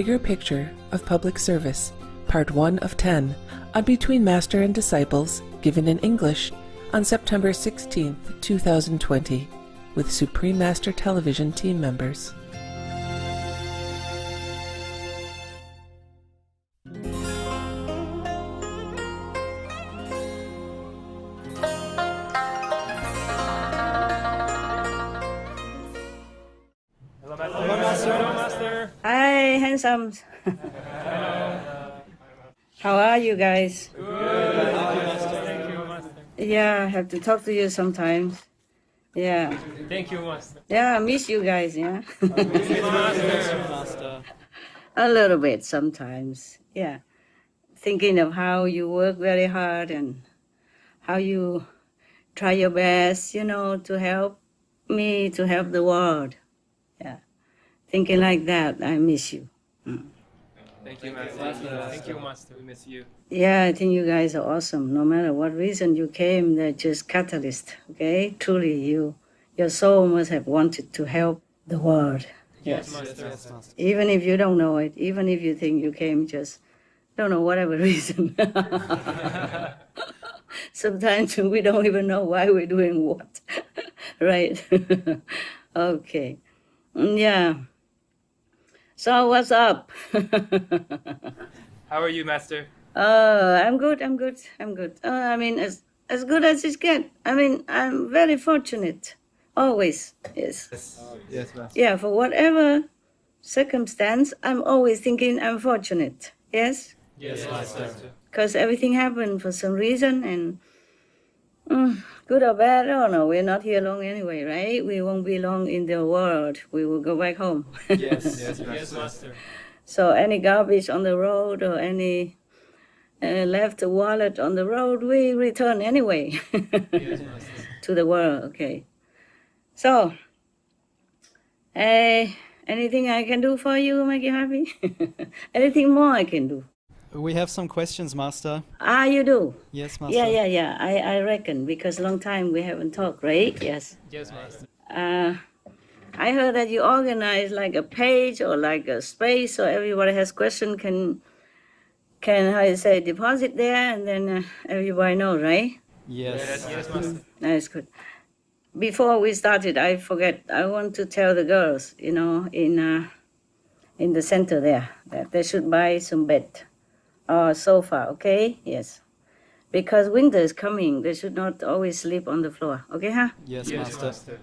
Bigger Picture of Public Service, Part 1 of 10, on Between Master and Disciples, given in English on September 16, 2020, with Supreme Master Television team members. Hello, Master. Hi, handsome. How are you guys? Good. Thank you, Master. Yeah, I have to talk to you sometimes. Yeah. Thank you, Master. Yeah, I miss you guys, yeah. Master. A little bit sometimes. Yeah. Thinking of how you work very hard and how you try your best, to help me, to help the world. Yeah. Thinking like that, I miss you. Thank you, Master. Thank you, Master. We miss you. Yeah, I think you guys are awesome. No matter what reason you came, they're just catalyst, okay? Truly, your soul must have wanted to help the world. Yes, Master. Yes, Master. Even if you don't know it, even if you think you came just, don't know, whatever reason. Sometimes we don't even know why we're doing what, right? Okay. Yeah. So what's up? How are you, Master? I'm good. I mean, as good as it gets. I mean, I'm very fortunate. Always, yes. Yes, Master. Yeah, for whatever circumstance, I'm always thinking I'm fortunate. Yes? Yes, Master. Because everything happened for some reason, and good or bad, I don't know. We're not here long anyway, right? We won't be long in the world. We will go back home. Yes, yes, Master. So any garbage on the road or any left wallet on the road, we return anyway Yes, Master. to the world. Okay. So, anything I can do for you, make you happy? Anything more I can do? We have some questions, Master. Ah, you do? Yes, Master. Yeah. I reckon, because long time we haven't talked, right? Yes. Yes, Master. I heard that you organize like a page or like a space, so everybody has question can how you say, deposit there, and then everybody knows, right? Yes. Yes, Master. That's good. Before we started, I forget. I want to tell the girls, in the center there, that they should buy some bed or sofa. Okay? Yes. Because winter is coming, they should not always sleep on the floor. Okay, huh? Yes, Yes, Master. Master.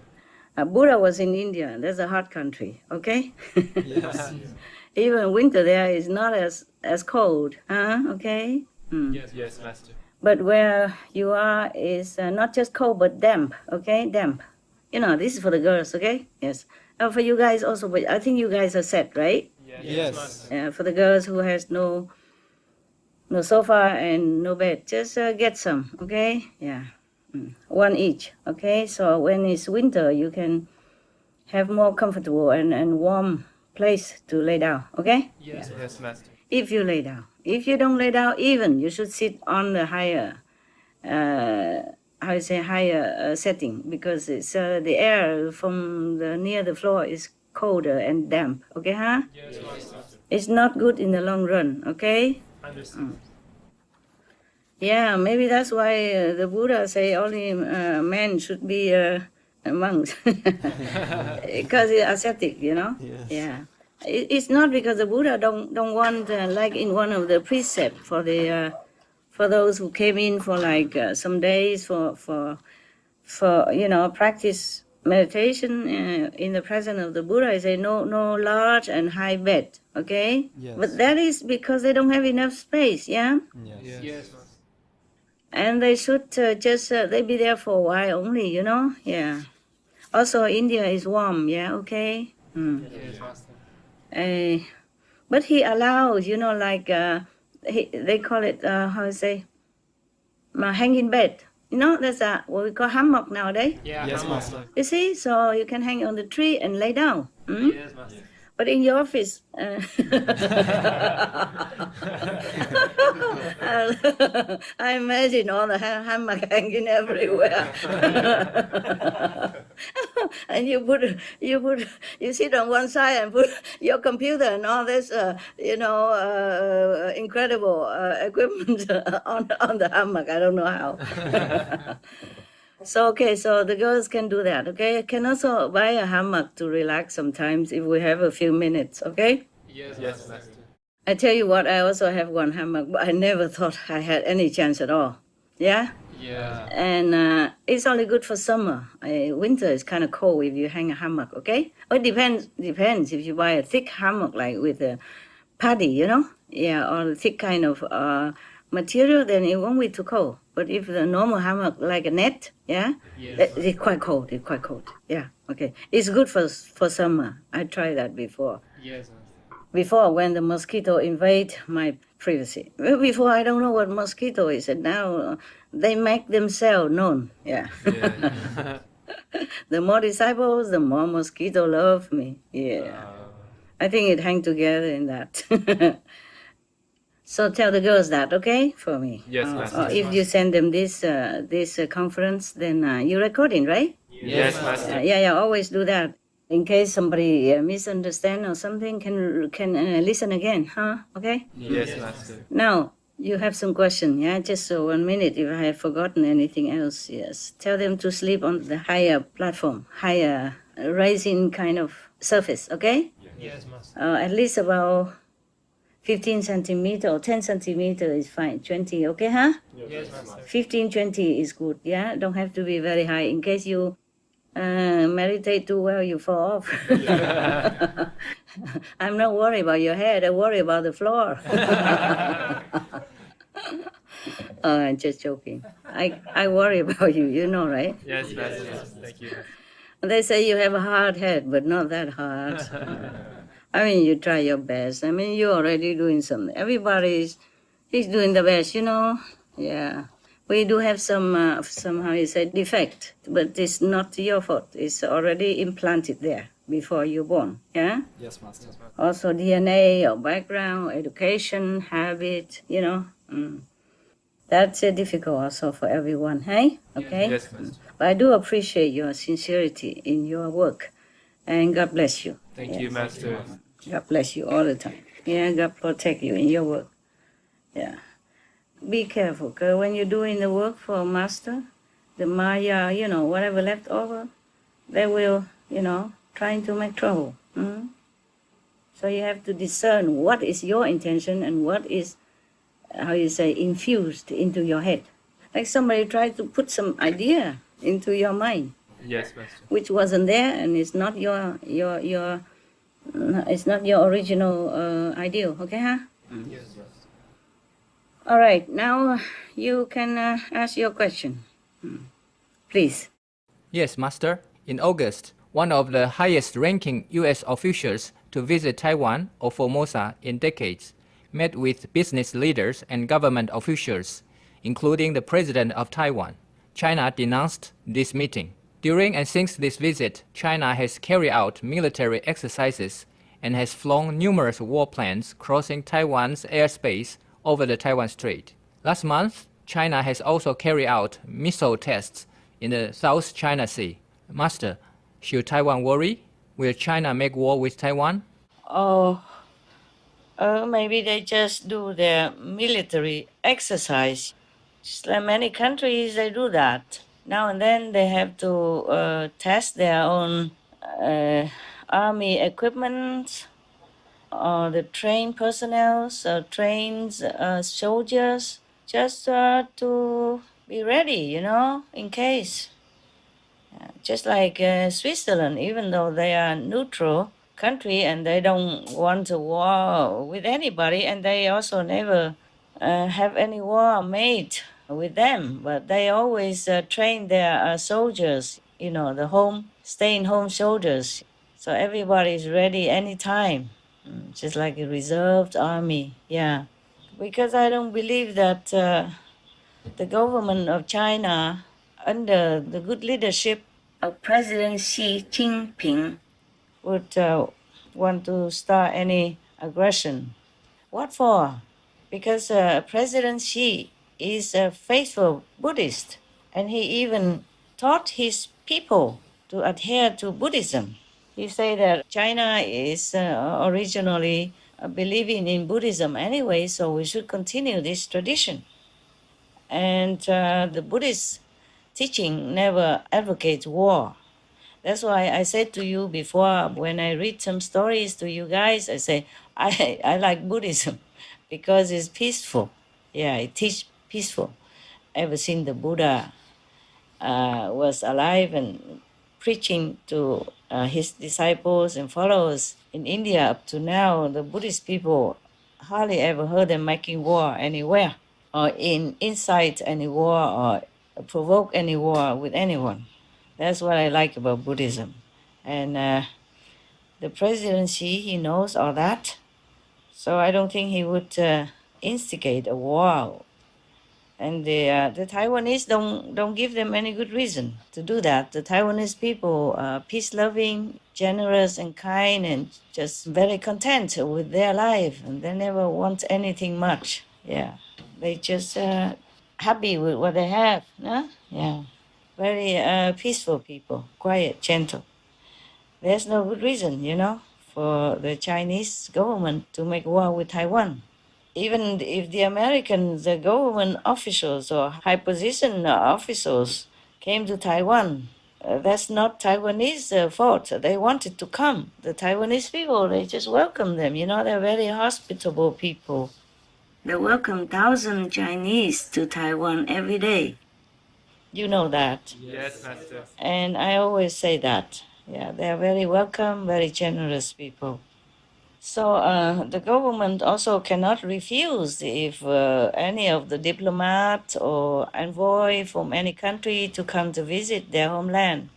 Buddha was in India. That's a hot country. Okay? Yes. Even winter there is not as cold. Okay? Yes, Master. But where you are is not just cold, but damp. Okay? Damp. This is for the girls. Okay? Yes. For you guys also, but I think you guys are set, right? Yes. Master. For the girls who has no sofa and no bed, just get some. Okay? Yeah. One each. Okay? So when it's winter, you can have more comfortable and warm place to lay down. Okay? Yes, Master. If you lay down. If you don't lay down, even you should sit on the higher, higher setting, because it's the air from near the floor is colder and damp. Okay, huh? Yes, Master. It's not good in the long run. Okay. Understand. Yeah, maybe that's why the Buddha say only men should be monks, because it's ascetic. Yes. Yeah. It's not because the Buddha don't want like in one of the precepts for those who came in for like some days for practice meditation in the presence of the Buddha. I say no large and high bed. Okay. Yes. But that is because they don't have enough space. Yeah. Yes. Yes, Master. And they should just they be there for a while only. Yeah. Also, India is warm. Yeah. Okay. Yes, Master. But he allows, they call it, how to say, hanging bed. That's what we call hammock nowadays. Yeah, Yes, come Master. You see, so you can hang on the tree and lay down. on. Yes, Master. But in your office, I imagine all the hammock hanging everywhere. and you sit on one side and put your computer and all this, incredible equipment on the hammock. I don't know how. So the girls can do that. Okay, can also buy a hammock to relax sometimes if we have a few minutes. Okay. Yes, Master. I tell you what, I also have one hammock, but I never thought I had any chance at all. Yeah? Yeah. And it's only good for summer. Winter is kind of cold if you hang a hammock, okay? It depends if you buy a thick hammock, like with a paddy, yeah, or a thick kind of material, then it won't be too cold. But if the normal hammock, like a net, yeah, Yes. it's quite cold. Yeah, okay. It's good for summer. I tried that before. Yes, Master. Before, when the mosquito invade my privacy. Well, before, I don't know what mosquito is, and now they make themselves known. Yeah. Yeah. The more disciples, the more mosquito love me. Yeah. I think it hang together in that. So tell the girls that, okay, for me. Yes, Master. If you send them this conference, then you're recording, right? Yes, Master. Yeah. Always do that. In case somebody misunderstand or something, can listen again, huh? Okay. Yes, Master. Now you have some question, yeah? Just 1 minute. If I have forgotten anything else, yes. Tell them to sleep on the higher platform, higher rising kind of surface, okay? Yes, Master. At least about 15 centimeter or 10 centimeter is fine. 20, okay, huh? Yes, Master. 15, 20 is good, yeah? Don't have to be very high in case you meditate too well, you fall off. I'm not worried about your head, I worry about the floor. Oh, I'm just joking. I worry about you, you know, right? Yes, Master. Thank you. They say you have a hard head, but not that hard. I mean, you try your best. I mean, you're already doing something. Everybody's doing the best, you know? Yeah. We do have some how you say, defect, but it's not your fault. It's already implanted there before you're born, yeah? Yes, Master. Also DNA or background, education, habit, That's difficult also for everyone, hey? Okay? Yes, Master. But I do appreciate your sincerity in your work, and God bless you. Thank you, Master. God bless you all the time. Yeah, God protect you in your work. Yeah. Be careful, because when you're doing the work for Master, the Maya, whatever left over, they will, trying to make trouble. So you have to discern what is your intention and what is, infused into your head. Like somebody tried to put some idea into your mind, Yes, Master. which wasn't there, and it's not your it's not your original ideal. Okay, huh? Yes. All right, now you can ask your question. Please. Yes, Master. In August, one of the highest-ranking U.S. officials to visit Taiwan or Formosa in decades met with business leaders and government officials, including the President of Taiwan. China denounced this meeting. During and since this visit, China has carried out military exercises and has flown numerous warplanes crossing Taiwan's airspace over the Taiwan Strait. Last month, China has also carried out missile tests in the South China Sea. Master, should Taiwan worry? Will China make war with Taiwan? Oh, maybe they just do their military exercise. Just like many countries, they do that. Now and then they have to test their own army equipment, or the trained personnel, trained soldiers, just to be ready, in case. Just like Switzerland, even though they are neutral country and they don't want to war with anybody, and they also never have any war made with them, but they always train their soldiers, the staying home soldiers. So everybody is ready anytime, just like a reserved army, yeah. Because I don't believe that the government of China, under the good leadership of President Xi Jinping, would want to start any aggression. What for? Because President Xi is a faithful Buddhist, and he even taught his people to adhere to Buddhism. He said that China is originally believing in Buddhism anyway, so we should continue this tradition. And the Buddhist teaching never advocates war. That's why I said to you before, when I read some stories to you guys, I say, I like Buddhism because it's peaceful. Yeah, it teaches peaceful. Ever since the Buddha was alive and preaching to his disciples and followers in India up to now, the Buddhist people hardly ever heard them making war anywhere or incite any war or provoke any war with anyone. That's what I like about Buddhism. And the presidency, he knows all that. So I don't think he would instigate a war. And the Taiwanese don't give them any good reason to do that. The Taiwanese people are peace-loving, generous, and kind, and just very content with their life. And they never want anything much. Yeah, they just happy with what they have. Huh? Yeah, very peaceful people, quiet, gentle. There's no good reason, for the Chinese government to make war with Taiwan. Even if the American, the government officials or high position officials came to Taiwan, that's not Taiwanese fault. They wanted to come. The Taiwanese people, they just welcome them. They're very hospitable people. They welcome 1,000 Chinese to Taiwan every day. You know that. Yes, Master. And I always say that. Yeah, they're very welcome, very generous people. So the government also cannot refuse if any of the diplomat or envoy from any country to come to visit their homeland.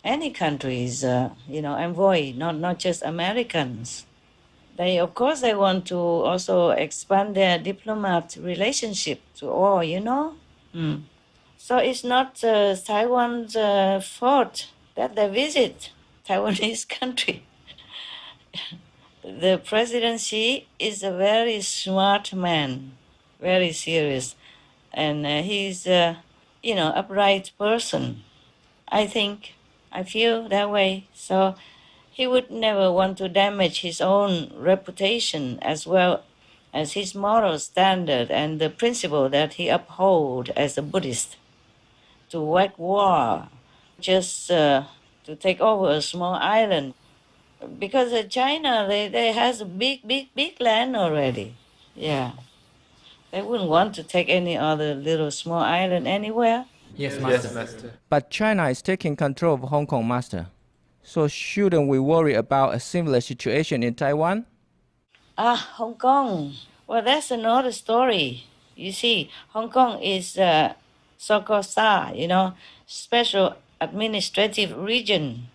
Any countries, envoy, not just Americans. Of course, they want to also expand their diplomat relationship to all, So it's not Taiwan's fault that they visit Taiwanese country. The presidency is a very smart man, very serious, and he's upright person. I feel that way. So he would never want to damage his own reputation as well as his moral standard and the principle that he uphold as a Buddhist. To wage war, just to take over a small island. Because China, they has a big land already. Yeah. They wouldn't want to take any other little small island anywhere. Yes, Yes, Master. Master. But China is taking control of Hong Kong, Master. So shouldn't we worry about a similar situation in Taiwan? Hong Kong. Well, that's another story. You see, Hong Kong is so-called special administrative region.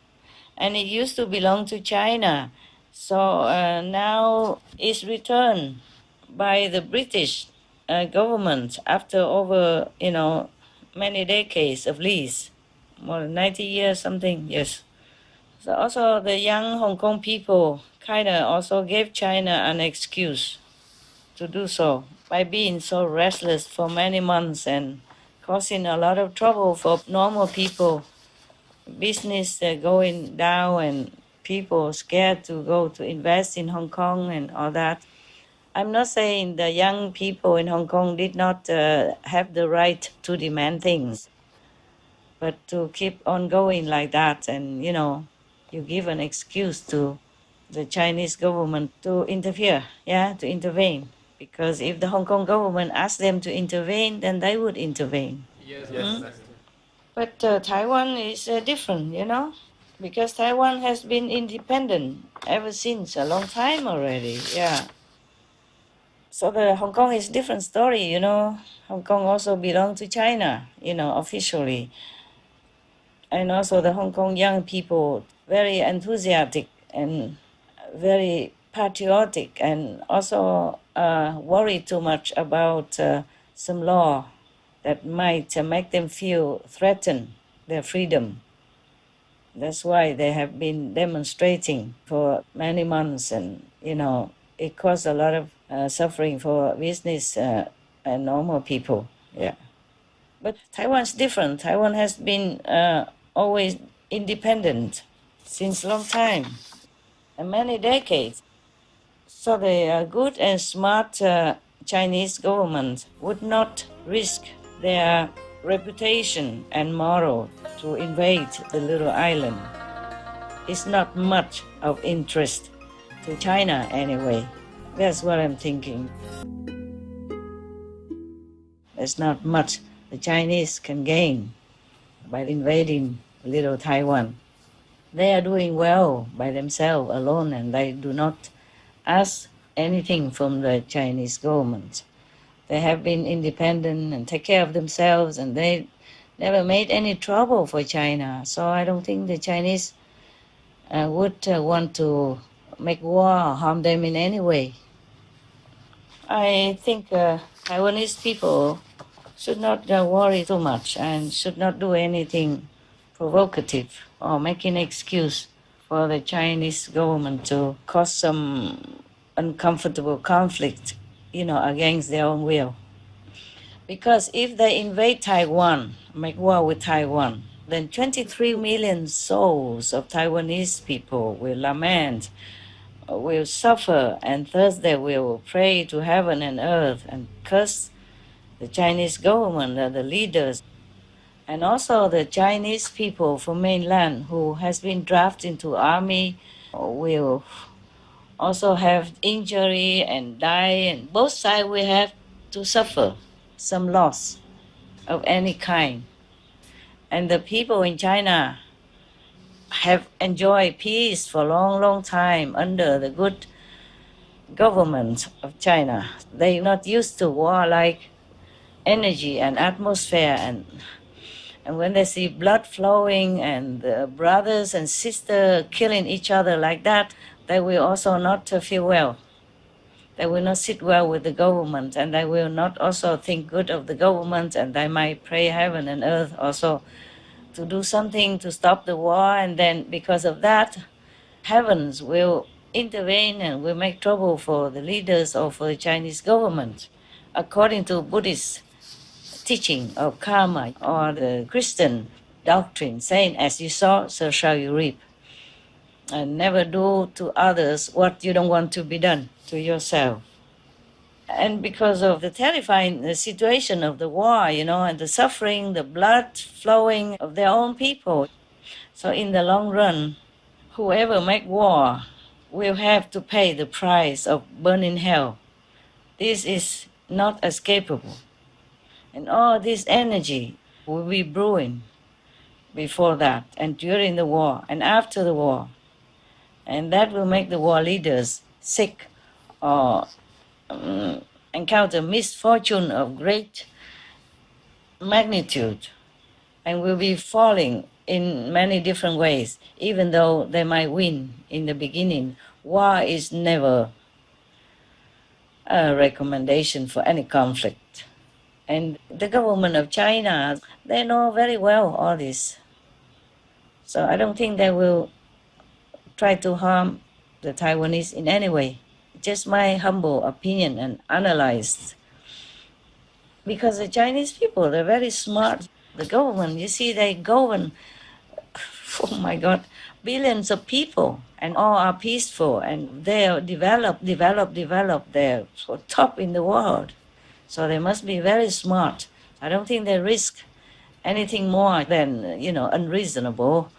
And it used to belong to China. So now it's returned by the British government after over, many decades of lease, more than 90 years, something, yes. So also the young Hong Kong people kind of also gave China an excuse to do so by being so restless for many months and causing a lot of trouble for normal people. Business going down and people scared to go to invest in Hong Kong and all that. I'm not saying the young people in Hong Kong did not have the right to demand things, but to keep on going like that and, you give an excuse to the Chinese government to interfere, to intervene. Because if the Hong Kong government asked them to intervene, then they would intervene. Yes, Master. But Taiwan is different, because Taiwan has been independent ever since a long time already, yeah. So the Hong Kong is different story, Hong Kong also belong to China, officially. And also the Hong Kong young people, very enthusiastic and very patriotic and also worry too much about some law that might make them feel threatened, their freedom. That's why they have been demonstrating for many months and, it caused a lot of suffering for business and normal people, yeah. But Taiwan's different. Taiwan has been always independent since long time, and many decades. So the good and smart Chinese government would not risk their reputation and moral to invade the little island. It's not much of interest to China anyway. That's what I'm thinking. There's not much the Chinese can gain by invading little Taiwan. They are doing well by themselves alone, and they do not ask anything from the Chinese government. They have been independent and take care of themselves, and they never made any trouble for China. So I don't think the Chinese would want to make war or harm them in any way. I think Taiwanese people should not worry too much and should not do anything provocative or make an excuse for the Chinese government to cause some uncomfortable conflict, against their own will. Because if they invade Taiwan, make war with Taiwan, then 23 million souls of Taiwanese people will lament, will suffer, and thus they will pray to heaven and earth and curse the Chinese government and the leaders, and also the Chinese people from mainland who has been drafted into army will also have injury and die, and both sides will have to suffer some loss of any kind. And the people in China have enjoyed peace for a long, long time under the good government of China. They're not used to warlike energy and atmosphere, and when they see blood flowing and brothers and sisters killing each other like that, they will also not feel well. They will not sit well with the government, and they will not also think good of the government, and they might pray heaven and earth also to do something to stop the war. And then because of that, heavens will intervene and will make trouble for the leaders or for the Chinese government. According to Buddhist teaching of karma or the Christian doctrine saying, as you sow, so shall you reap. And never do to others what you don't want to be done to yourself. And because of the terrifying situation of the war, and the suffering, the blood flowing of their own people. So in the long run, whoever make war will have to pay the price of burning hell. This is not escapable. And all this energy will be brewing before that, and during the war, and after the war. And that will make the war leaders sick or encounter misfortune of great magnitude, and will be falling in many different ways, even though they might win in the beginning. War is never a recommendation for any conflict. And the government of China, they know very well all this. So I don't think they will try to harm the Taiwanese in any way. Just my humble opinion and analyzed. Because the Chinese people, they're very smart. The government, you see, they govern, oh my God, billions of people, and all are peaceful, and they develop. They're so top in the world. So they must be very smart. I don't think they risk anything more than, unreasonable,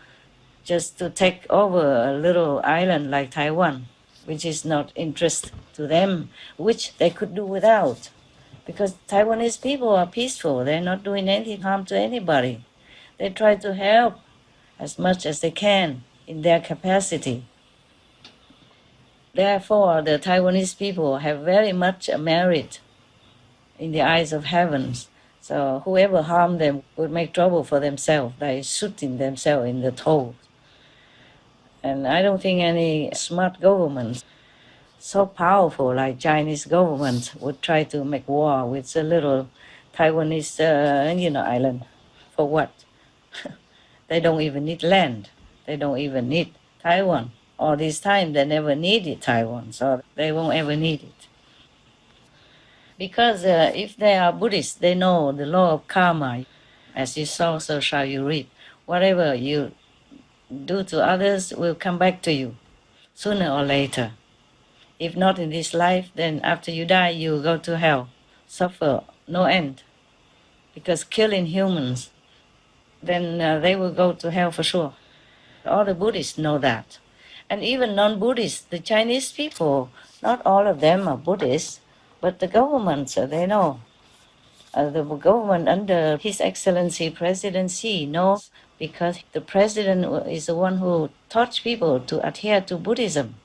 just to take over a little island like Taiwan, which is not interest to them, which they could do without. Because Taiwanese people are peaceful. They're not doing any harm to anybody. They try to help as much as they can in their capacity. Therefore, the Taiwanese people have very much merit in the eyes of heavens. So whoever harm them would make trouble for themselves by shooting themselves in the toe. And I don't think any smart government so powerful like Chinese government would try to make war with a little Taiwanese, island. For what? They don't even need land. They don't even need Taiwan. All this time they never needed Taiwan, so they won't ever need it. Because if they are Buddhists, they know the law of karma. As you sow, so shall you reap. Whatever you do to others will come back to you sooner or later. If not in this life, then after you die, you will go to hell, suffer no end. Because killing humans, then they will go to hell for sure. All the Buddhists know that. And even non-Buddhists, the Chinese people, not all of them are Buddhists, but the governments, they know. The government under His Excellency President Xi knows, because the president is the one who taught people to adhere to Buddhism.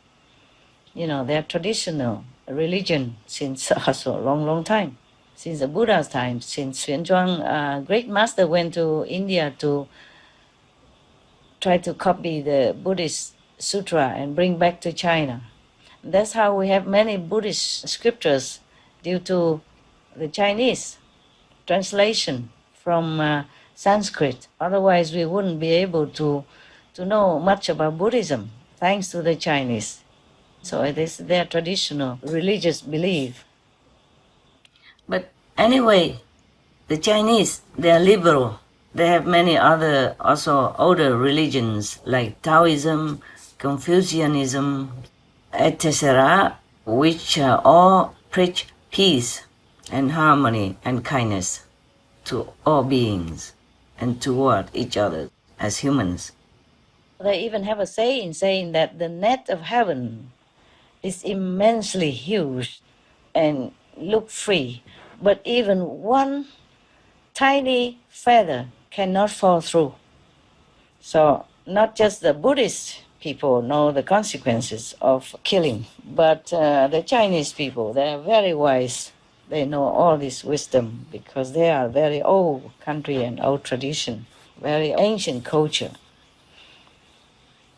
You know, their traditional religion since also a long, long time. Since the Buddha's time, since Xuanzang, great master went to India to try to copy the Buddhist sutra and bring back to China. That's how we have many Buddhist scriptures due to the Chinese translation from Sanskrit. Otherwise, we wouldn't be able to know much about Buddhism, thanks to the Chinese. So it is their traditional religious belief. But anyway, the Chinese, they are liberal. They have many other also older religions like Taoism, Confucianism, etc., which all preach peace and harmony and kindness to all beings and toward each other as humans. They even have a saying saying that the net of heaven is immensely huge and look free, but even one tiny feather cannot fall through. So not just the Buddhist people know the consequences of killing, but the Chinese people, they are very wise. They know all this wisdom because they are very old country and old tradition, very ancient culture.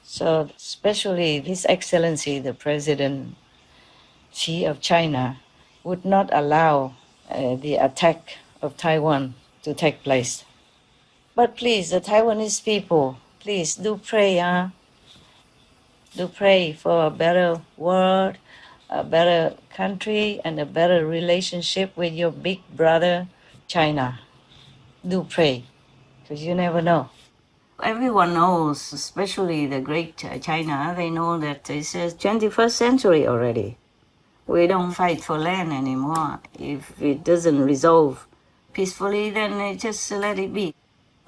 So especially His Excellency, the President Xi of China, would not allow the attack of Taiwan to take place. But please, the Taiwanese people, please do pray, do pray for a better world, a better country, and a better relationship with your big brother, China. Do pray, because you never know. Everyone knows, especially the great China, they know that it's the 21st century already. We don't fight for land anymore. If it doesn't resolve peacefully, then just let it be.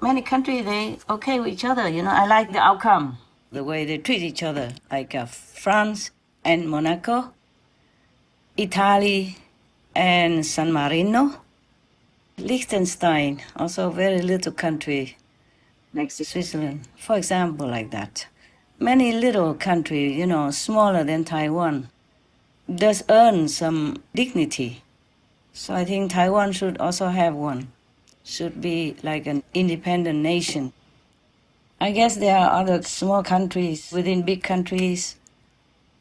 Many countries, they okay with each other. You know, I like the outcome, the way they treat each other, like France and Monaco, Italy and San Marino, Liechtenstein, also a very little country next to Switzerland, for example, like that. Many little countries, you know, smaller than Taiwan, does earn some dignity. So I think Taiwan should also have one, should be like an independent nation. I guess there are other small countries within big countries.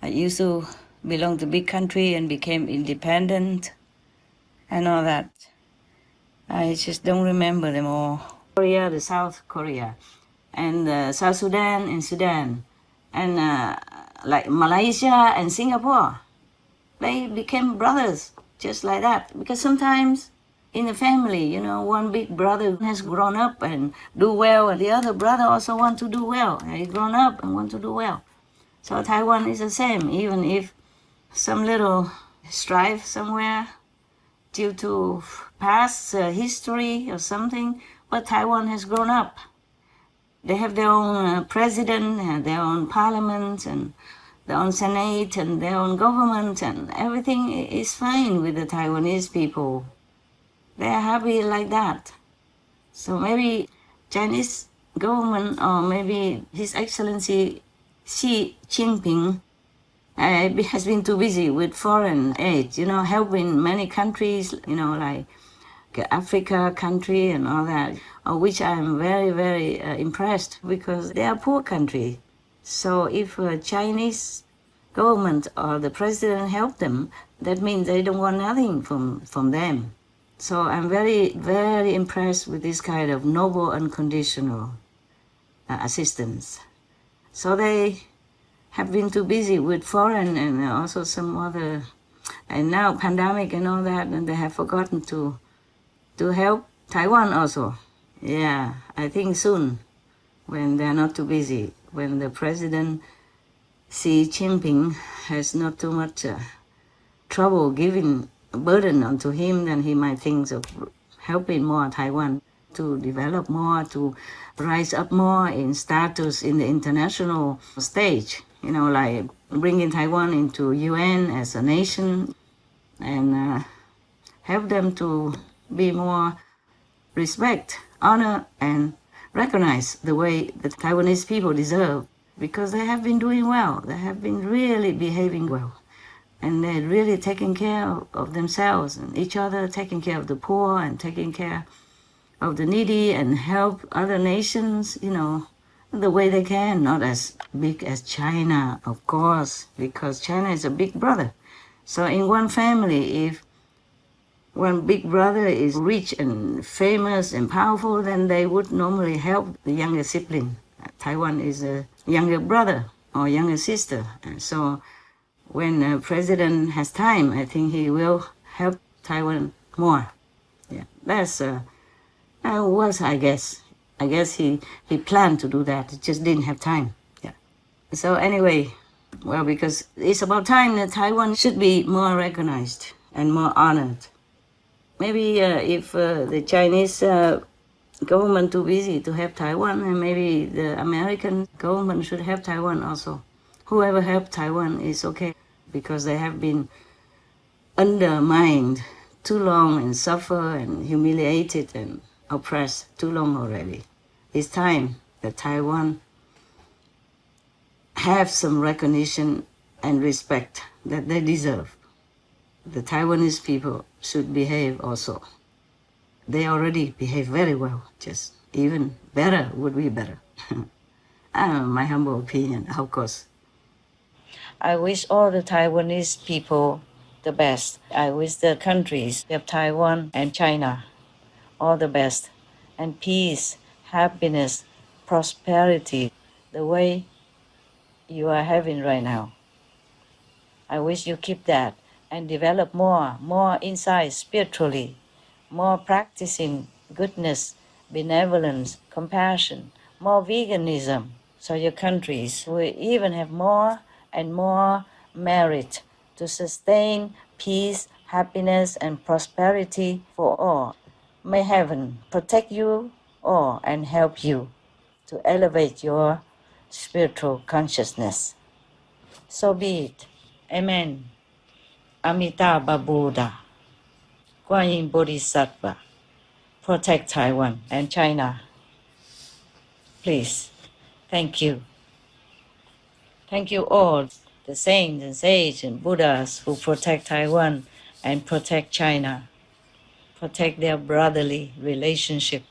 I used to belong to big country and became independent and all that. I just don't remember them all. Korea, the South Korea, and South Sudan and Sudan, and like Malaysia and Singapore. They became brothers just like that. Because sometimes in the family, you know, one big brother has grown up and do well, and the other brother also want to do well. He grown up and want to do well. So Taiwan is the same, even if some little strife somewhere due to past history or something, but Taiwan has grown up. They have their own president, and their own parliament, and their own senate, and their own government, and everything is fine with the Taiwanese people. They are happy like that. So maybe Chinese government, or maybe His Excellency Xi Jinping has been too busy with foreign aid, you know, helping many countries, you know, like Africa country and all that, which I'm very, very impressed, because they are poor country. So if Chinese government or the president help them, that means they don't want nothing from them. So I'm very, very impressed with this kind of noble unconditional assistance. So they have been too busy with foreign and also some other, and now pandemic and all that, and they have forgotten to help Taiwan also. Yeah, I think soon, when they're not too busy, when the president Xi Jinping has not too much trouble giving a burden onto him, then he might think of helping more Taiwan to develop more, to rise up more in status in the international stage. You know, like bringing Taiwan into UN as a nation and help them to be more respect, honor, and recognize the way the Taiwanese people deserve, because they have been doing well. They have been really behaving well. And they're really taking care of themselves and each other, taking care of the poor and taking care of the needy and help other nations, you know, the way they can, not as big as China, of course, because China is a big brother. So in one family, if one big brother is rich and famous and powerful, then they would normally help the younger sibling. Taiwan is a younger brother or younger sister. And so when the president has time, I think he will help Taiwan more. Yeah, that's was, I guess. I guess he planned to do that. He just didn't have time. Yeah. So anyway, well, because it's about time that Taiwan should be more recognized and more honored. Maybe if the Chinese government too busy to help Taiwan, and maybe the American government should help Taiwan also. Whoever helped Taiwan is okay, because they have been undermined too long and suffer and humiliated and oppressed too long already. It's time that Taiwan have some recognition and respect that they deserve. The Taiwanese people should behave also. They already behave very well, just even better would be better. My humble opinion, of course. I wish all the Taiwanese people the best. I wish the countries of Taiwan and China all the best, and peace, happiness, prosperity, the way you are having right now. I wish you keep that and develop more insight spiritually, more practicing goodness, benevolence, compassion, more veganism, so your countries will even have more and more merit to sustain peace, happiness, and prosperity for all. May heaven protect you all and help you to elevate your spiritual consciousness. So be it. Amen. Amitabha Buddha, Guan Yin Bodhisattva, protect Taiwan and China. Please. Thank you. Thank you all, the saints and sages and Buddhas who protect Taiwan and protect China, protect their brotherly relationship.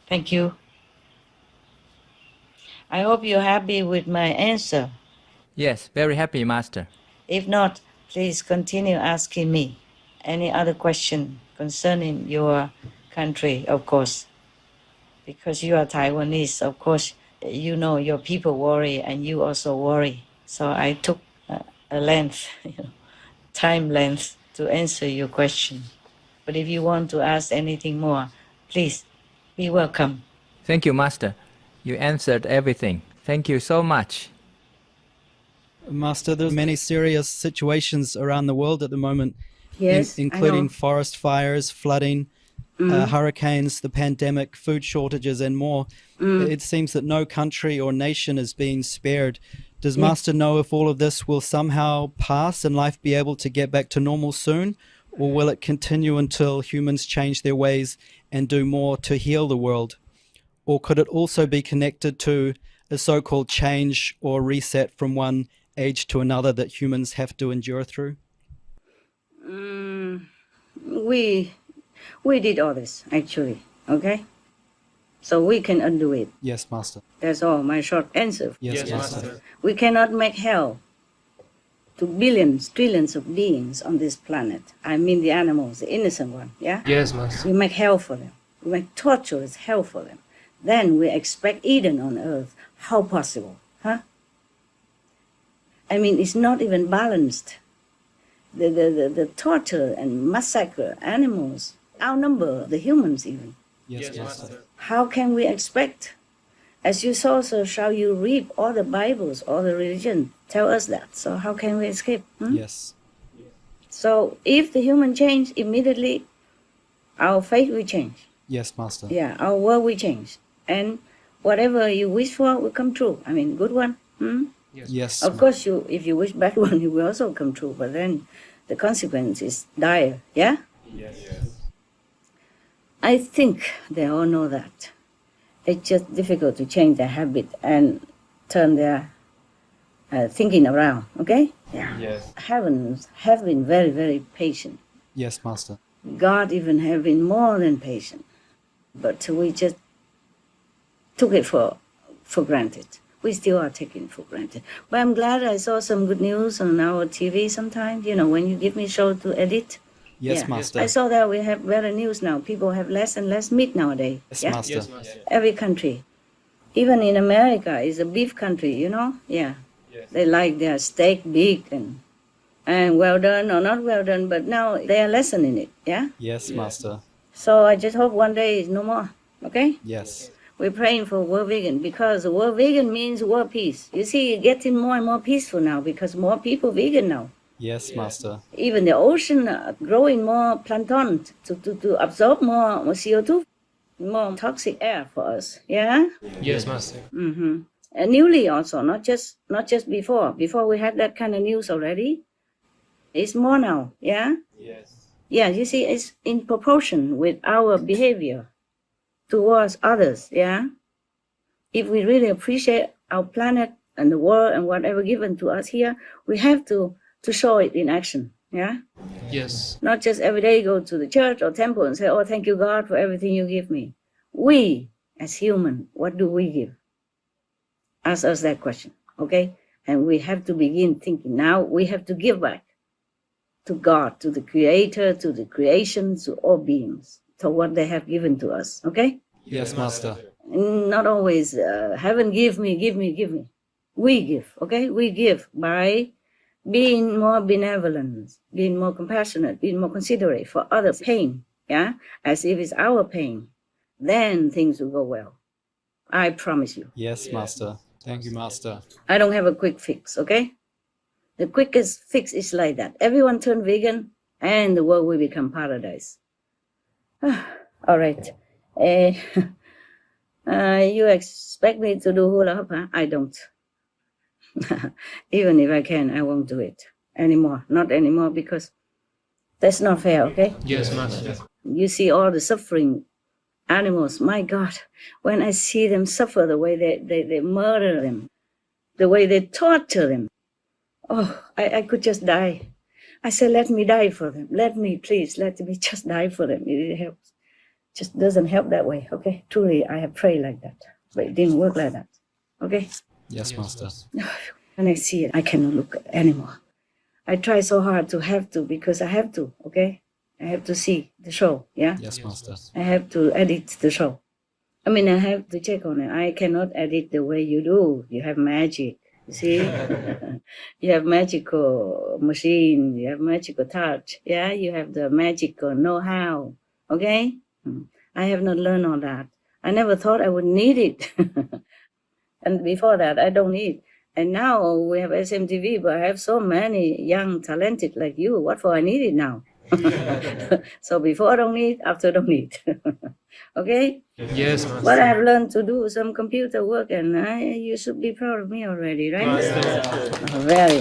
Thank you. I hope you're happy with my answer. Yes, very happy, Master. If not, please continue asking me any other question concerning your country, of course. Because you are Taiwanese, of course, you know your people worry and you also worry. So I took a length, time length to answer your question. But if you want to ask anything more, please be welcome. Thank you, Master. You answered everything. Thank you so much. Master, there's many serious situations around the world at the moment, Yes, including I know. forest fires, flooding, hurricanes, the pandemic, food shortages, and more. It seems that no country or nation is being spared. Does Master know if all of this will somehow pass and life be able to get back to normal soon? Or will it continue until humans change their ways and do more to heal the world? Or could it also be connected to a so-called change or reset from one age to another that humans have to endure through? We did all this, actually, okay? So we can undo it. Yes, Master. That's all, my short answer. Yes, Master. We cannot make hell to billions, trillions of beings on this planet. I mean the animals, the innocent one, yeah? Yes, Master. We make hell for them. We make torturous hell for them. Then we expect Eden on earth. How possible, huh? I mean, it's not even balanced. The torture and massacre animals outnumber the humans even. Yes, Master. How can we expect As you sow, so shall you reap. All the Bibles, all the religion tell us that. So how can we escape? Yes. So if the human change immediately, our faith will change. Yes, Master. Yeah, our world will change. And whatever you wish for will come true. I mean, good one. Yes. Of course, if you wish bad one, it will also come true. But then the consequence is dire. Yeah? Yes. I think they all know that. It's just difficult to change their habit and turn their thinking around. Okay? Yeah. Yes. Heavens have been very, very patient. Yes, Master. God even have been more than patient. But we just took it for granted. We still are taking it for granted. But I'm glad I saw some good news on our TV sometimes. You know, when you give me show to edit. Yes, Yeah. Master. I saw that we have better news now. People have less and less meat nowadays. Yes, Yeah? Master. Yes, Master. Every country. Even in America, it's a beef country, you know? Yeah. Yes. They like their steak big and well done or not well done, but now they are lessening it, yeah? Yes, Master. So I just hope one day is no more, okay? Yes. We're praying for world vegan because world vegan means world peace. You see, it's getting more and more peaceful now because more people vegan now. Yes, Master. Even the ocean growing more plankton to absorb more CO2, more toxic air for us, yeah? Yes, Master. Mm-hmm. And newly also, not just before. Before we had that kind of news already. It's more now, yeah? Yes. Yeah, you see, it's in proportion with our behavior towards others, yeah? If we really appreciate our planet and the world and whatever given to us here, we have to show it in action, yeah? Yes. Not just every day go to the church or temple and say, oh, thank you, God, for everything you give me. We, as human, what do we give? Ask us that question, okay? And we have to begin thinking now we have to give back to God, to the Creator, to the creation, to all beings, to what they have given to us, okay? Yes, Master. Not always, heaven give me. We give, okay? We give by being more benevolent, being more compassionate, being more considerate for others' pain, yeah? As if it's our pain. Then things will go well. I promise you. Yes, Master. Thank you, Master. I don't have a quick fix, okay? The quickest fix is like that. Everyone turn vegan and the world will become paradise. All right. You expect me to do hula hoop, huh? I don't. Even if I can, I won't do it anymore. Not anymore because that's not fair, okay? Yes, Master. You see all the suffering animals. My God, when I see them suffer, the way they murder them, the way they torture them, oh, I could just die. I said, let me die for them. Let me just die for them. It helps. Just doesn't help that way, okay? Truly, I have prayed like that, but it didn't work like that, okay? Yes, Master. When I see it, I cannot look anymore. I try so hard to have to because I have to, okay? I have to see the show, yeah? Yes, Master. I have to edit the show. I mean, I have to check on it. I cannot edit the way you do. You have magic, you see? You have magical machine. You have magical touch, yeah? You have the magical know-how, okay? I have not learned all that. I never thought I would need it. And before that, I don't need. And now we have SMTV, but I have so many young, talented like you. What for I need it now? So before I don't need, after I don't need. Okay? Yes, Master. But I have learned to do some computer work, and you should be proud of me already, right? Master. Oh, very.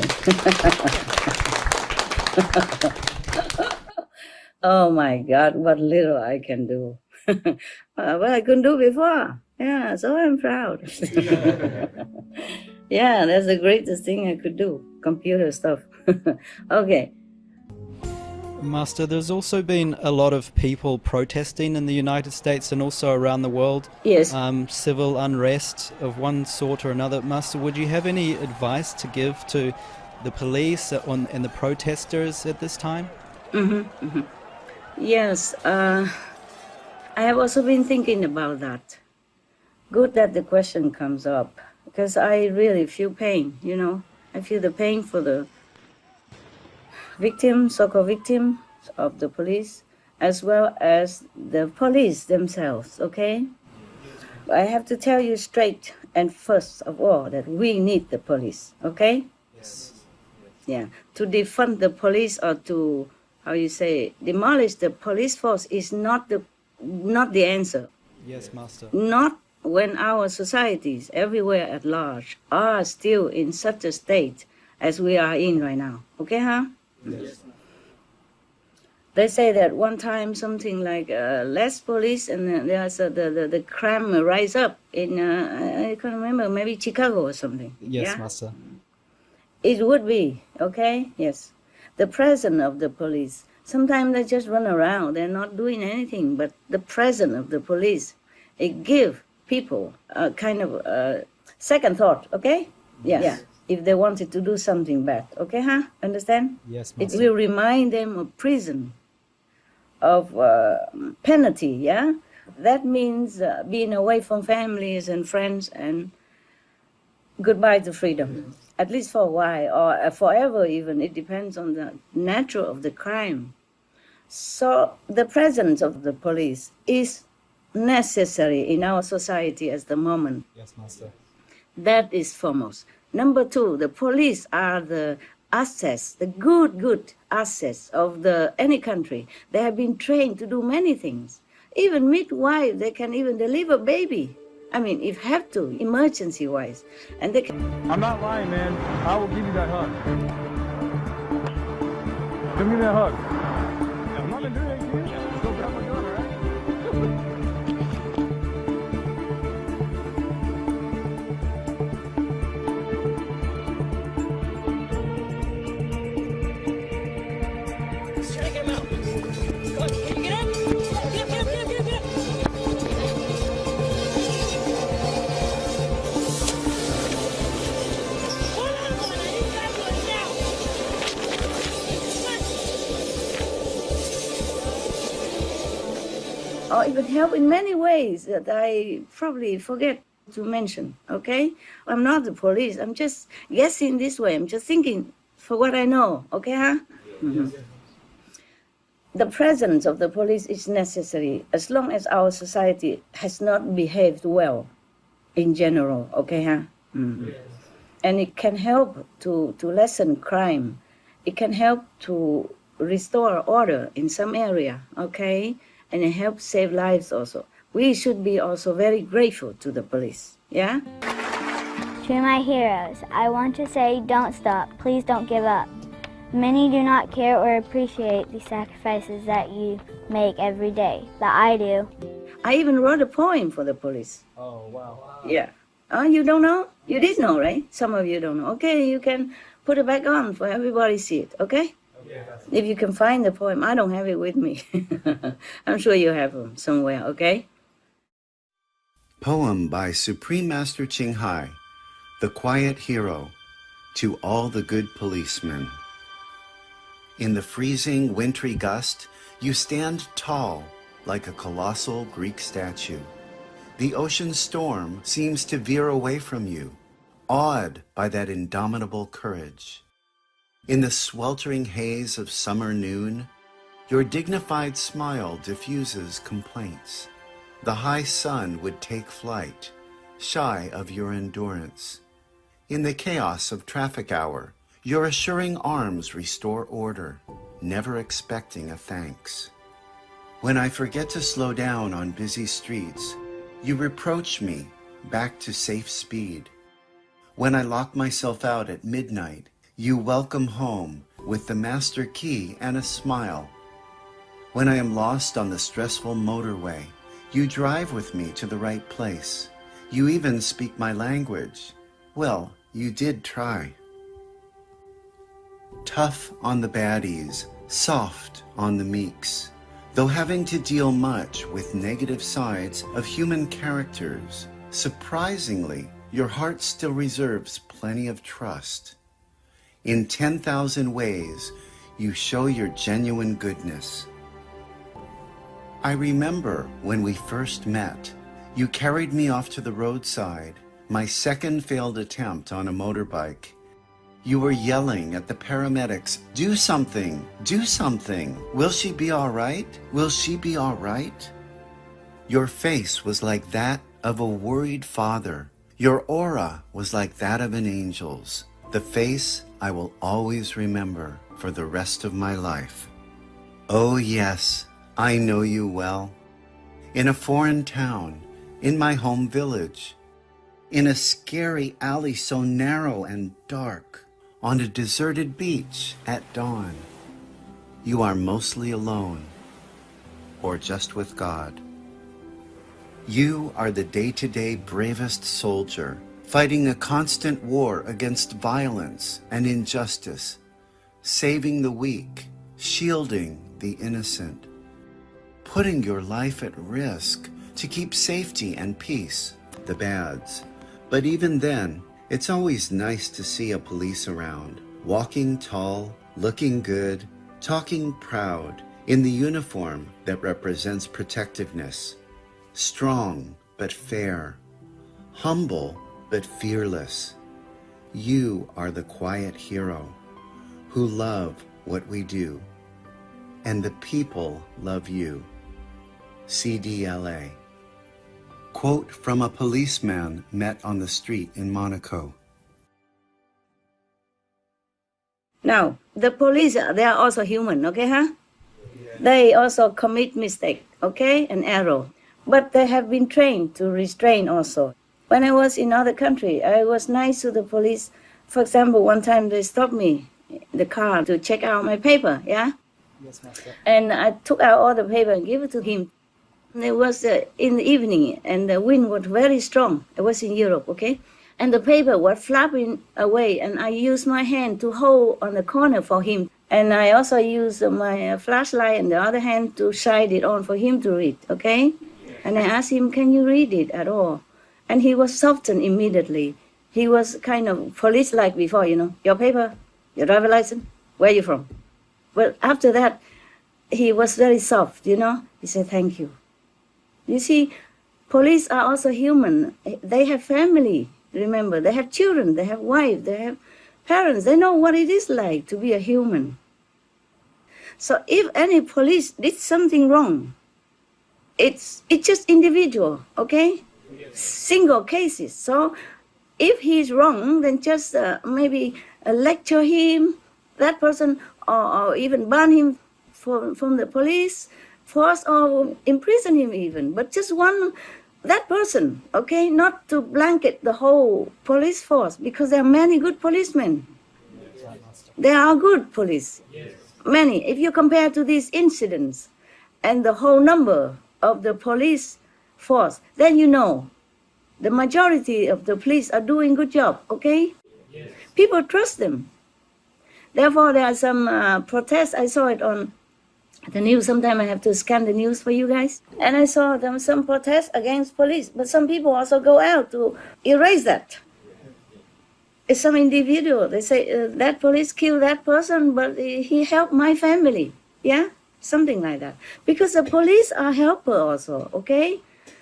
Oh my God, what little I can do. What I couldn't do before. Yeah, so I'm proud. Yeah, that's the greatest thing I could do, computer stuff. Okay. Master, there's also been a lot of people protesting in the United States and also around the world. Yes. Civil unrest of one sort or another. Master, would you have any advice to give to the police and the protesters at this time? Yes, I have also been thinking about that. Good that the question comes up, because I really feel pain, you know. I feel the pain for the victims, so-called victims of the police, as well as the police themselves, okay? I have to tell you straight and first of all that we need the police, okay? Yes. Yeah, to defund the police or to, how you say, demolish the police force is not the answer. Yes, Master. Not when our societies everywhere at large are still in such a state as we are in right now. Okay, huh? Yes. They say that one time something like less police and there's the crime rise up in, I can't remember, maybe Chicago or something. Yes, yeah? Master. It would be, okay? Yes. The presence of the police. Sometimes they just run around. They're not doing anything. But the presence of the police, it gives people a kind of second thought, okay? Yes. Yeah. If they wanted to do something bad, okay, huh? Understand? Yes, It Master. will remind them of prison, of penalty, yeah? That means being away from families and friends and goodbye to freedom. At least for a while, or forever even. It depends on the nature of the crime. So the presence of the police is necessary in our society at the moment. Yes, Master. That is foremost. Number two, the police are the assets, the good assets of any country. They have been trained to do many things. Even midwife, they can even deliver baby. I mean, if have to, emergency-wise. And they can... I'm not lying, man. I will give you that hug. Give me that hug. I'm not gonna do anything to you. Just go grab my gun, all right? Check him out. Go, can you get up? Get up. Or even help in many ways that I probably forget to mention, okay? I'm not the police. I'm just guessing this way. I'm just thinking for what I know, okay, huh? Mm-hmm. The presence of the police is necessary as long as our society has not behaved well in general, okay, huh? Mm-hmm. And it can help to lessen crime. It can help to restore order in some area, okay? And it helps save lives also. We should be also very grateful to the police, yeah? To my heroes, I want to say don't stop, please don't give up. Many do not care or appreciate the sacrifices that you make every day, but I do. I even wrote a poem for the police. Oh, wow. Yeah. Oh, you don't know? You did know, right? Some of you don't know. Okay, you can put it back on for everybody to see it, okay? If you can find the poem, I don't have it with me. I'm sure you have them somewhere, okay? Poem by Supreme Master CHINGHAI, The Quiet Hero, to all the good policemen. In the freezing, wintry gust, you stand tall like a colossal Greek statue. The ocean storm seems to veer away from you, awed by that indomitable courage. In the sweltering haze of summer noon, your dignified smile diffuses complaints. The high sun would take flight, shy of your endurance. In the chaos of traffic hour, your assuring arms restore order, never expecting a thanks. When I forget to slow down on busy streets, you reproach me back to safe speed. When I lock myself out at midnight, you welcome home with the master key and a smile. When I am lost on the stressful motorway, you drive with me to the right place. You even speak my language. Well, you did try. Tough on the baddies, soft on the meeks. Though having to deal much with negative sides of human characters, surprisingly, your heart still reserves plenty of trust. In 10,000 ways, you show your genuine goodness. I remember when we first met, you carried me off to the roadside, my second failed attempt on a motorbike. You were yelling at the paramedics, "Do something, do something. Will she be all right? Will she be all right?" Your face was like that of a worried father. Your aura was like that of an angel's, the face I will always remember for the rest of my life. Oh yes, I know you well. In a foreign town, in my home village, in a scary alley so narrow and dark, on a deserted beach at dawn, you are mostly alone, or just with God. You are the day-to-day bravest soldier, fighting a constant war against violence and injustice, saving the weak, shielding the innocent, putting your life at risk to keep safety and peace, the bads. But even then, it's always nice to see a police around, walking tall, looking good, talking proud, in the uniform that represents protectiveness, strong but fair, humble but fearless. You are the quiet hero who love what we do, and the people love you. CDLA. Quote from a policeman met on the street in Monaco. Now, the police, they are also human, okay, huh? They also commit mistake, okay, and error. But they have been trained to restrain also. When I was in other country, I was nice to the police. For example, one time they stopped me in the car to check out my paper, yeah? Yes, Master. And I took out all the paper and gave it to him. It was in the evening, and the wind was very strong. It was in Europe, okay? And the paper was flapping away, and I used my hand to hold on the corner for him. And I also used my flashlight in the other hand to shine it on for him to read, okay? And I asked him, can you read it at all? And he was softened immediately. He was kind of police-like before, you know. Your paper, your driver license, where are you from? But after that, he was very soft, you know. He said, thank you. You see, police are also human. They have family, remember. They have children, they have wife, they have parents. They know what it is like to be a human. So if any police did something wrong, it's just individual, okay? Single cases. So if he's wrong, then just maybe lecture him, that person, or even ban him from the police force or imprison him even. But just that person, okay? Not to blanket the whole police force, because there are many good policemen. There are good police. Many. If you compare to these incidents and the whole number of the police force, then you know the majority of the police are doing good job, okay? Yes. People trust them. Therefore, there are some protests. I saw it on the news. Sometimes I have to scan the news for you guys. And I saw some protests against police. But some people also go out to erase that. It's some individual. They say, that police killed that person, but he helped my family. Yeah? Something like that. Because the police are helper also, okay?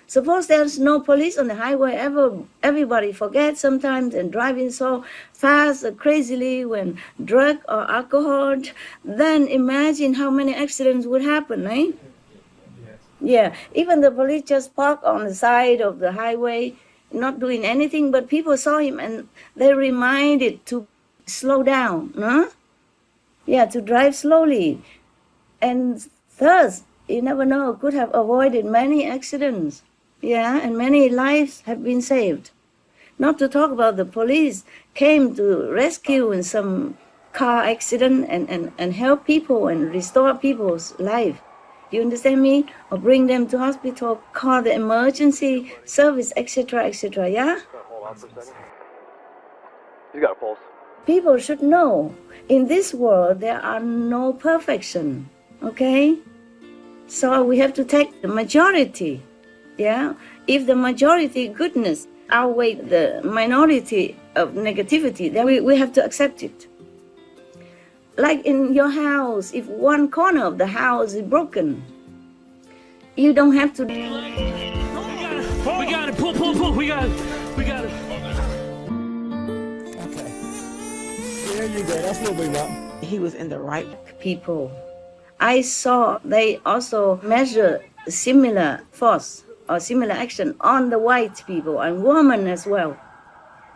Suppose there's no police on the highway, everybody forgets sometimes and driving so fast, crazily when drug or alcohol, then imagine how many accidents would happen, eh? Yes. Yeah, even the police just park on the side of the highway, not doing anything, but people saw him and they reminded to slow down, huh? Yeah, to drive slowly. And thus, you never know, could have avoided many accidents. Yeah, and many lives have been saved. Not to talk about the police came to rescue in some car accident and help people and restore people's life. You understand me? Or bring them to hospital, call the emergency service, etc., etc., yeah? You got a pulse. People should know, in this world, there are no perfection, okay? So we have to take the majority. Yeah, if the majority goodness outweigh the minority of negativity, then we have to accept it. Like in your house, if one corner of the house is broken, you don't have to. We got it. Pull. We got it. Okay. There you go. That's what we want. He was in the right. People. I saw they also measure similar force. or similar action on the white people and women as well.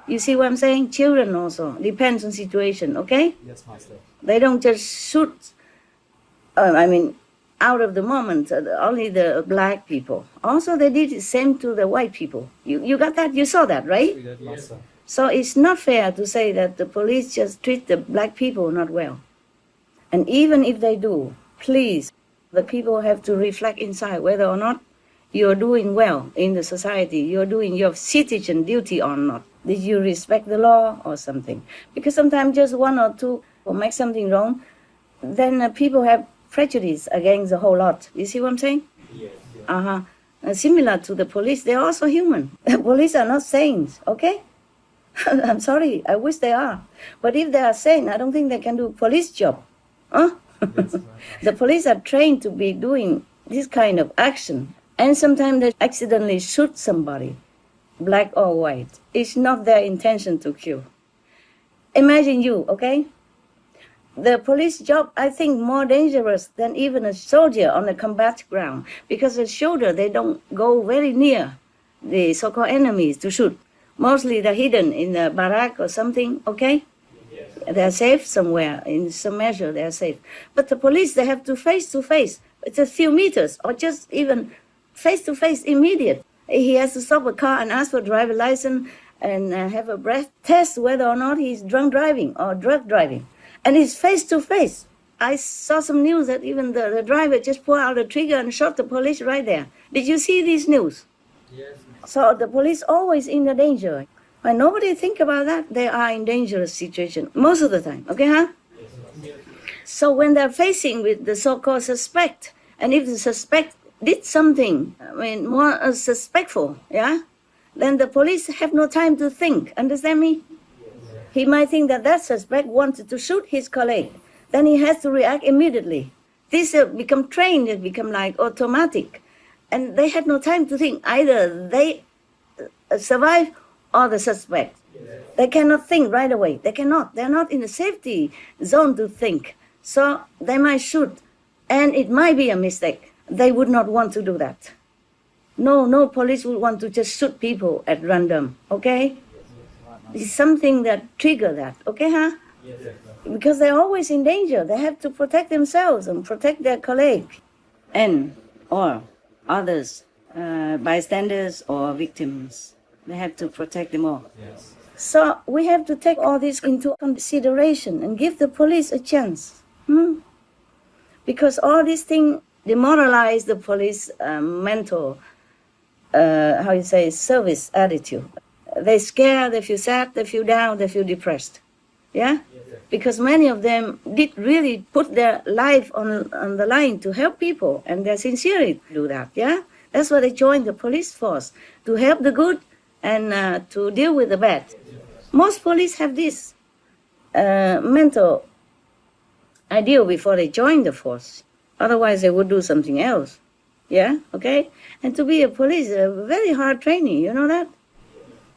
You see what I'm saying? Children also. Depends on situation, okay? Yes, Master. They don't just shoot, out of the moment, only the black people. Also, they did the same to the white people. You got that? You saw that, right? We did, Master. So it's not fair to say that the police just treat the black people not well. And even if they do, please, the people have to reflect inside whether or not you're doing well in the society, you're doing your citizen duty or not. Did you respect the law or something? Because sometimes just one or two will make something wrong, then people have prejudice against the whole lot. You see what I'm saying? Yes. Similar to the police, they're also human. The police are not saints, okay? I'm sorry, I wish they are. But if they are sane, I don't think they can do police job. Huh? The police are trained to be doing this kind of action. And sometimes they accidentally shoot somebody, black or white. It's not their intention to kill. Imagine you, okay? The police job, I think, more dangerous than even a soldier on the combat ground. Because a soldier, they don't go very near the so-called enemies to shoot. Mostly they're hidden in the barrack or something, okay? Yes. They're safe somewhere, in some measure they're safe. But the police, they have to face. It's a few meters, or just even face-to-face immediate. He has to stop a car and ask for a driver license and have a breath test whether or not he's drunk driving or drug driving. And it's face-to-face. I saw some news that even the driver just pulled out a trigger and shot the police right there. Did you see these news? Yes. So the police always in the danger. When nobody think about that, they are in dangerous situation most of the time. Okay, huh? Yes. So when they're facing with the so-called suspect, and if the suspect did something, more suspectful, yeah, then the police have no time to think. Understand me? Yes. He might think that suspect wanted to shoot his colleague. Then he has to react immediately. This become trained, it become like automatic. And they had no time to think. Either they survive or the suspect. Yes. They cannot think right away. They cannot. They're not in a safety zone to think. So they might shoot. And it might be a mistake. They would not want to do that. No police would want to just shoot people at random. Okay? It's something that trigger that. Okay, huh? Yes. Because they're always in danger. They have to protect themselves and protect their colleague. Or others, bystanders or victims. They have to protect them all. Yes. So we have to take all this into consideration and give the police a chance. Because all these things demoralize the police mental, service attitude. They scare, they feel sad, they feel down, they feel depressed. Yeah? Because many of them did really put their life on the line to help people, and they're sincere to do that, yeah? That's why they joined the police force, to help the good and to deal with the bad. Most police have this mental ideal before they join the force. Otherwise, they would do something else, yeah? Okay? And to be a police is a very hard training, you know that?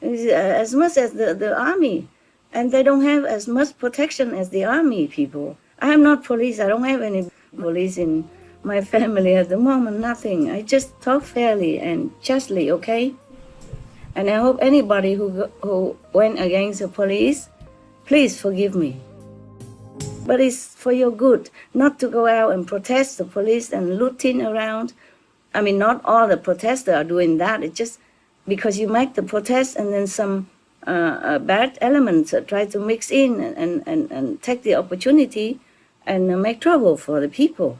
It's, as much as the army. And they don't have as much protection as the army people. I am not police. I don't have any police in my family at the moment, nothing. I just talk fairly and justly, okay? And I hope anybody who went against the police, please forgive me. But it's for your good, not to go out and protest the police and looting around. I mean, not all the protesters are doing that. It's just because you make the protest and then some bad elements try to mix in and take the opportunity and make trouble for the people.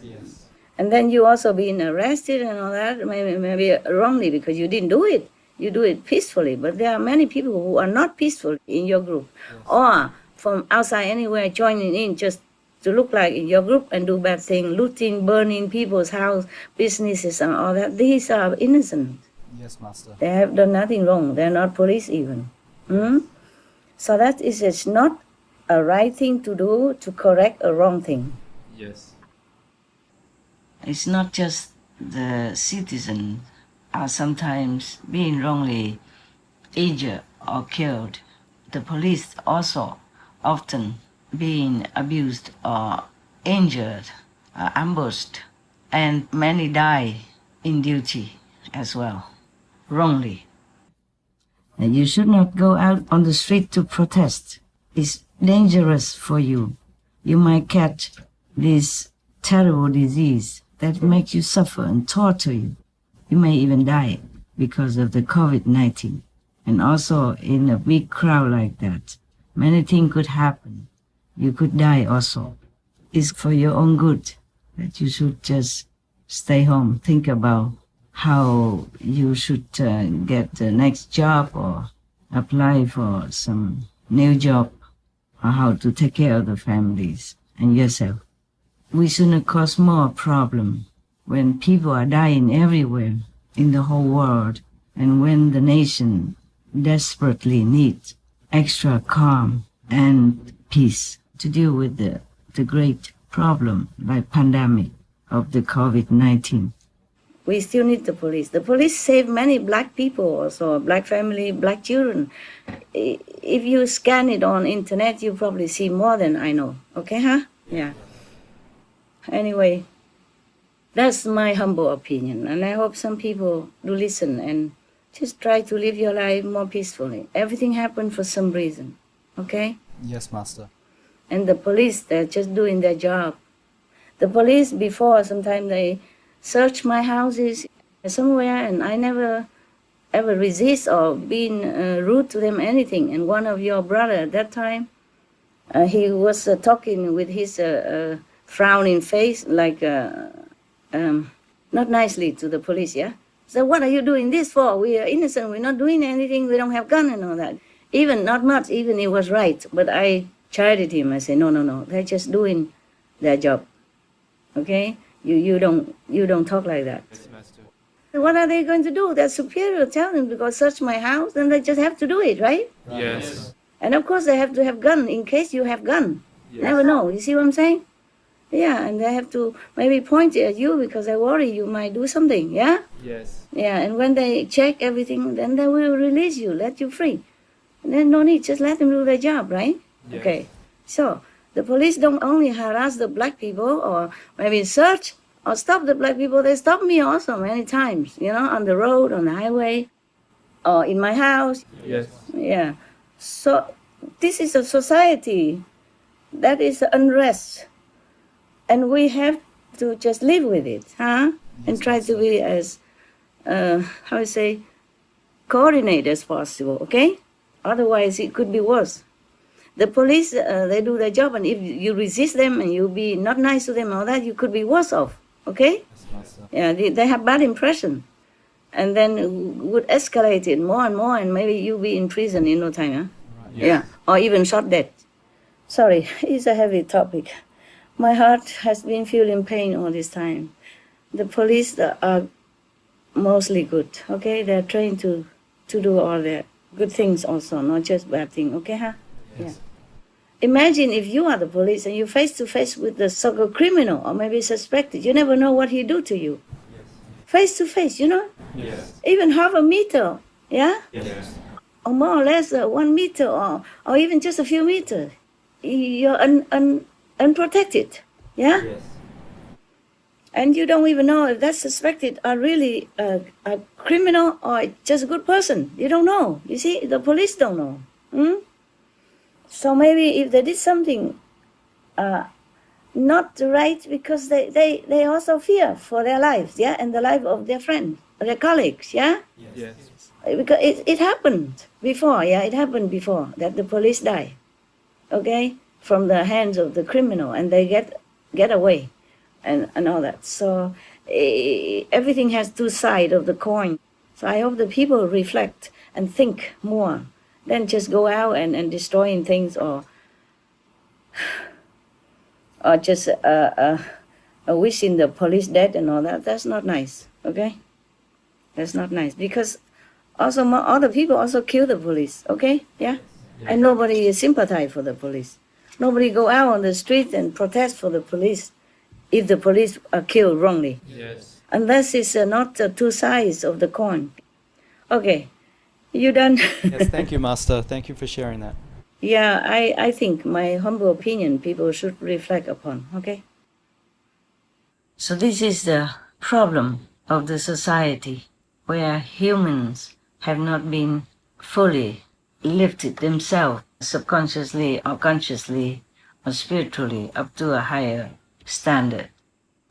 Yes. And then you also being arrested and all that, maybe wrongly because you didn't do it. You do it peacefully, but there are many people who are not peaceful in your group. Yes. Or from outside anywhere joining in just to look like in your group and do bad things, looting, burning people's house, businesses and all that. These are innocent. Yes, Master. They have done nothing wrong. They're not police even. So that is it's not a right thing to do to correct a wrong thing. Yes. It's not just the citizens are sometimes being wrongly injured or killed. The police also often being abused or injured, ambushed, and many die in duty. as well, wrongly. And you should not go out on the street to protest. It's dangerous for you. You might catch this terrible disease that makes you suffer and torture you. You may even die because of the COVID-19. And also in a big crowd like that, many things could happen. You could die also. It's for your own good that you should just stay home. Think about how you should get the next job or apply for some new job, or how to take care of the families and yourself. We shouldn't cause more problem when people are dying everywhere in the whole world, and when the nation desperately needs extra calm and peace to deal with the great problem like pandemic of the COVID-19. We still need the police. The police save many black people also, black family, black children. If you scan it on internet, you probably see more than I know. Okay, huh? Yeah. Anyway, that's my humble opinion, and I hope some people do listen and just try to live your life more peacefully. Everything happened for some reason, okay? Yes, Master. And the police, they're just doing their job. The police before, sometimes they search my houses somewhere, and I never ever resist or been rude to them, anything. And one of your brother at that time, he was talking with his frowning face, like not nicely to the police, yeah? So what are you doing this for? We are innocent, we're not doing anything, we don't have gun and all that. Even, not much, even he was right, but I chided him. I said, no, they're just doing their job, okay? You don't talk like that. Yes, Master. What are they going to do? Their superior tell them to go search my house, then they just have to do it, right? Yes. And of course they have to have gun in case you have gun. Yes. Never know. You see what I'm saying? Yeah, and they have to maybe point it at you because they worry you might do something, yeah? Yes. Yeah, and when they check everything, then they will release you, let you free. And then no need, just let them do their job, right? Yes. Okay. So the police don't only harass the black people or maybe search or stop the black people. They stop me also many times, on the road, on the highway, or in my house. Yes. Yeah. So this is a society that is unrest. And we have to just live with it, huh? And try to be as, coordinated as possible, okay? Otherwise, it could be worse. The police, they do their job, and if you resist them and you be not nice to them and all that, you could be worse off, okay? Yeah, they have bad impression. And then would escalate it more and more, and maybe you'll be in prison in no time, huh? Right. Yes. Yeah, or even shot dead. Sorry, it's a heavy topic. My heart has been feeling pain all this time. The police are mostly good, okay? They're trained to do all their good things also, not just bad things, okay, huh? Yes. Yeah. Imagine if you are the police and you're face to face with the so-called criminal or maybe suspected. You never know what he do to you. Yes. Face to face, Yes. Even half a meter, yeah? Yes. Or more or less 1 meter or even just a few meters. You're unprotected, yeah? Yes. And you don't even know if that suspected are really a criminal or just a good person. You don't know. You see, the police don't know. So maybe if they did something not right, because they also fear for their lives, yeah, and the life of their friends, their colleagues, yeah? Yes. Because it happened before, yeah, it happened before that the police die, okay, from the hands of the criminal, and they get away and all that. So everything has two sides of the coin. So I hope the people reflect and think more than just go out and destroying things or just wishing the police dead and all that. That's not nice, okay? That's not nice, because also other people also kill the police, okay? Yeah? And nobody sympathize for the police. Nobody go out on the street and protest for the police if the police are killed wrongly. Yes. Unless it's not two sides of the coin. Okay, you done? Yes, thank you, Master. Thank you for sharing that. Yeah, I think my humble opinion people should reflect upon, okay? So this is the problem of the society. where humans have not been fully lifted themselves subconsciously or consciously or spiritually up to a higher standard.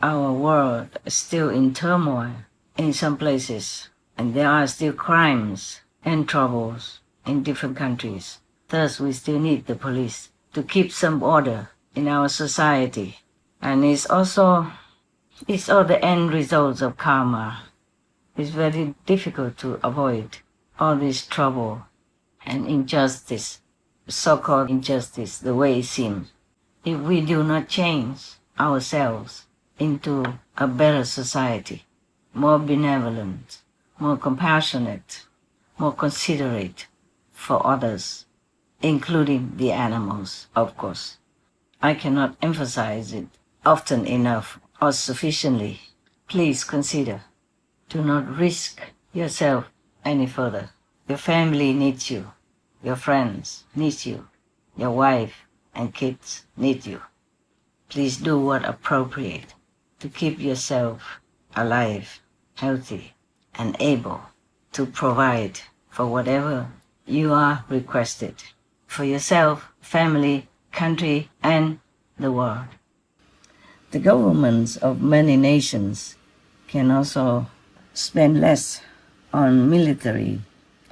Our world is still in turmoil in some places, and there are still crimes and troubles in different countries. Thus, we still need the police to keep some order in our society. And it's all the end results of karma. It's very difficult to avoid all this trouble and injustice, so-called injustice, the way it seems. If we do not change ourselves into a better society, more benevolent, more compassionate, more considerate for others, including the animals, of course. I cannot emphasize it often enough or sufficiently. Please consider. Do not risk yourself any further. Your family needs you. Your friends need you. Your wife and kids need you. Please do what appropriate to keep yourself alive, healthy, and able to provide for whatever you are requested for yourself, family, country, and the world. The governments of many nations can also spend less on military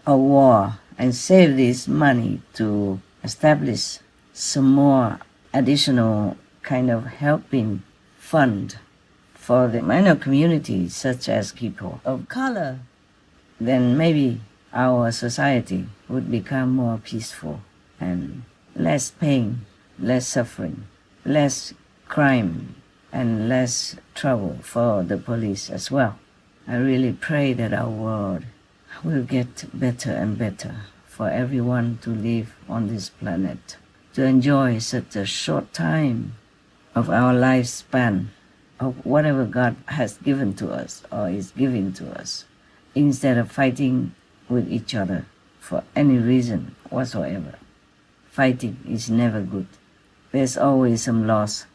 or war and save this money to establish some more additional kind of helping fund for the minor communities such as people of color. Then maybe our society would become more peaceful and less pain, less suffering, less crime, and less trouble for the police as well. I really pray that our world will get better and better for everyone to live on this planet, to enjoy such a short time of our lifespan, of whatever God has given to us or is giving to us, instead of fighting with each other for any reason whatsoever. Fighting is never good. There's always some loss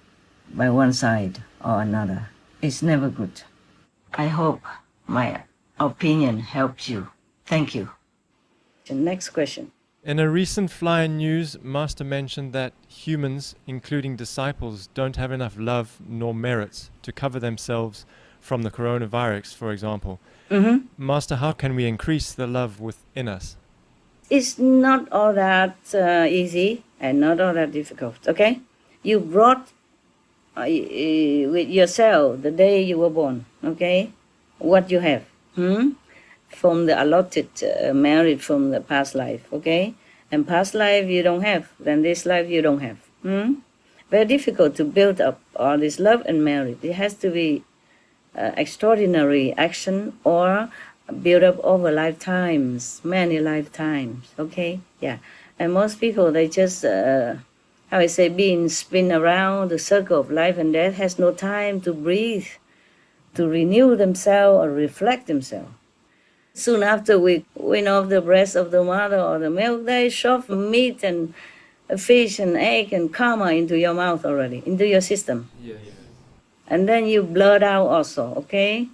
by one side or another. It's never good. I hope my opinion helps you. Thank you. The next question. In a recent Flyer News, Master mentioned that humans, including disciples, don't have enough love nor merits to cover themselves from the coronavirus, for example. Master, how can we increase the love within us? It's not all that easy and not all that difficult, okay? You brought with yourself the day you were born, okay? What you have from the allotted merit from the past life, okay? And past life you don't have, then this life you don't have. Very difficult to build up all this love and merit. It has to be extraordinary action or build up over lifetimes, many lifetimes, okay? Yeah. And most people, they just, being spin around the circle of life and death, has no time to breathe, to renew themselves or reflect themselves. Soon after we win off the breast of the mother or the milk, they shove meat and fish and egg and karma into your mouth already, into your system. Yes. And then you blurt out also, okay?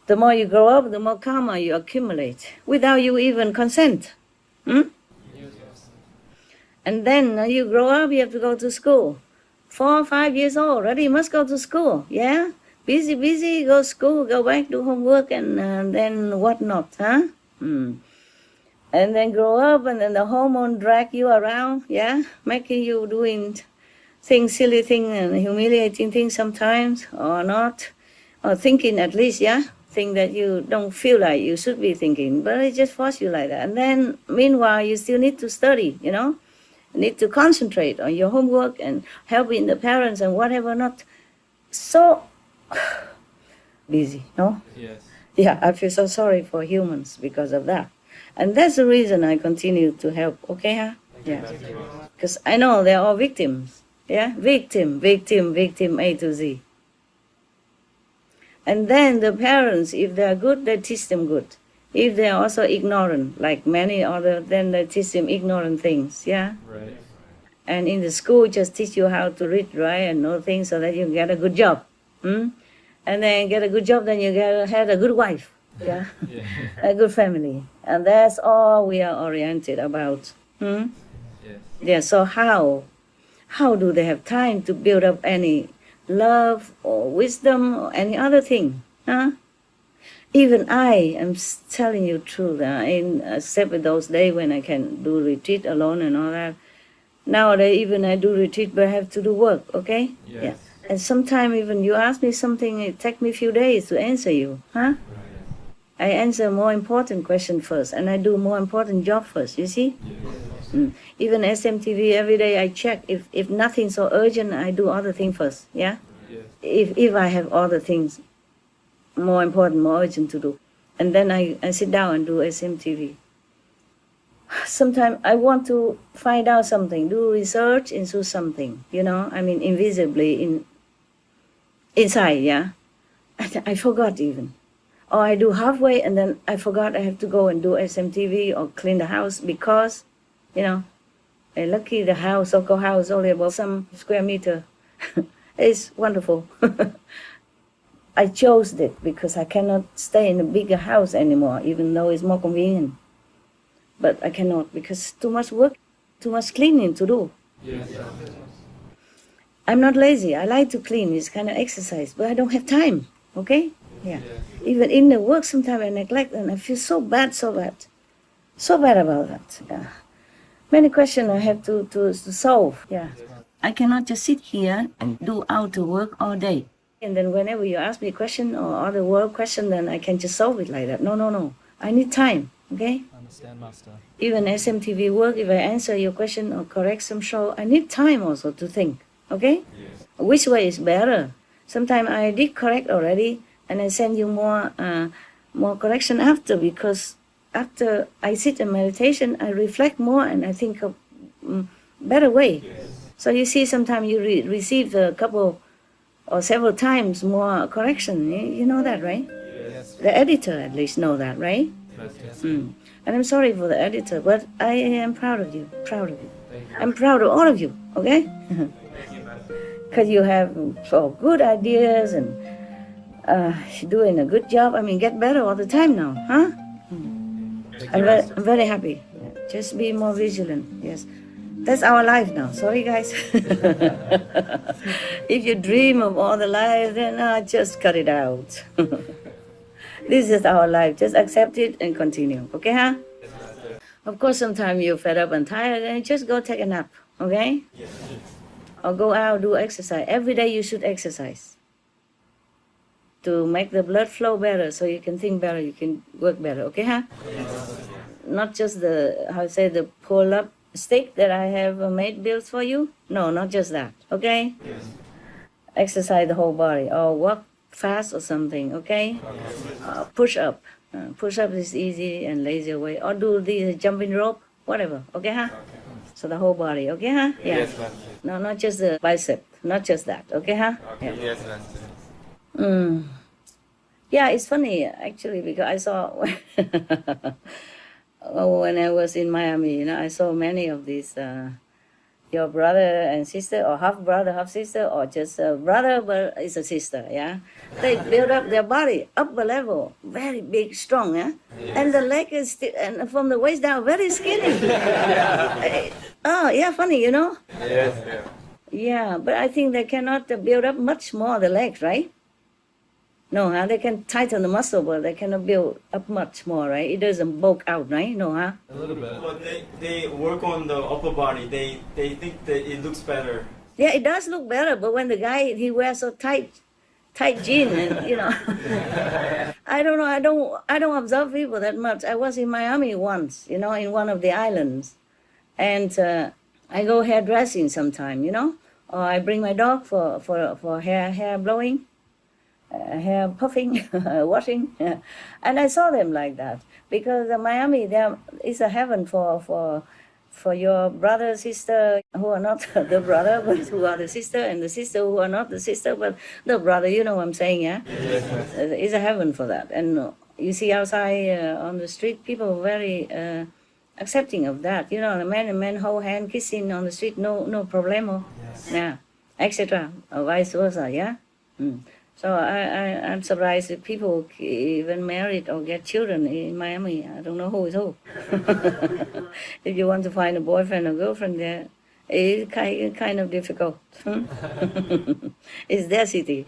The more you grow up, the more karma you accumulate without you even consent. Yes. And then you grow up, you have to go to school. 4 or 5 years old already, you must go to school, yeah? Busy, go to school, go back, do homework, and then whatnot, huh? And then grow up, and then the hormone drag you around, yeah? Making you doing things, silly things, and humiliating things sometimes, or not. Or thinking at least, yeah? Thing that you don't feel like you should be thinking, but it just forces you like that. And then, meanwhile, you still need to study, you know? You need to concentrate on your homework and helping the parents and whatever not. So busy, no? Yes. Yeah, I feel so sorry for humans because of that. And that's the reason I continue to help, okay, huh? Yeah. Because I know they're all victims, yeah? Victim, A to Z. And then the parents, if they are good, they teach them good. If they are also ignorant, like many other, then they teach them ignorant things, yeah? Right. And in the school, just teach you how to read, write, and know things so that you get a good job. And then get a good job, then you had a good wife. Yeah, a good family, and that's all we are oriented about. Yeah. So how do they have time to build up any love or wisdom or any other thing? Huh? Even I am telling you truth. Except with those days when I can do retreat alone and all that. Nowadays, even I do retreat, but I have to do work. Okay? Yes. Yeah. And sometimes even you ask me something, it takes me a few days to answer you. Huh? I answer more important question first, and I do more important job first. You see? Even SMTV every day I check if nothing so urgent, I do other thing first. Yeah. If I have other things more important, more urgent to do, and then I sit down and do SMTV. Sometimes I want to find out something, do research into something. I mean, invisibly inside. Yeah. I forgot even. Or I do halfway and then I forgot I have to go and do SMTV or clean the house because, lucky the house, so-called house, only about some square meter. It's wonderful. I chose it because I cannot stay in a bigger house anymore, even though it's more convenient. But I cannot because too much work, too much cleaning to do. Yes. I'm not lazy. I like to clean. It's kind of exercise, but I don't have time. Okay? Yeah. Even in the work, sometimes I neglect and I feel so bad about that. Yeah. Many questions I have to solve. Yeah. I cannot just sit here and do outer work all day. And then whenever you ask me a question or other work question, then I can just solve it like that. No. I need time. Okay? Understand, Master. Even SMTV work, if I answer your question or correct some show, I need time also to think. Okay? Yes. Which way is better? Sometimes I did correct already, and I send you more correction after, because after I sit in meditation, I reflect more and I think of better way. Yes. So you see, sometimes you receive a couple or several times more correction. You know that, right? Yes. The editor at least know that, right? Yes. And I'm sorry for the editor, but I am proud of you. I'm proud of all of you, okay? Because you have good ideas and doing a good job. I mean, get better all the time now, huh? I'm very happy. Just be more vigilant, yes. That's our life now. Sorry, guys. If you dream of all the life, then just cut it out. This is our life. Just accept it and continue. Okay, huh? Of course, sometimes you're fed up and tired, and just go take a nap. Okay? Yes. Or go out, do exercise. Every day you should exercise to make the blood flow better, so you can think better, you can work better. Okay, huh? Yes. Not just the pull-up stick that I have made built for you. No, not just that. Okay? Yes. Exercise the whole body, or walk fast or something. Okay? Push up. Push up is easy and lazy way. Or do the jumping rope, whatever. Okay, huh? So the whole body. Okay, huh? Yeah. Yes, Master. No, not just the bicep. Not just that. Okay, huh? Okay. Yeah. Yes, Master. Yeah, it's funny actually, because I saw when I was in Miami, I saw many of these your brother and sister, or half brother, half sister, or just a brother but it's a sister. Yeah, they build up their body upper level, very big, strong. Yeah, and the leg is still, and from the waist down, very skinny. Oh, yeah, funny, Yes. Yeah, but I think they cannot build up much more the legs, right? No, huh? They can tighten the muscle, but they cannot build up much more, right? It doesn't bulk out, right? No, huh? A little bit. But they work on the upper body. They think that it looks better. Yeah, it does look better, but when the guy, he wears so tight jeans, and I don't know. I don't observe people that much. I was in Miami once, in one of the islands, and I go hairdressing sometime, or I bring my dog for hair blowing. Hair puffing, washing, and I saw them like that, because Miami there is a heaven for your brother, sister who are not the brother but who are the sister, and the sister who are not the sister but the brother. You know what I'm saying, yeah? It's a heaven for that. And you see outside on the street, people are very accepting of that. The man and man hold hand, kissing on the street, no problemo, yeah, etc. Or vice versa, yeah. So I'm surprised if people even married or get children in Miami. I don't know who is who. If you want to find a boyfriend or girlfriend there, it's kind of difficult. It's their city.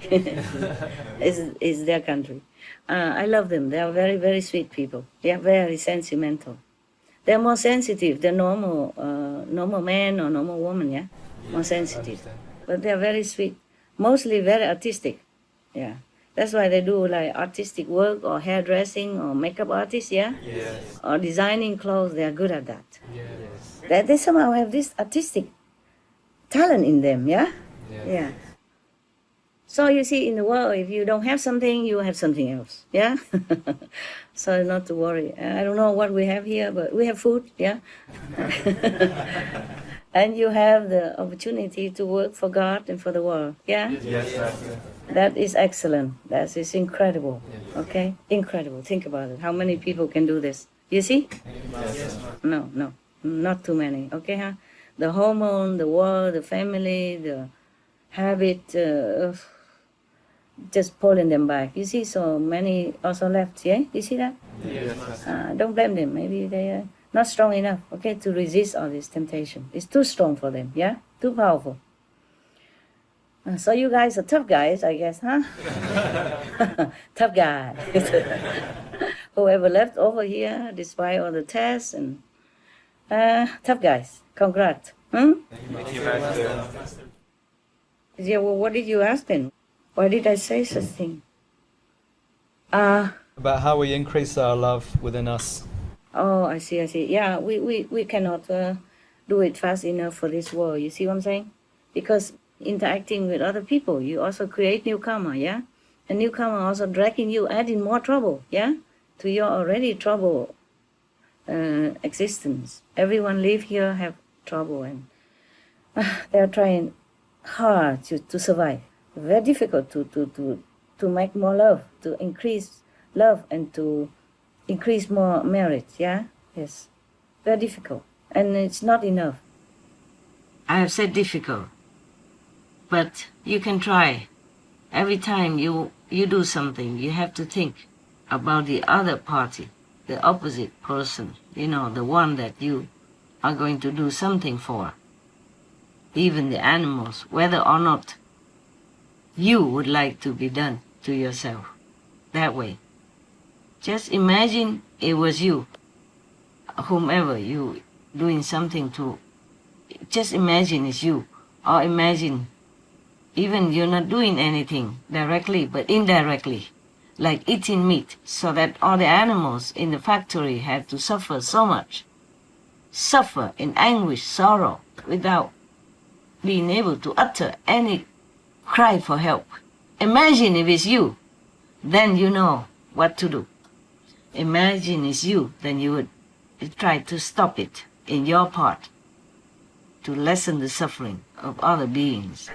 It's their country. I love them. They are very, very sweet people. They are very sentimental. They're more sensitive than normal man or normal woman, yeah? More sensitive. But they're very sweet. Mostly very artistic. Yeah, that's why they do like artistic work or hairdressing or makeup artists, yeah? Yes. Or designing clothes, they are good at that. Yes. They somehow have this artistic talent in them, yeah? Yes. Yeah. So you see, in the world, if you don't have something, you have something else, yeah? So not to worry. I don't know what we have here, but we have food, yeah? And you have the opportunity to work for God and for the world, yeah? Yes. That is excellent. That is incredible. Okay? Incredible. Think about it. How many people can do this? You see? Yes. No, not too many. Okay, huh? The hormone, the world, the family, the habit, just pulling them back. You see, so many also left, yeah? You see that? Yes. Don't blame them. Maybe they are not strong enough, okay, to resist all this temptation. It's too strong for them, yeah? Too powerful. So you guys are tough guys, I guess, huh? Tough guy. Whoever left over here, despite all the tests, and tough guys. Congrats. Thank you, Master. Yeah, well, what did you ask then? Why did I say such thing? About how we increase our love within us. Oh, I see. Yeah, we cannot do it fast enough for this world. You see what I'm saying? Because interacting with other people, you also create new karma, yeah? And new karma also dragging you, adding more trouble, yeah? To your already trouble existence. Everyone live here have trouble, and they are trying hard to survive. Very difficult to make more love, to increase love, and to increase more marriage, yeah? Yes. Very difficult. And it's not enough. I have said difficult. But you can try. Every time you do something, you have to think about the other party, the opposite person, you know, the one that you are going to do something for. Even the animals, whether or not you would like to be done to yourself. That way. Just imagine it was you, whomever you doing something to. Just imagine it's you. Or imagine even you're not doing anything directly, but indirectly, like eating meat, so that all the animals in the factory have to suffer so much. Suffer in anguish, sorrow, without being able to utter any cry for help. Imagine if it's you, then you know what to do. Imagine it's you, then you would try to stop it in your part, to lessen the suffering of other beings.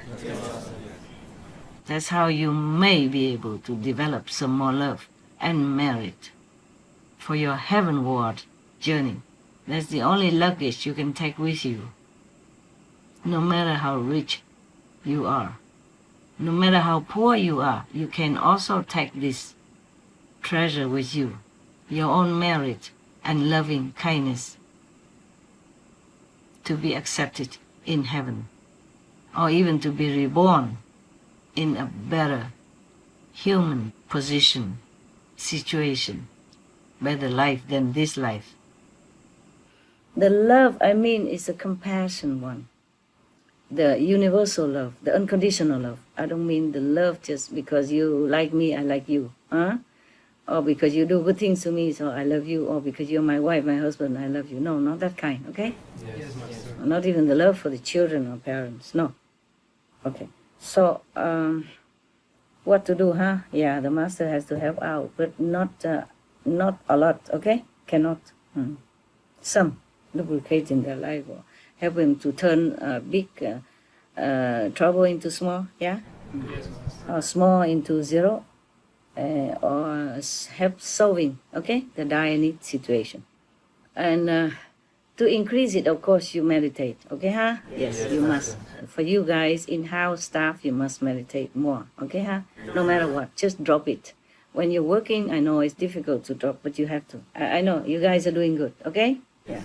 That's how you may be able to develop some more love and merit for your heavenward journey. That's the only luggage you can take with you. No matter how rich you are, no matter how poor you are, you can also take this treasure with you, your own merit and loving kindness, to be accepted in heaven, or even to be reborn in a better human position, situation, better life than this life. The love, I mean, is a compassion one. The universal love, the unconditional love. I don't mean the love just because you like me, I like you, huh? Or because you do good things to me, so I love you, or because you're my wife, my husband, I love you. No, not that kind, okay? Yes. Not even the love for the children or parents, no. Okay, so what to do, huh? Yeah, the master has to help out, but not a lot, okay? Cannot. Some lubricate in their life, or help him to turn big trouble into small, yeah? Or small into zero. Or help solving, okay, the dire need situation. And To increase it, of course, you meditate. Okay, huh? Yes, you must. For you guys, in-house staff, you must meditate more. Okay, huh? No matter what, just drop it. When you're working, I know it's difficult to drop, but you have to. I know you guys are doing good. Okay? Yeah.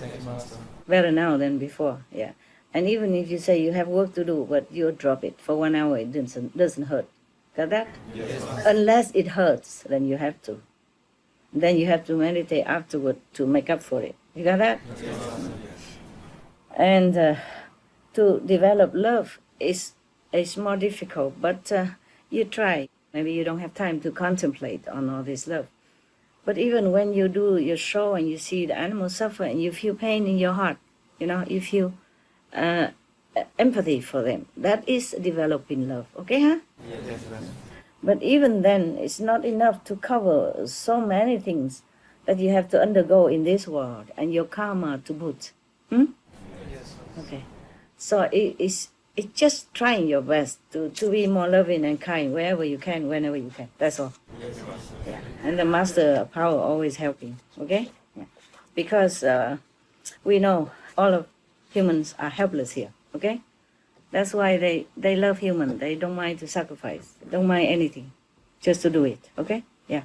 Better now than before. Yeah. And even if you say you have work to do, but you drop it for 1 hour, it doesn't hurt. Got that? Yes. Unless it hurts, then you have to. Then you have to meditate afterward to make up for it. You got that? Yes. And to develop love is more difficult, but you try. Maybe you don't have time to contemplate on all this love. But even when you do your show and you see the animals suffer and you feel pain in your heart, you feel empathy for them. That is developing love. Okay, huh? Yes. But even then, it's not enough to cover so many things that you have to undergo in this world and your karma to boot. Yes. Okay. So it's just trying your best to be more loving and kind wherever you can, whenever you can. That's all. Yes. Yeah. And the master power always helping. Okay? Yeah. Because we know all of humans are helpless here. Okay? That's why they love human. They don't mind to sacrifice. They don't mind anything, just to do it. Okay? Yeah.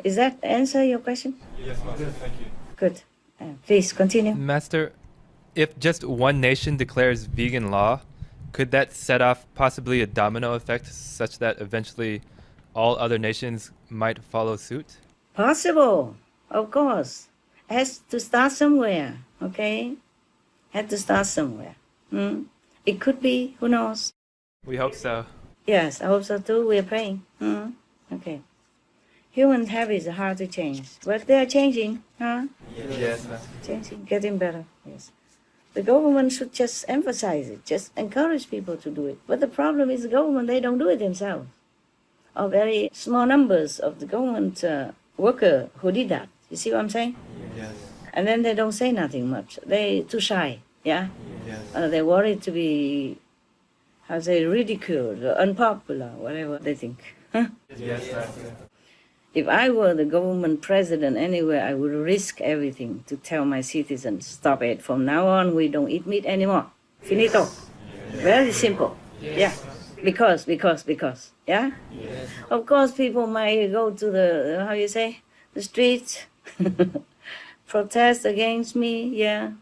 Is that answer your question? Yes, Master. Thank you. Good. Please continue. Master, if just one nation declares vegan law, could that set off possibly a domino effect such that eventually all other nations might follow suit? Possible, of course. Has to start somewhere. Okay? Had to start somewhere. It could be, who knows? We hope so. Yes, I hope so too. We're praying. Okay. Human habits are hard to change, but they are changing, huh? Yes, Master. Changing, getting better, yes. The government should just emphasize it, just encourage people to do it. But the problem is the government, they don't do it themselves. Or very small numbers of the government worker who did that. You see what I'm saying? Yes. And then they don't say nothing much. They too shy, yeah? Yes. They're worried to be, ridiculed, or unpopular, whatever they think. Huh? Yes, Master. If I were the government president anywhere, I would risk everything to tell my citizens, stop it. From now on, we don't eat meat anymore. Finito. Very simple. Yeah. Because. Yeah? Yes. Of course, people might go to the streets, protest against me, yeah.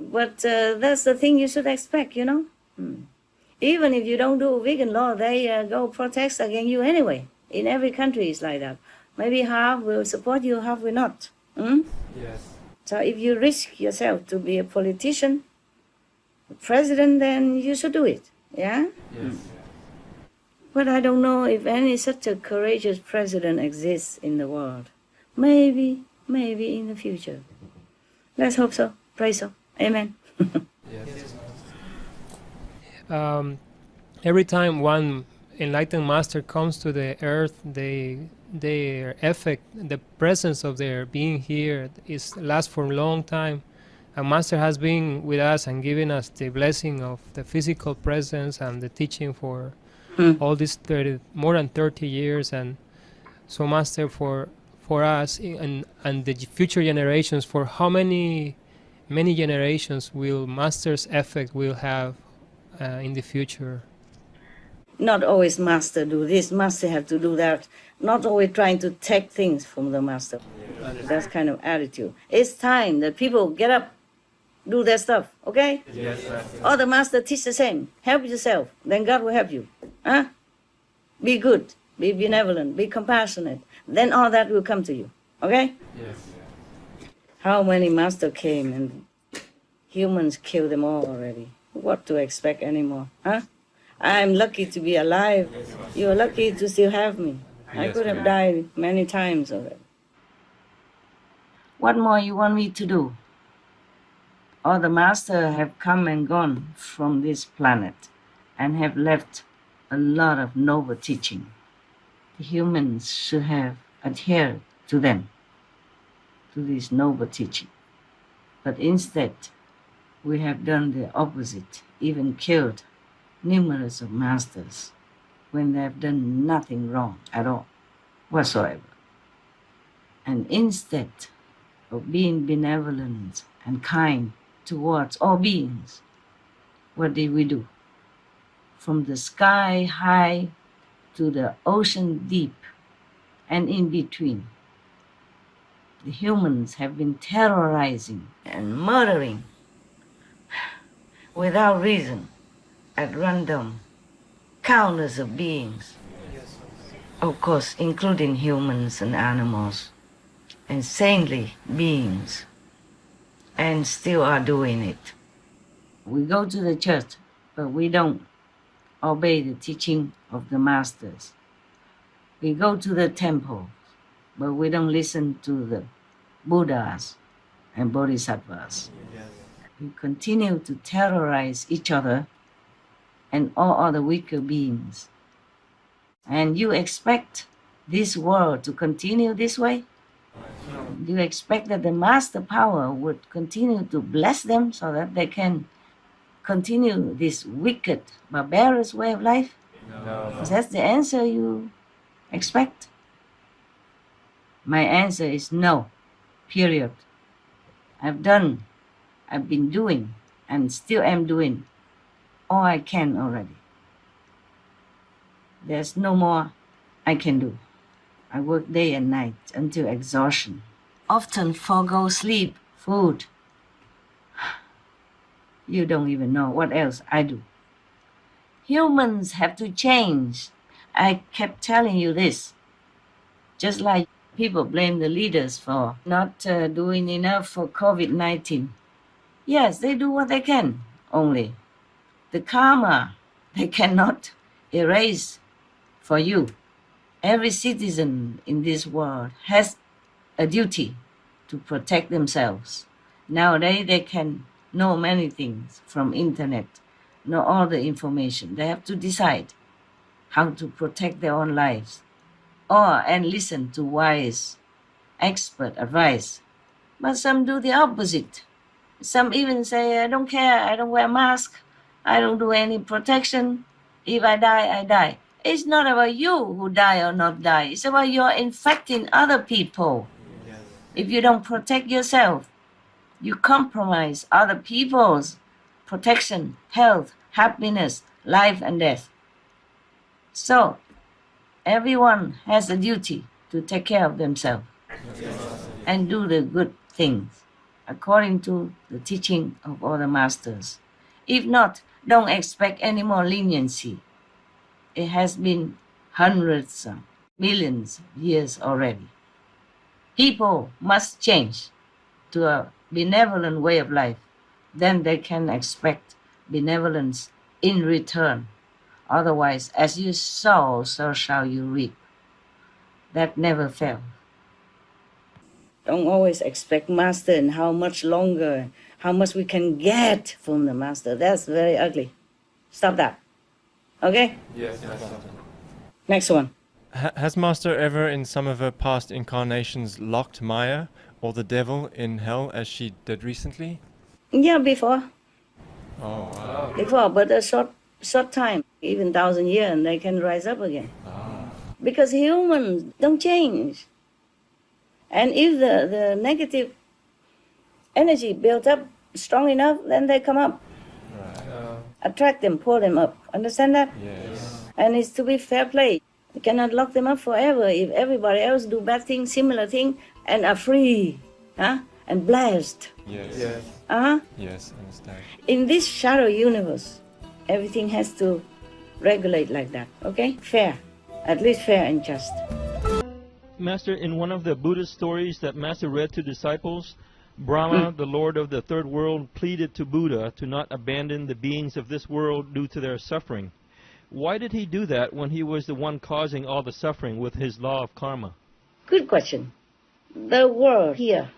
But that's the thing you should expect, Even if you don't do vegan law, they go protest against you anyway. In every country, it's like that. Maybe half will support you, half will not. Yes. So if you risk yourself to be a politician, a president, then you should do it. Yeah? Yes. But I don't know if any such a courageous president exists in the world. Maybe in the future. Let's hope so. Pray so. Amen. Yes. Every time one enlightened master comes to the earth, their effect, the presence of their being here lasts for a long time. A master has been with us and given us the blessing of the physical presence and the teaching for all these more than 30 years. And so, master, for us and the future generations, for how many generations will master's effect will have in the future? Not always master do this, master have to do that. Not always trying to take things from the master. That kind of attitude. It's time that people get up, do their stuff, okay? Yes, or the master teach the same. Help yourself, then God will help you. Huh? Be good, be benevolent, be compassionate. Then all that will come to you, okay? Yes. How many masters came and humans killed them all already? What to expect anymore, huh? I'm lucky to be alive. You're lucky to still have me. I could have died many times already. What more you want me to do? All the masters have come and gone from this planet and have left a lot of noble teaching. The humans should have adhered to them, to this noble teaching. But instead, we have done the opposite, even killed numerous of masters when they have done nothing wrong at all whatsoever. And instead, of being benevolent and kind towards all beings, what did we do? From the sky high to the ocean deep and in between, the humans have been terrorizing and murdering without reason, at random, countless of beings, of course, including humans and animals, and saintly beings, and still are doing it. We go to the church, but we don't obey the teaching of the masters. We go to the temple, but we don't listen to the Buddhas and Bodhisattvas. We continue to terrorize each other and all other weaker beings. And you expect this world to continue this way? Do you expect that the master power would continue to bless them so that they can continue this wicked, barbarous way of life? No. Is that the answer you expect? My answer is no, period. I've been doing, and still am doing all I can already. There's no more I can do. I work day and night until exhaustion. Often forego sleep, food. You don't even know what else I do. Humans have to change. I kept telling you this. Just like people blame the leaders for not doing enough for COVID-19. Yes, they do what they can, only. The karma, they cannot erase for you. Every citizen in this world has a duty to protect themselves. Nowadays, they can know many things from internet, know all the information. They have to decide how to protect their own lives and listen to wise expert advice. But some do the opposite. Some even say, I don't care, I don't wear a mask, I don't do any protection. If I die, I die. It's not about you who die or not die. It's about you're infecting other people. Yes. If you don't protect yourself, you compromise other people's protection, health, happiness, life, and death. So, everyone has a duty to take care of themselves and do the good things according to the teaching of all the masters. If not, don't expect any more leniency. It has been hundreds of millions of years already. People must change to a benevolent way of life. Then they can expect benevolence in return. Otherwise, as you sow, so shall you reap. That never fails. Don't always expect master and how much longer, how much we can get from the master. That's very ugly. Stop that. Okay? Yes. Next one. Has Master ever in some of her past incarnations locked Maya or the devil in hell as she did recently? Yeah, before. Oh, wow. Before, but a short time, even 1,000 years, and they can rise up again. Oh. Because humans don't change. And if the negative energy built up strong enough, then they come up. Right. Attract them, pull them up. Understand that? Yes. And it's to be fair play. You cannot lock them up forever if everybody else do bad things, similar thing, and are free, and blessed. Yes. Uh-huh. Yes, I understand. In this shadow universe, everything has to regulate like that, okay? Fair, at least fair and just. Master, in one of the Buddhist stories that Master read to disciples, Brahma, the Lord of the third world, pleaded to Buddha to not abandon the beings of this world due to their suffering. Why did he do that when he was the one causing all the suffering with his law of karma? Good question. The world here,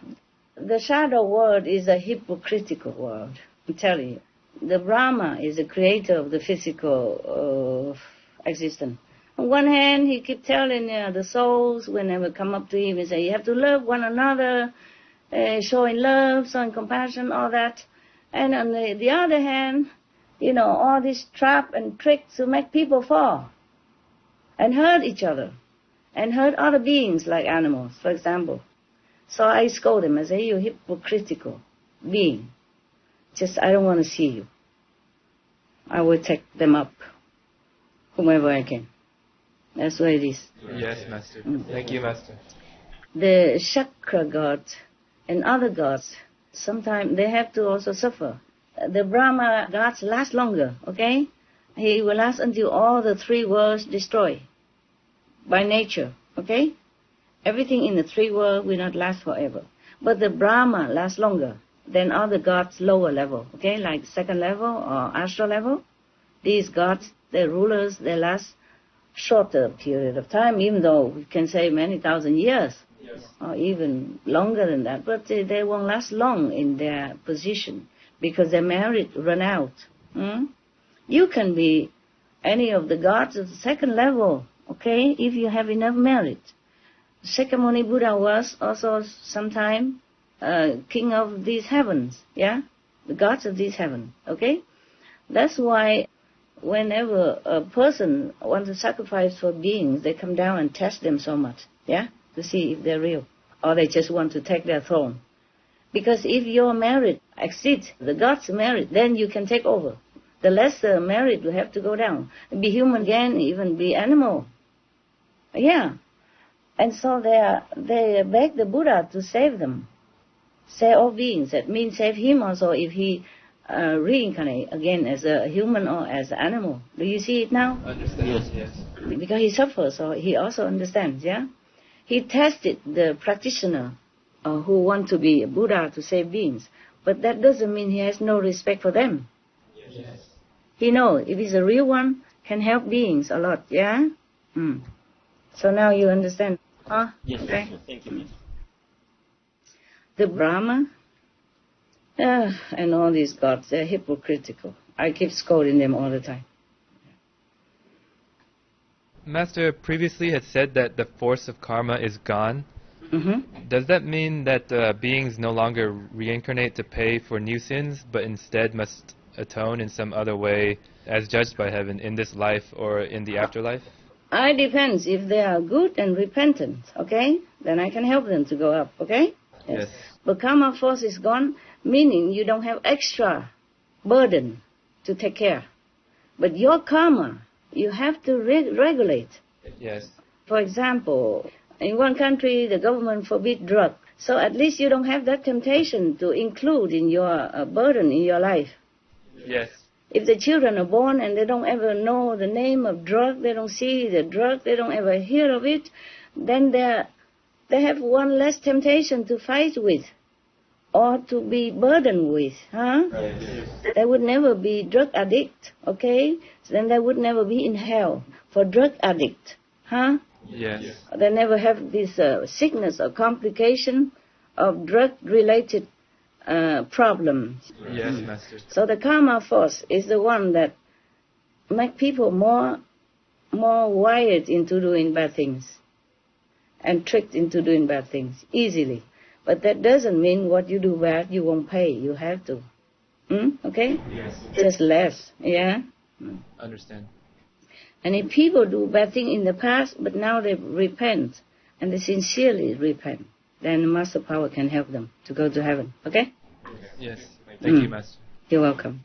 the shadow world is a hypocritical world, I'm telling you. The Brahma is the creator of the physical existence. On one hand, he keeps telling the souls, whenever come up to him, he say, you have to love one another, showing love, showing compassion, all that. And on the other hand, all this trap and tricks to make people fall and hurt each other and hurt other beings like animals, for example. So I scold them. I say, you hypocritical being. Just, I don't want to see you. I will take them up, whomever I can. That's what it is. Yes, Master. Thank you, Master. The chakra gods and other gods, sometimes they have to also suffer. The Brahma gods last longer, okay? He will last until all the three worlds destroy by nature, okay? Everything in the three worlds will not last forever. But the Brahma lasts longer than other gods lower level, okay? Like second level or astral level. These gods, the rulers, they last shorter period of time, even though we can say many thousand years, or even longer than that, but they won't last long in their position because their merit run out. You can be any of the gods of the second level, okay, if you have enough merit. Shakyamuni Buddha was also sometime king of these heavens, yeah, the gods of these heavens, okay. That's why whenever a person wants to sacrifice for beings, they come down and test them so much, yeah, to see if they're real, or they just want to take their throne. Because if your merit exceeds the God's merit, then you can take over. The lesser merit will have to go down. Be human again, even be animal. Yeah. And so they beg the Buddha to save them. Save all beings. That means save him also if he reincarnate again as a human or as an animal. Do you see it now? Understand. Yes. Because he suffers, so he also understands, yeah? He tested the practitioner who want to be a Buddha to save beings. But that doesn't mean he has no respect for them. Yes. He knows if he's a real one, can help beings a lot, yeah? So now you understand. Huh? Yes, okay. Thank you. The Brahma and all these gods, they're hypocritical. I keep scolding them all the time. Master previously had said that the force of karma is gone. Does that mean that beings no longer reincarnate to pay for new sins, but instead must atone in some other way as judged by heaven in this life or in the afterlife? It depends. If they are good and repentant, okay, then I can help them to go up, okay? Yes. But karma force is gone, meaning you don't have extra burden to take care. But your karma, you have to regulate. Yes. For example, in one country, the government forbid drug. So at least you don't have that temptation to include in your burden in your life. Yes. If the children are born and they don't ever know the name of drug, they don't see the drug, they don't ever hear of it, then they have one less temptation to fight with or to be burdened with. Right. They would never be drug addict, okay? So then they would never be in hell for drug addict. Yes. They never have this sickness or complication of drug-related problems. Yes, Master. So the karma force is the one that make people more wired into doing bad things and tricked into doing bad things easily. But that doesn't mean what you do bad, you won't pay. You have to. Okay? Yes. Just less. Yeah? Understand. And if people do bad things in the past, but now they repent, and they sincerely repent, then the Master Power can help them to go to heaven. Okay? Yes. Thank you, Master. You're welcome.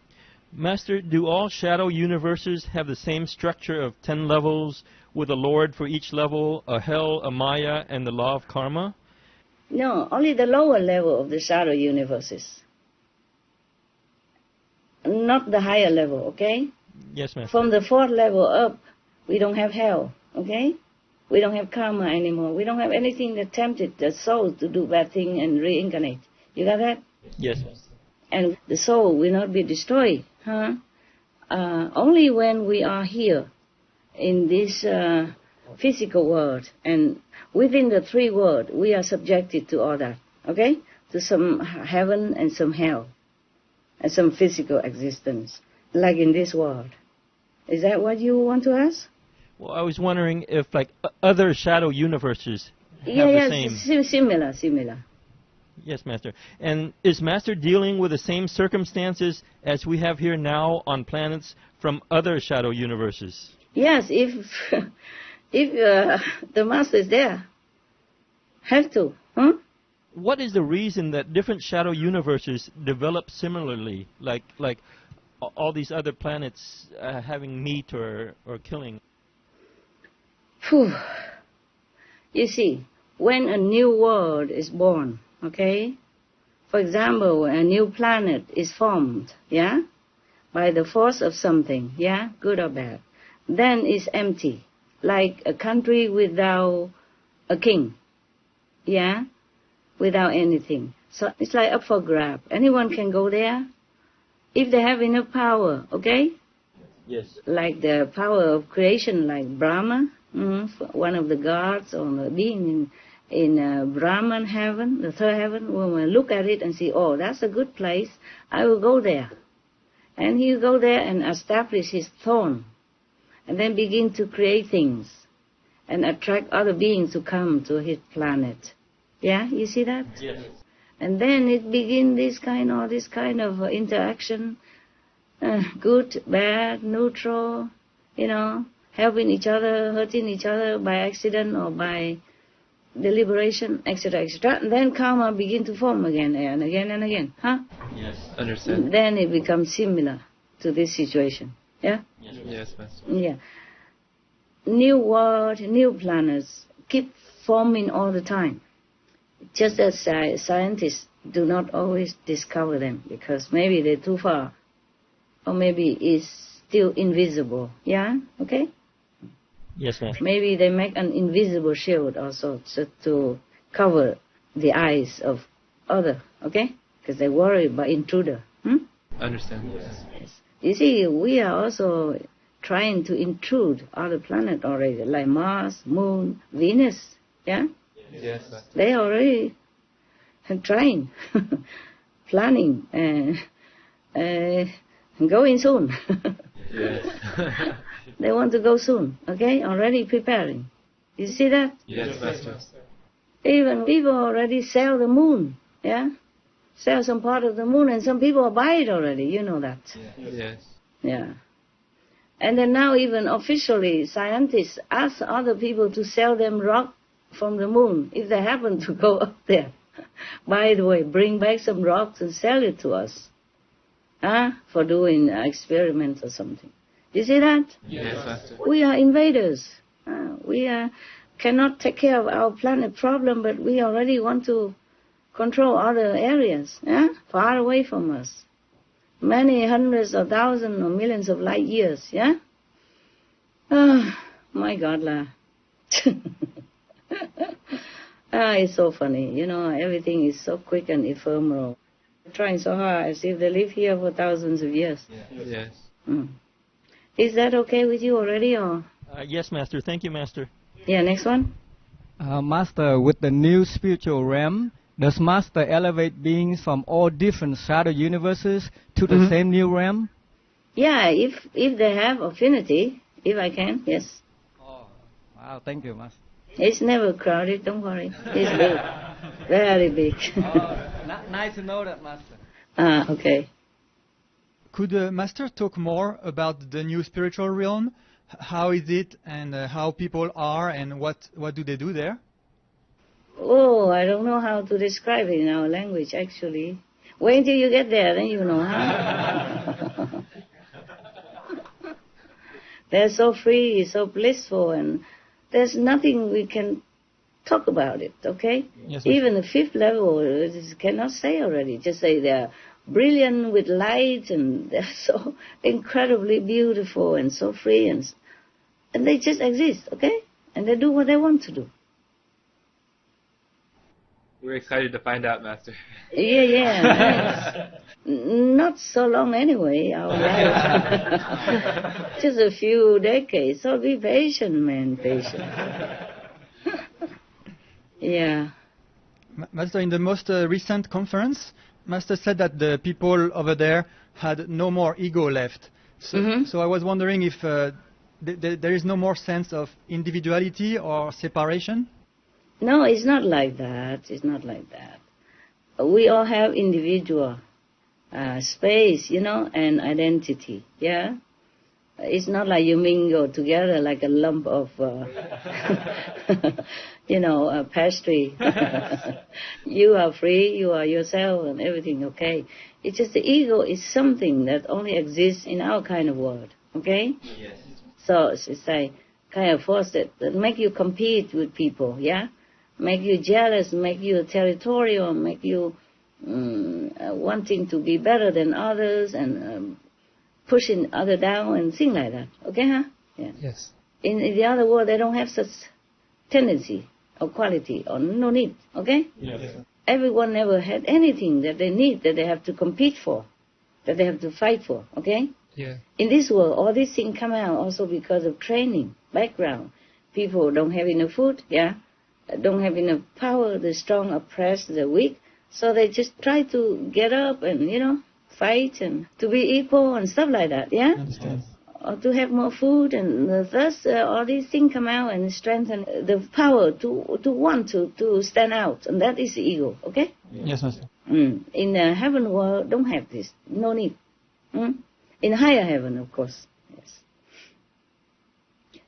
Master, do all shadow universes have the same structure of 10 levels with a Lord for each level, a hell, a Maya, and the law of karma? No, only the lower level of the shadow universes. Not the higher level, okay? Yes, Master. From the 4th level up, we don't have hell, okay? We don't have karma anymore. We don't have anything that tempted the soul to do bad thing and reincarnate. You got that? Yes, Master. And the soul will not be destroyed, only when we are here in this physical world, and within the 3 worlds, we are subjected to all that, okay? To some heaven and some hell, and some physical existence, like in this world. Is that what you want to ask? Well, I was wondering if, like, other shadow universes have the same... Similar. Yes, Master. And is Master dealing with the same circumstances as we have here now on planets from other shadow universes? Yes, if the Master is there, have to, what is the reason that different shadow universes develop similarly, like all these other planets having meat or killing? Phew. You see, when a new world is born, okay? For example, when a new planet is formed, yeah? By the force of something, yeah? Good or bad. Then it's empty, like a country without a king, yeah? Without anything. So it's like up for grab. Anyone can go there if they have enough power, okay? Yes. Like the power of creation, like Brahma, one of the gods or the being in Brahman heaven, the third heaven, when we look at it and see, oh, that's a good place, I will go there. And he'll go there and establish his throne, and then begin to create things and attract other beings to come to his planet. Yeah, you see that? Yes. And then it begins this kind of interaction, good, bad, neutral, helping each other, hurting each other by accident or by deliberation, etc., etc. And then karma begin to form again and again and again, huh? Yes, understand. Then it becomes similar to this situation, yeah? Yes, Master. Yeah. New world, new planets keep forming all the time. Just as scientists do not always discover them because maybe they're too far or maybe it's still invisible, yeah? Okay? Yes, ma'am. Maybe they make an invisible shield also to cover the eyes of other, okay? Because they worry about intruder. Understand. Yes. You see, we are also trying to intrude other planets already, like Mars, Moon, Venus, yeah? Yes, Master. They already trying, planning, going soon. Yes. They want to go soon, okay? Already preparing. You see that? Yes, Master. Even people already sell the moon, yeah? Sell some part of the moon, and some people buy it already, you know that. Yes. Yeah. And then now even officially, scientists ask other people to sell them rock from the moon, if they happen to go up there. By the way, bring back some rocks and sell it to us, for doing experiments or something. You see that? Yes, Master. We are invaders. We cannot take care of our planet problem, but we already want to control other areas, far away from us. Many hundreds of thousands or millions of light years, yeah? Oh, my God, lah. It's so funny, everything is so quick and ephemeral. Trying so hard as if they live here for thousands of years. Yes. Is that okay with you already, or? Yes, Master. Thank you, Master. Yeah, next one. Master, with the new spiritual realm, does Master elevate beings from all different shadow universes to the same new realm? Yeah, if they have affinity, if I can, yes. Oh, wow, thank you, Master. It's never crowded, don't worry. It's big, very big. Nice to know that, Master. Okay. Could Master talk more about the new spiritual realm? How is it, and how people are, and what do they do there? Oh, I don't know how to describe it in our language, actually. Wait until you get there, then you know, huh? They're so free, so blissful, and there's nothing we can talk about it, okay? Yes, even the fifth level cannot say already. Just say they're brilliant with light, and they're so incredibly beautiful and so free, and they just exist, okay? And they do what they want to do. We're excited to find out, Master. Yeah. Not so long anyway, our life. Just a few decades. So be patient, man, patient. Yeah. Master, in the most recent conference, Master said that the people over there had no more ego left. So I was wondering if there is no more sense of individuality or separation? No, it's not like that. It's not like that. We all have individual space, and identity, yeah? It's not like you mingle together like a lump of, pastry. You are free, you are yourself, and everything okay. It's just the ego is something that only exists in our kind of world, okay? Yes. So it's like kind of force that make you compete with people, yeah? Make you jealous, make you territorial, make you wanting to be better than others and pushing others down and things like that, okay, huh? Yeah. Yes. In the other world, they don't have such tendency or quality or no need, okay? Yes. Everyone never had anything that they need, that they have to compete for, that they have to fight for, okay? Yeah. In this world, all these things come out also because of training, background. People don't have enough food, yeah? Don't have enough power, the strong oppress the weak, so they just try to get up and, fight and to be equal and stuff like that, yeah? Understand. Or to have more food, and thus all these things come out and strengthen the power to want to stand out, and that is the ego, okay? Yes, Master. In the heaven world, don't have this, no need. In higher heaven, of course, yes.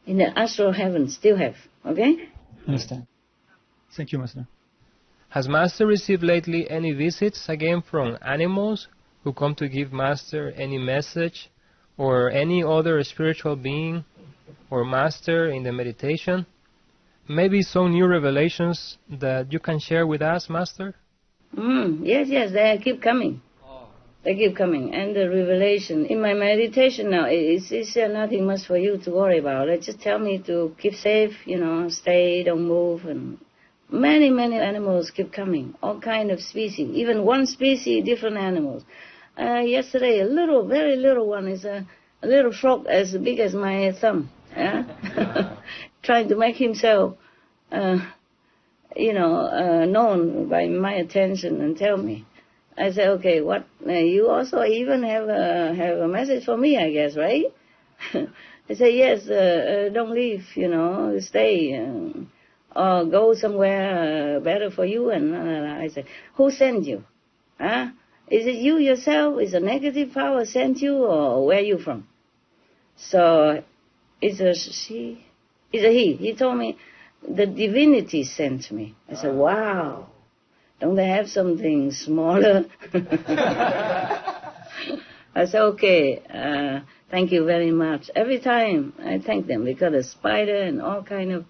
In the astral heaven, still have, okay? Understand. Thank you, Master. Has Master received lately any visits again from animals who come to give Master any message, or any other spiritual being or Master in the meditation? Maybe some new revelations that you can share with us, Master? Yes, they keep coming. They keep coming. And the revelation, in my meditation now, it's nothing much for you to worry about. They just tell me to keep safe, stay, don't move, and many, many animals keep coming, all kind of species, even one species, different animals. Yesterday, very little one is a little frog as big as my thumb, trying to make himself, known by my attention and tell me. I said, okay, what? You also even have a message for me, I guess, right? They say, yes, don't leave, stay, or go somewhere better for you. And I said, who sent you? Huh? Is it you yourself? Is a negative power sent you, or where are you from? So it's a she, it's a he. He told me the divinity sent me. I said, wow. Don't they have something smaller? I said, okay, thank you very much. Every time I thank them because the spider and all kind of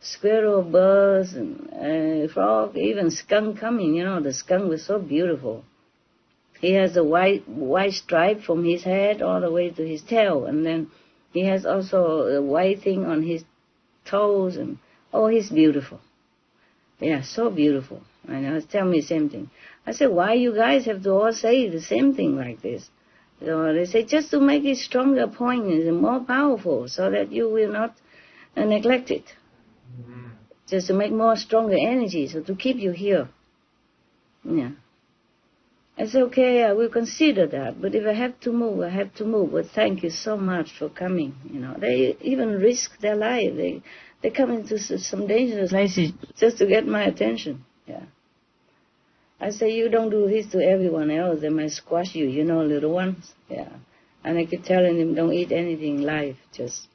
squirrel, birds, and frog, even skunk coming. The skunk was so beautiful. He has a white stripe from his head all the way to his tail, and then he has also a white thing on his toes, and he's beautiful. Yeah, so beautiful. And he was telling me the same thing. I said, why you guys have to all say the same thing like this? So they say, just to make it stronger, poignant, and more powerful, so that you will not neglect it. Just to make more stronger energy, so to keep you here. Yeah. I said, okay, I will consider that, but if I have to move, I have to move. But thank you so much for coming. They even risk their life. They come into some dangerous places just to get my attention. Yeah. I say, you don't do this to everyone else. They might squash you, little ones. Yeah. And I keep telling them, don't eat anything live. Just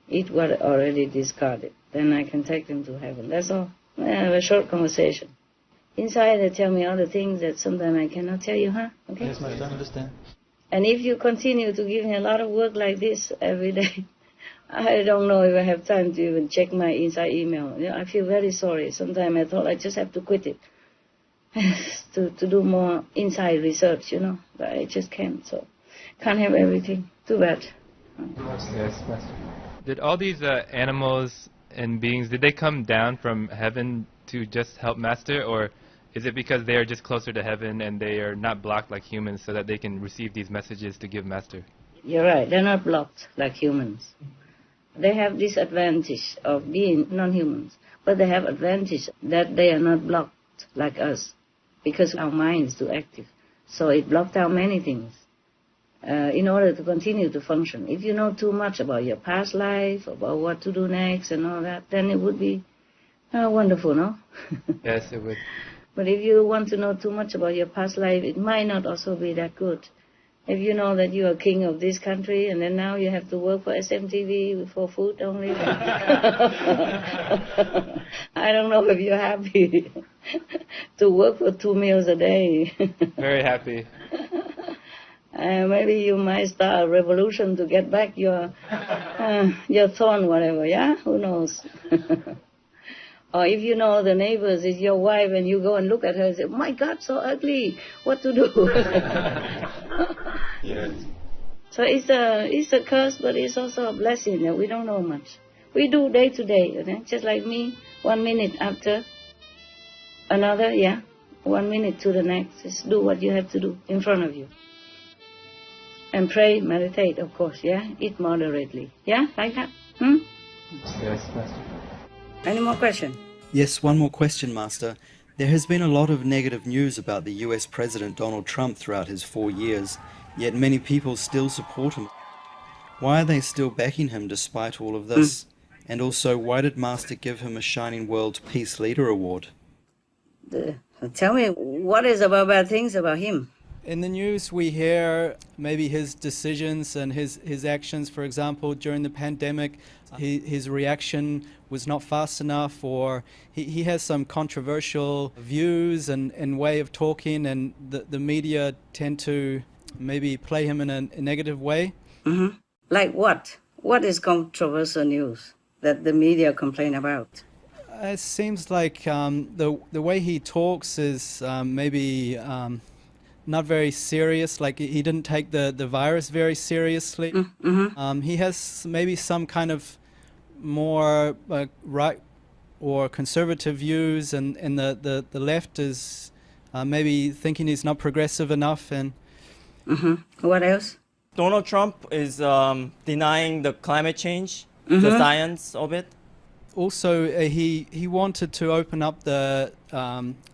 eat what already discarded. Then I can take them to heaven. That's all. I have a short conversation. Inside they tell me other things that sometimes I cannot tell you, huh? Okay? Yes, Madam, I understand. And if you continue to give me a lot of work like this every day, I don't know if I have time to even check my inside email. I feel very sorry. Sometimes I thought I just have to quit it to do more inside research, but I just can't. So can't have everything. Too bad. Yes, Master. Did all these animals and beings, did they come down from heaven to just help Master, or is it because they are just closer to heaven and they are not blocked like humans so that they can receive these messages to give Master? You're right. They're not blocked like humans. They have this advantage of being non-humans, but they have advantage that they are not blocked like us because our mind is too active. So it blocked out many things in order to continue to function. If you know too much about your past life, about what to do next and all that, then it would be wonderful, no? Yes, it would. But if you want to know too much about your past life, it might not also be that good. If you know that you are king of this country and then now you have to work for SMTV for food only. I don't know if you're happy to work for 2 meals a day. Very happy. Maybe you might start a revolution to get back your throne, whatever, yeah? Who knows? Or if you know the neighbors is your wife and you go and look at her and say, my God, so ugly, what to do? Yes. So it's a curse, but it's also a blessing that we don't know much. We do day to day, okay? Just like me, 1 minute after another, yeah? 1 minute to the next. Just do what you have to do in front of you. And pray, meditate, of course, yeah? Eat moderately. Yeah, like that? Yes, Master. Any more questions? Yes, one more question, Master. There has been a lot of negative news about the US President Donald Trump throughout his 4 years, yet many people still support him. Why are they still backing him despite all of this? And also, why did Master give him a Shining World Peace Leader Award? Tell me, what is about bad things about him? In the news, we hear maybe his decisions and his actions. For example, during the pandemic, his reaction was not fast enough, or he has some controversial views and way of talking, and the media tend to maybe play him in a negative way. Mm-hmm. Like what? What is controversial news that the media complain about? It seems like the way he talks is maybe not very serious. Like he didn't take the virus very seriously. Mm-hmm. He has maybe some kind of more right or conservative views, and the left is maybe thinking he's not progressive enough. And what else? Donald Trump is denying the climate change, the science of it. Also, he wanted to open up the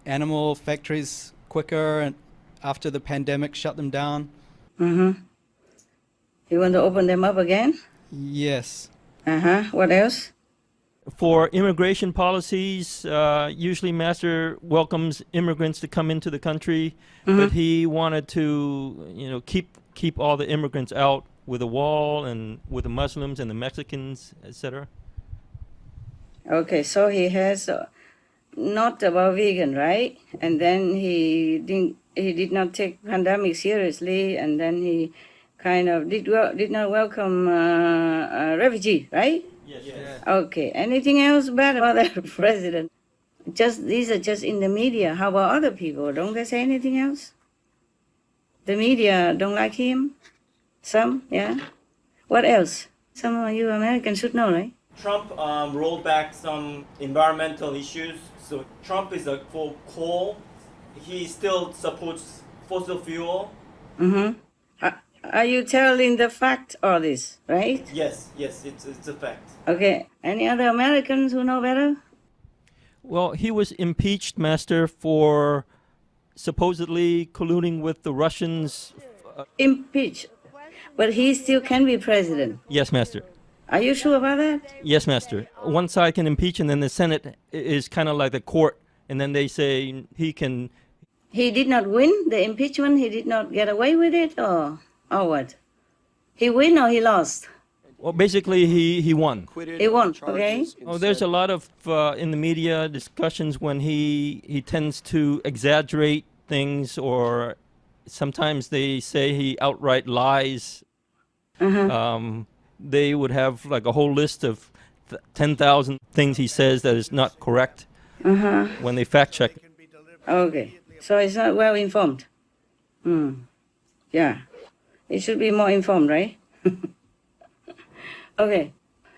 animal factories quicker, and after the pandemic shut them down. You want to open them up again? Yes. What else? For immigration policies, usually Master welcomes immigrants to come into the country, but he wanted to, keep all the immigrants out with a wall and with the Muslims and the Mexicans, etc. Okay, so he has not about vegan, right? And then he did not take pandemic seriously, and then he kind of did not welcome refugee, right? Yes. Okay. Anything else bad about that president? These are just in the media. How about other people? Don't they say anything else? The media don't like him. Some, yeah. What else? Some of you Americans should know, right? Trump rolled back some environmental issues. So Trump is for coal. He still supports fossil fuel. Are you telling the fact or this, right? Yes, it's a fact. Okay. Any other Americans who know better? Well, he was impeached, Master, for supposedly colluding with the Russians. Impeached. But he still can be president. Yes, Master. Are you sure about that? Yes, Master. One side can impeach, and then the Senate is kind of like the court, and then they say he can... He did not win the impeachment? He did not get away with it, or what? He win or he lost? Well, basically, he won. He won, okay. Oh, there's a lot of, in the media, discussions when he tends to exaggerate things, or sometimes they say he outright lies. They would have like a whole list of 10,000 things he says that is not correct when they fact check. Okay, so it's not well informed. Yeah, it should be more informed, right? Okay,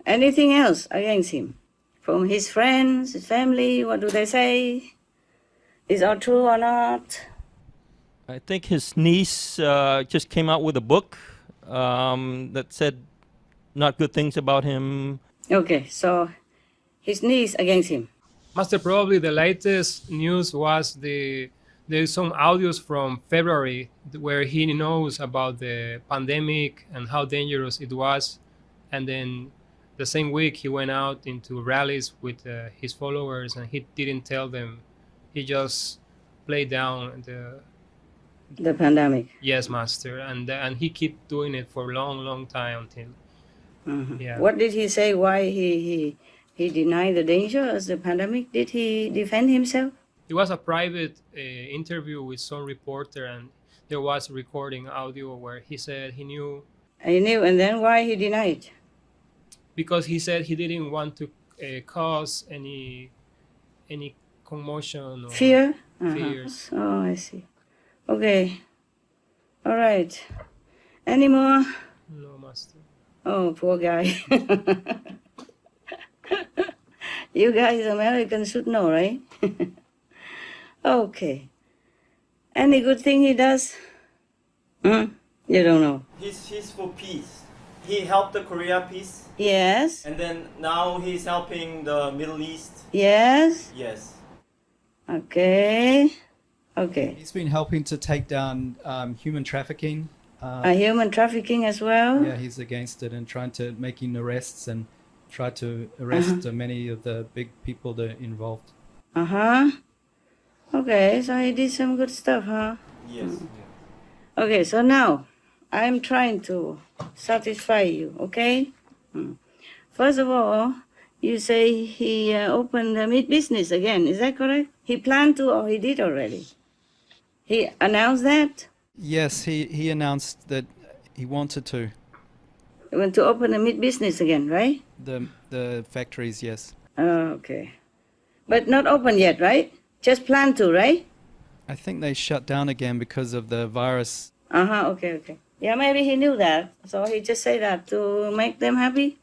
anything else against him? From his friends, his family, what do they say? Is it true or not? I think his niece just came out with a book that said not good things about him. Okay, so his niece against him. Master, probably the latest news was there's some audios from February where he knows about the pandemic and how dangerous it was. And then the same week he went out into rallies with his followers and he didn't tell them. He just played down The pandemic. Yes, Master, and he keep doing it for a long time until. Yeah. What did he say? Why he denied the danger as the pandemic? Did he defend himself? It was a private interview with some reporter, and there was recording audio where he said he knew. He knew, and then why he denied? Because he said he didn't want to cause any commotion or Fear? fears. Oh, I see. Okay. All right. Any more? No, Master. Oh, poor guy. You guys, Americans, should know, right? Okay. Any good thing he does? You don't know. He's for peace. He helped the Korea peace. Yes. And then now he's helping the Middle East. Yes. Yes. Okay. Okay. He's been helping to take down human trafficking. Human trafficking as well? Yeah, he's against it and trying to making arrests and try to arrest many of the big people that are involved. Okay, so he did some good stuff, huh? Yes. Okay, so now I'm trying to satisfy you, okay? First of all, you say he opened the meat business again, is that correct? He planned to, or he did already? He announced that? Yes, he announced that he wanted to. He went to open a meat business again, right? The factories, yes. Okay. But not open yet, right? Just planned to, right? I think they shut down again because of the virus. Okay. Yeah, maybe he knew that, so he just said that to make them happy.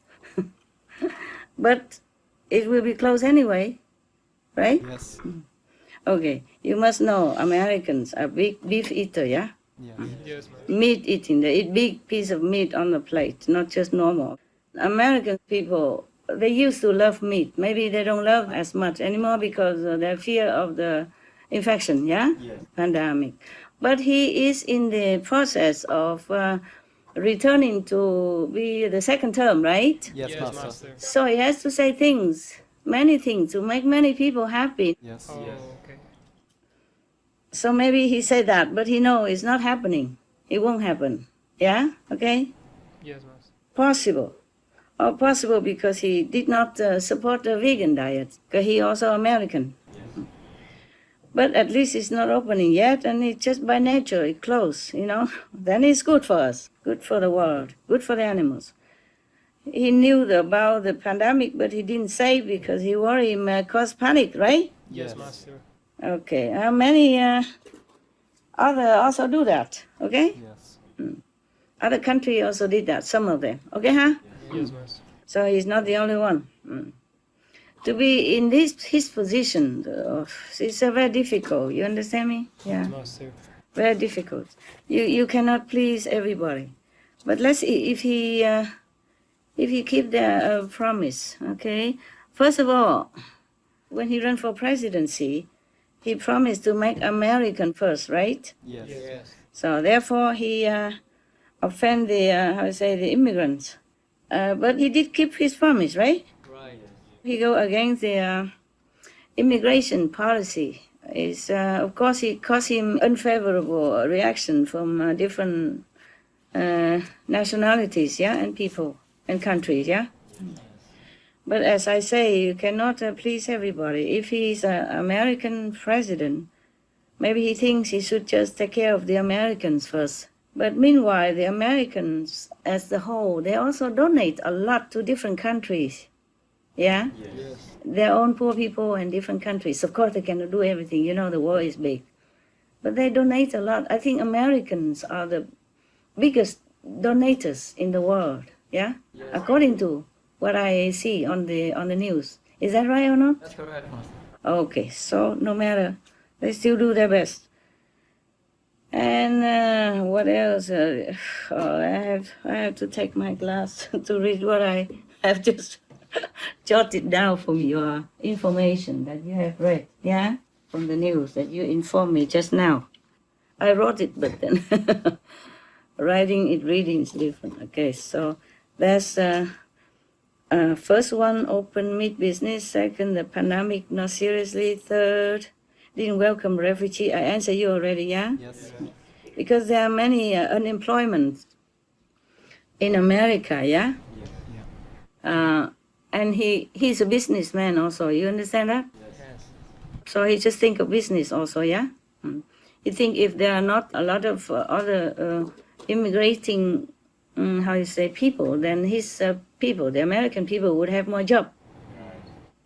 But it will be closed anyway, right? Yes. Okay, you must know Americans are big beef eater, yeah? Yes, Meat eating, they eat big piece of meat on the plate, not just normal. American people, they used to love meat. Maybe they don't love as much anymore because of their fear of the infection, yeah? Yes. Pandemic. But he is in the process of returning to be the second term, right? Yes, Master. So he has to say things, many things, to make many people happy. Yes. Okay. So maybe he said that, but he knows it's not happening. It won't happen. Yeah? Okay? Yes, Master. Possible. Or possible because he did not support the vegan diet, because he also American. Yes. But at least it's not opening yet, and it's just by nature, it closed, you know. Then it's good for us, good for the world, good for the animals. He knew about the pandemic, but he didn't say because he worried it caused panic, right? Yes, Master. Okay. Many other also do that, okay? Yes. Other countries also did that, some of them. Okay, huh? Yes, Master. So he's not the only one. To be in his position, it's very difficult. You understand me? Yeah. Master. Very difficult. You cannot please everybody. But let's see if he keep the promise. Okay. First of all, when he ran for presidency, he promised to make American first, right? Yes. So therefore he offend the immigrants. But he did keep his promise, right? Right. He go against the immigration policy. Is of course it caused him unfavorable reaction from different nationalities, yeah, and people and countries, yeah. But as I say, you cannot please everybody. If he's an American president, maybe he thinks he should just take care of the Americans first. But meanwhile, the Americans as the whole, they also donate a lot to different countries. Yeah? Yes. Their own poor people in different countries. Of course, they cannot do everything. You know, the world is big. But they donate a lot. I think Americans are the biggest donators in the world. Yeah? Yes. According to what I see on the news. Is that right or not? That's correct, Master. Okay, so no matter, they still do their best. And what else? I have to take my glass to read what I have just jotted down from your information that you have read, yeah? From the news that you informed me just now. I wrote it, but then reading is different. Okay, so that's first one, open meat business. Second, the pandemic, not seriously. Third, didn't welcome refugee. I answered you already, yeah? Yes. because there are many unemployment in America, yeah? And he's a businessman also, you understand that? Yes. So he just think of business also, yeah? You think if there are not a lot of other immigrating, how you say, people, then his people, the American people, would have more job.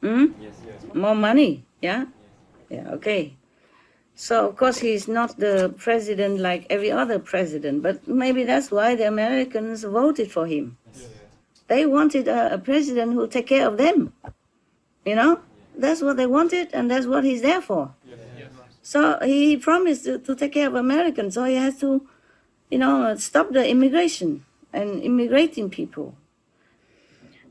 Yes. More money, yeah? Yeah, okay. So, of course, he's not the president like every other president, but maybe that's why the Americans voted for him. Yes. They wanted a president who take care of them, you know? That's what they wanted, and that's what he's there for. Yes. So he promised to take care of Americans, so he has to, stop the immigration and immigrating people.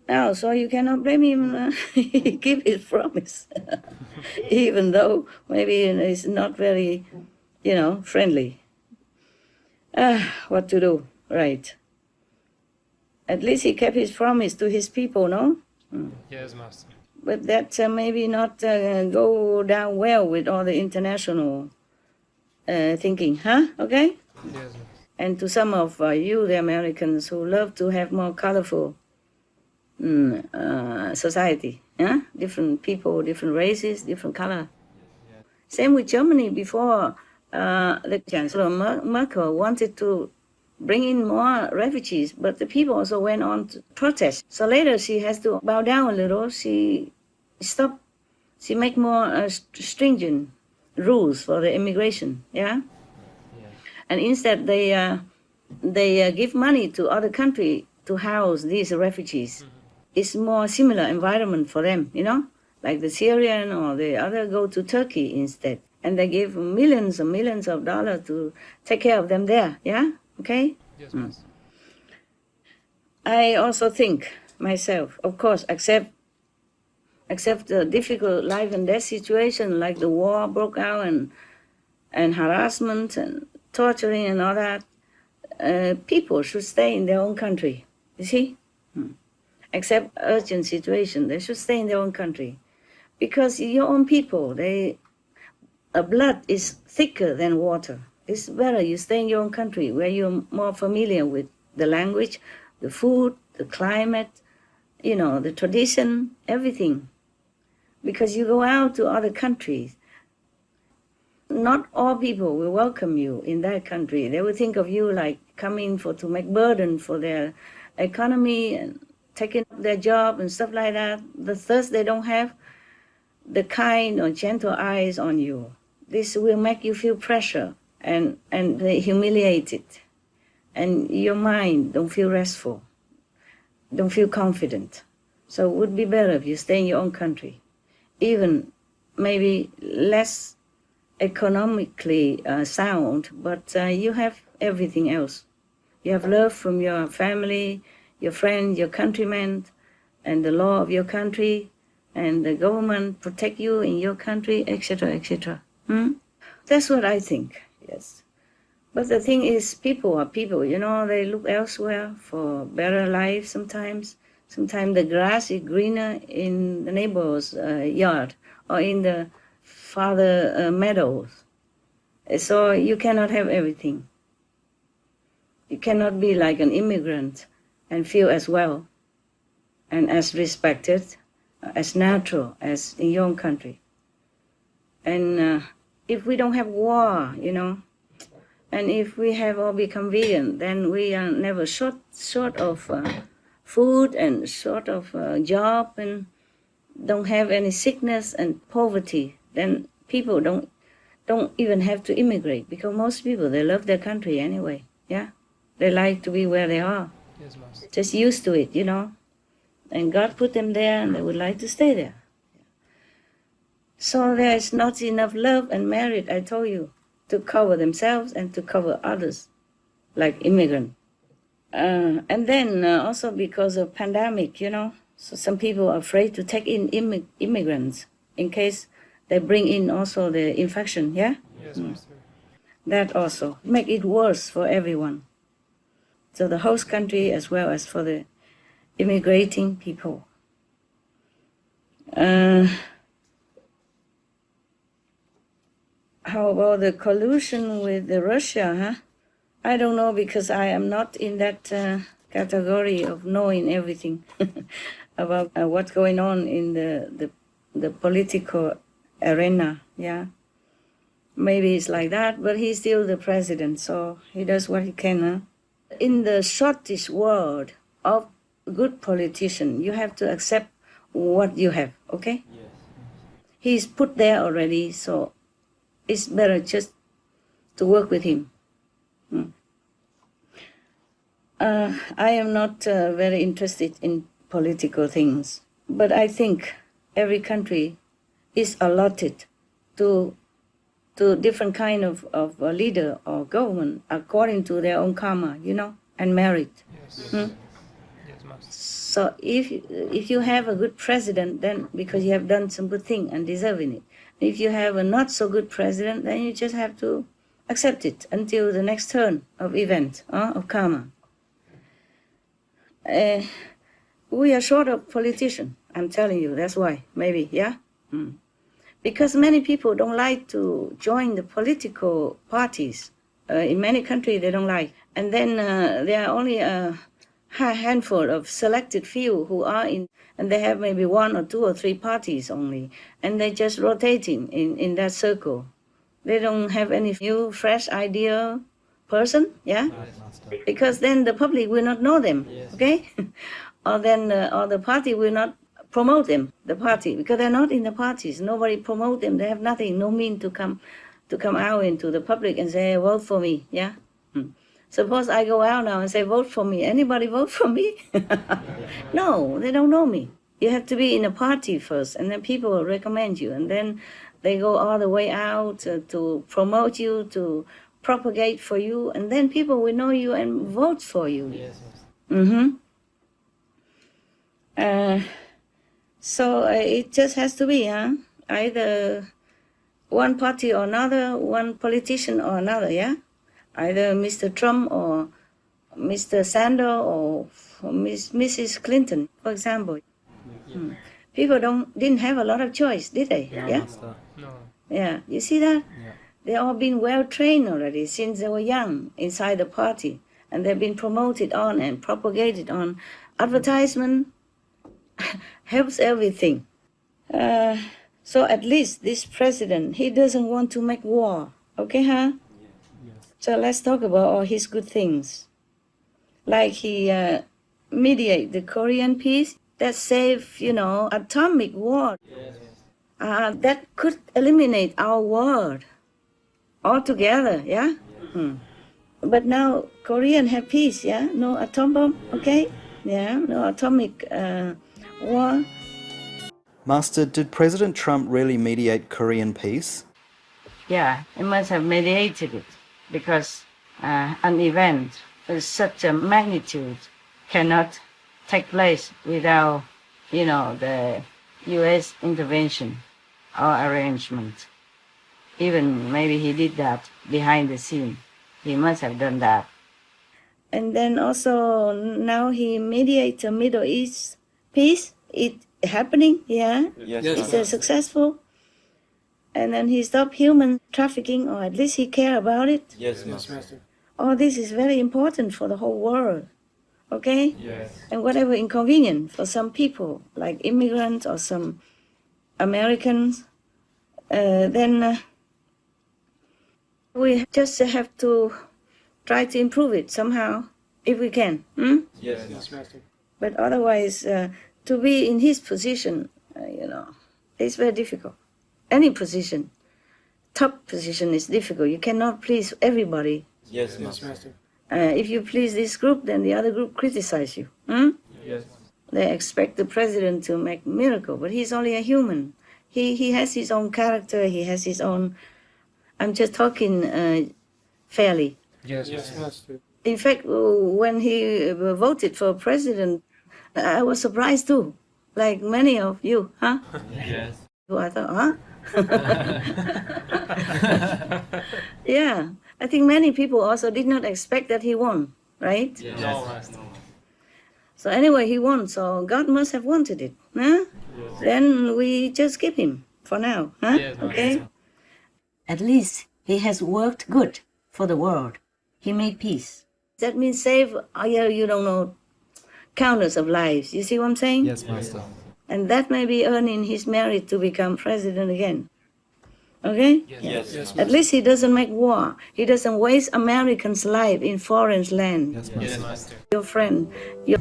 Now, so you cannot blame him. He keep his promise, even though maybe it's not very, friendly. What to do, right? At least he kept his promise to his people, no? Yes, Master. But that maybe not go down well with all the international thinking, huh? Okay? Yes, Master. And to some of you, the Americans, who love to have more colorful society, yeah? Different people, different races, different color. Same with Germany. Before, the Chancellor Merkel wanted to bring in more refugees, but the people also went on to protest. So later she has to bow down a little. She stopped. She make more stringent rules for the immigration, yeah? And instead they give money to other country to house these refugees. It's more similar environment for them, like the Syrian or the other go to Turkey instead. And they give millions and millions of dollars to take care of them there, yeah? Okay? Yes, Master. I also think myself, of course, accept the difficult life and death situation, like the war broke out and harassment and torturing and all that. People should stay in their own country, you see? Except urgent situation, they should stay in their own country. Because your own people, blood is thicker than water. It's better you stay in your own country where you're more familiar with the language, the food, the climate, the tradition, everything. Because you go out to other countries, not all people will welcome you in that country. They will think of you like coming to make burden for their economy and taking up their job and stuff like that. The thirst they don't have, the kind or gentle eyes on you. This will make you feel pressure and humiliated. And your mind don't feel restful, don't feel confident. So it would be better if you stay in your own country. Even maybe less economically sound, but you have everything else. You have love from your family, your friend, your countrymen, and the law of your country, and the government protect you in your country, etc., etc. That's what I think, yes. But the thing is, people are people, they look elsewhere for better life sometimes. Sometimes the grass is greener in the neighbor's yard or in the father meadows. So you cannot have everything. You cannot be like an immigrant and feel as well and as respected, as natural as in your own country. And if we don't have war, and if we have all become vegan, then we are never short of food and short of job and don't have any sickness and poverty. Then people don't even have to immigrate, because most people, they love their country anyway, yeah? They like to be where they are. Yes, Master. Just used to it, And God put them there and they would like to stay there. So there is not enough love and merit, I told you, to cover themselves and to cover others, like immigrants. And then also because of pandemic, so some people are afraid to take in immigrants in case they bring in also the infection, yeah? Yes, Master. That also make it worse for everyone. So the host country as well as for the immigrating people. How about the collusion with Russia, huh? I don't know, because I am not in that category of knowing everything about what's going on in the political arena, yeah. Maybe it's like that, but he's still the president, so he does what he can, huh? In the shortest word of good politician, you have to accept what you have, okay? Yes. He's put there already, so it's better just to work with him. I am not very interested in political things, but I think every country is allotted to different kind of leader or government according to their own karma, you know, and merit. Yes. Yes, so if you have a good president, then because you have done some good thing and deserving it. If you have a not so good president, then you just have to accept it until the next turn of event, of karma. We are short of politicians, I'm telling you, that's why, maybe, yeah? Because many people don't like to join the political parties. In many countries, they don't like. And then there are only a handful of selected few who are in, and they have maybe 1 or 2 or 3 parties only, and they're just rotating in that circle. They don't have any new, fresh idea person, yeah? Because then the public will not know them, okay? Or then or the party will not promote them, the party, because they're not in the parties. Nobody promote them. They have nothing, no mean to come out into the public and say, vote for me, yeah? Suppose I go out now and say, vote for me. Anybody vote for me? No, they don't know me. You have to be in a party first, and then people will recommend you, and then they go all the way out to promote you, to propagate for you, and then people will know you and vote for you. Yes. So it just has to be, either one party or another, one politician or another, yeah? Either Mr. Trump or Mr. Sanders or Mrs. Clinton, for example. People didn't have a lot of choice, did they? Yeah? No. Yeah, you see that? Yeah. They all been well trained already since they were young inside the party, and they've been promoted on and propagated on. Advertisement helps everything. So at least this president, he doesn't want to make war, okay, huh? So let's talk about all his good things. Like he mediate the Korean peace, that save, atomic war. That could eliminate our world altogether, yeah? But now Korean have peace, yeah? No atom bomb, okay? Yeah, no atomic war. Master, did President Trump really mediate Korean peace? Yeah, he must have mediated it, because an event with such a magnitude cannot take place without, the U.S. intervention or arrangement. Even maybe he did that behind the scene. He must have done that. And then also now he mediates a Middle East peace. It happening, yeah? Yes. It's successful. And then he stopped human trafficking, or at least he care about it. Yes, Master. All this is very important for the whole world, okay? Yes. And whatever inconvenient for some people, like immigrants or some Americans, then we just have to try to improve it somehow, if we can. Yes, Master. But otherwise, to be in his position, it's very difficult. Any position, top position is difficult. You cannot please everybody. Yes, Master. If you please this group, then the other group criticize you. Yes. They expect the president to make miracle, but he's only a human. He has his own character. He has his own. I'm just talking fairly. Yes, Master. In fact, when he voted for president, I was surprised too, like many of you, huh? Yes. I thought, huh? Yeah, I think many people also did not expect that he won, right? Yes. No, Master. So anyway, he won, so God must have wanted it, huh? Yes. Then we just keep him for now, huh? Yes, okay? At least he has worked good for the world. He made peace. That means save, you don't know, countless of lives. You see what I'm saying? Yes, Master. And that may be earning his merit to become president again. Okay? Yes. At least he doesn't make war. He doesn't waste Americans' life in foreign land. Yes, Master. Your friend, your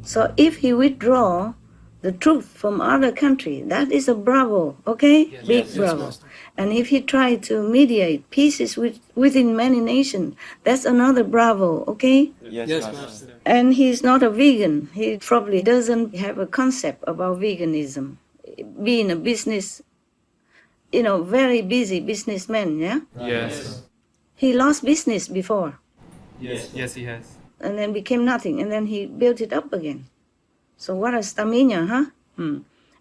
So if he withdraw the truth from other country, that is a bravo, okay? Big bravo. And if he try to mediate peace within many nations, that's another bravo, okay? Yes, Master. And he's not a vegan. He probably doesn't have a concept about veganism. Being a business, very busy businessman, yeah? Yes. He lost business before. Yes, he has. And then became nothing, and then he built it up again. So what a stamina, huh?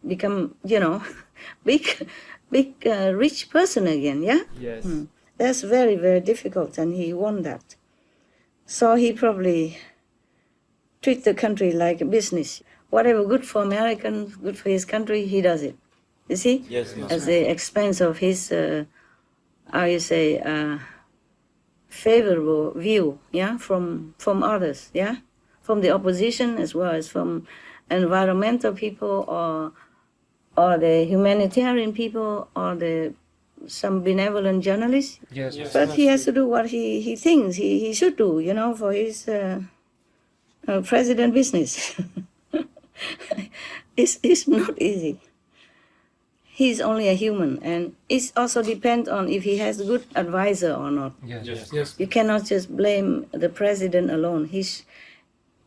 Become, big, rich person again, yeah? Yes. That's very, very difficult, and he won that. So he probably treat the country like a business. Whatever good for Americans, good for his country, he does it. You see? Yes, At the expense of his, favorable view, yeah, from others, yeah, from the opposition as well as from environmental people or the humanitarian people or some benevolent journalists. Yes. But he has to do what he thinks he should do, for his president business. It's not easy. He's only a human, and it also depends on if he has a good advisor or not. Yes. You cannot just blame the president alone.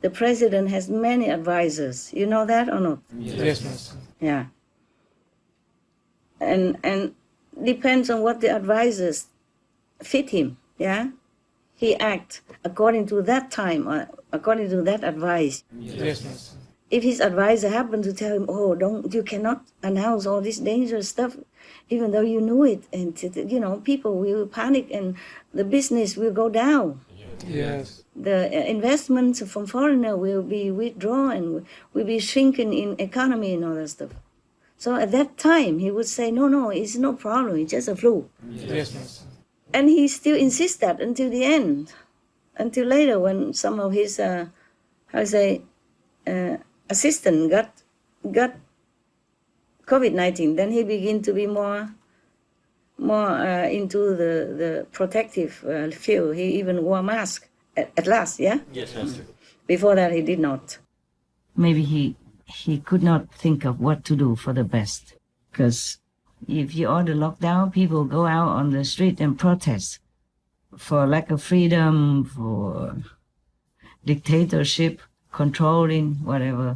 The president has many advisors. You know that or not? Yes. Yeah. And depends on what the advisors fit him. Yeah. He acts according to that time or according to that advice. Yes. If his advisor happened to tell him, you cannot announce all this dangerous stuff, even though you knew it, and people will panic and the business will go down. Yes. The investments from foreigner will be withdrawn and will be shrinking in economy and all that stuff. So at that time, he would say, no, it's no problem, it's just a flu. Yes. And he still insists that until the end, until later when some of his, assistant got COVID-19, then he began to be more into the protective field. He even wore a mask at last, yeah? Yes, Master. Before that, he did not. Maybe he could not think of what to do for the best. Because if you order lockdown, people go out on the street and protest for lack of freedom, for dictatorship, controlling, whatever.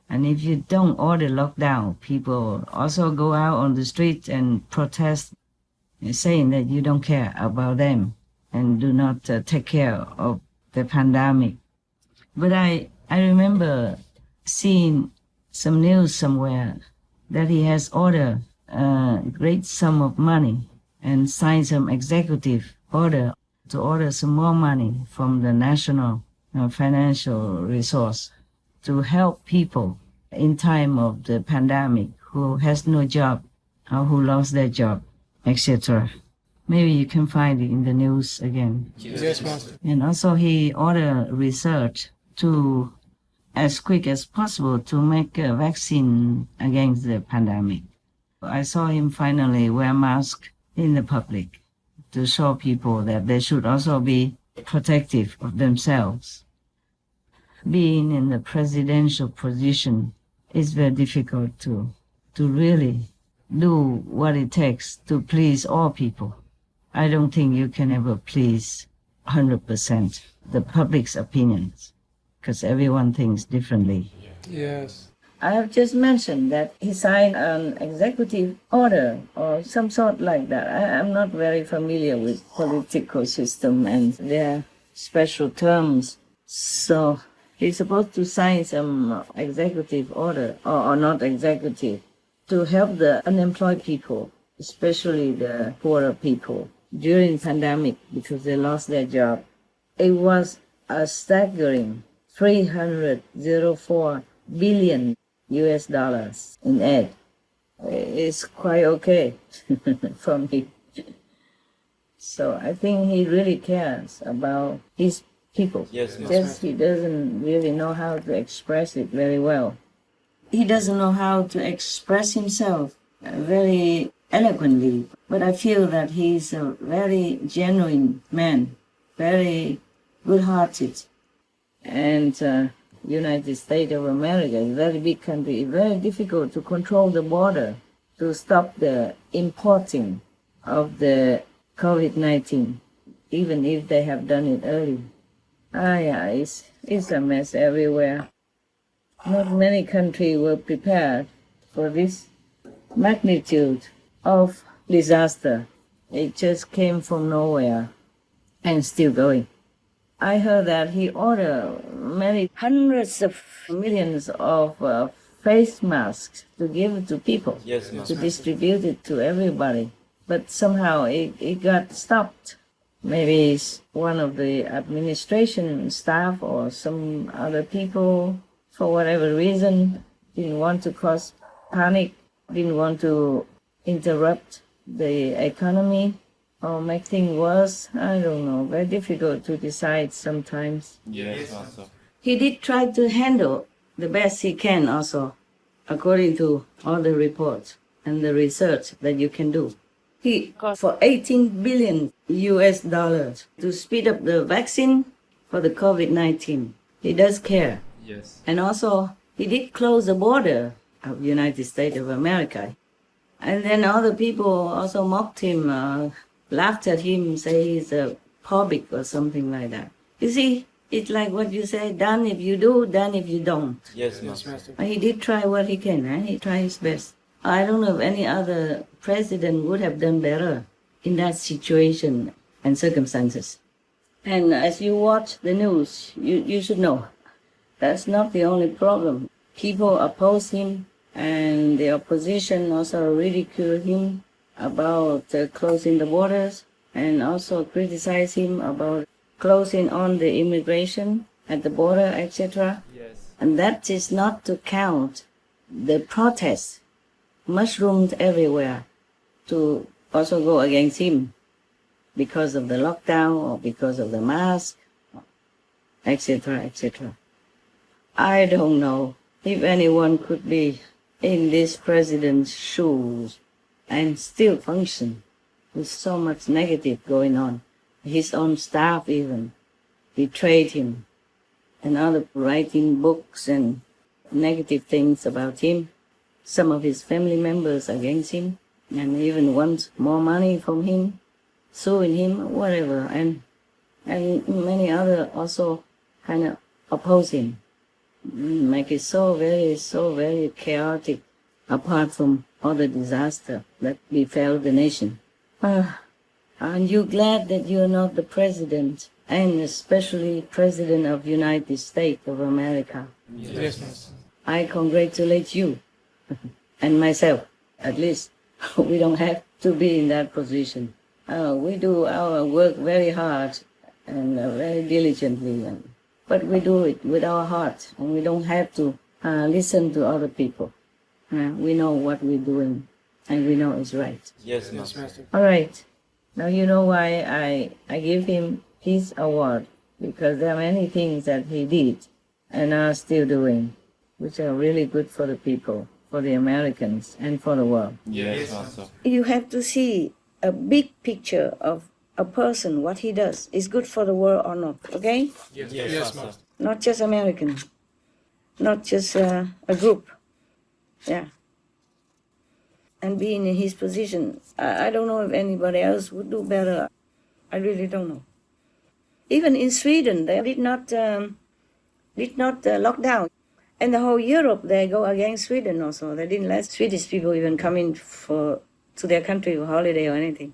And if you don't order lockdown, people also go out on the street and protest, saying that you don't care about them and do not take care of the pandemic. But I remember seeing some news somewhere that he has ordered a great sum of money and signed some executive order to order some more money from the national financial resource to help people in time of the pandemic who has no job or who lost their job, etc. Maybe you can find it in the news again. Yes, Master. And also he ordered research to, as quick as possible, to make a vaccine against the pandemic. I saw him finally wear mask in the public to show people that they should also be protective of themselves. Being in the presidential position is very difficult to really do what it takes to please all people. I don't think you can ever please 100% the public's opinions, because everyone thinks differently. Yes. I have just mentioned that he signed an executive order or some sort like that. I'm not very familiar with political system and their special terms. So he's supposed to sign some executive order, or not executive, to help the unemployed people, especially the poorer people, during pandemic because they lost their job. It was a staggering 304 billion US dollars in aid. It's quite okay for me. So I think he really cares about his people. Yes, ma'am. Just he doesn't really know how to express it very well. He doesn't know how to express himself very eloquently, but I feel that he's a very genuine man, very good-hearted. And United States of America is a very big country. It's very difficult to control the border, to stop the importing of the COVID-19, even if they have done it early. Yeah, it's a mess everywhere. Not many countries were prepared for this magnitude of disaster. It just came from nowhere and still going. I heard that he ordered many hundreds of millions of face masks to give to people, Yes, ma'am. to distribute it to everybody. But somehow it got stopped. Maybe it's one of the administration staff or some other people, for whatever reason, didn't want to cause panic, didn't want to interrupt the economy or make things worse. I don't know. Very difficult to decide sometimes. Yes, also. He did try to handle the best he can also, according to all the reports and the research that you can do. He got for 18 billion US dollars to speed up the vaccine for the COVID-19. He does care. Yes. And also, he did close the border of United States of America. And then other people also mocked him, laughed at him, say he's a public or something like that. You see, it's like what you say, done if you do, done if you don't. Yes, Master. He did try what he can, eh? He tried his best. I don't know if any other president would have done better in that situation and circumstances. And as you watch the news, you should know that's not the only problem. People oppose him, and the opposition also ridicule him about closing the borders, and also criticize him about closing on the immigration at the border, etc. Yes. And that is not to count the protests mushroomed everywhere to also go against him because of the lockdown or because of the mask, etc., etc. I don't know if anyone could be in this president's shoes and still function with so much negative going on. His own staff even betrayed him, and other writing books and negative things about him. Some of his family members against him, and even want more money from him, suing him, whatever, and many other also kind of oppose him. Make it so very chaotic, apart from all the disaster that befell the nation. Aren't you glad that you're not the president, and especially president of the United States of America? Yes. I congratulate you and myself, at least. We don't have to be in that position. We do our work very hard and very diligently, but we do it with our heart, and we don't have to listen to other people. We know what we're doing, and we know it's right. Yes, Master. All right. Now you know why I give him his award, because there are many things that he did and are still doing, which are really good for the people, for the Americans, and for the world. Yes, Master. You have to see a big picture of a person, what he does, is good for the world or not, okay? Yes, Master. Not just American, not just a group. Yeah. And being in his position, I don't know if anybody else would do better. I really don't know. Even in Sweden, they did not lock down. And the whole Europe, they go against Sweden also. They didn't let Swedish people even come in to their country for holiday or anything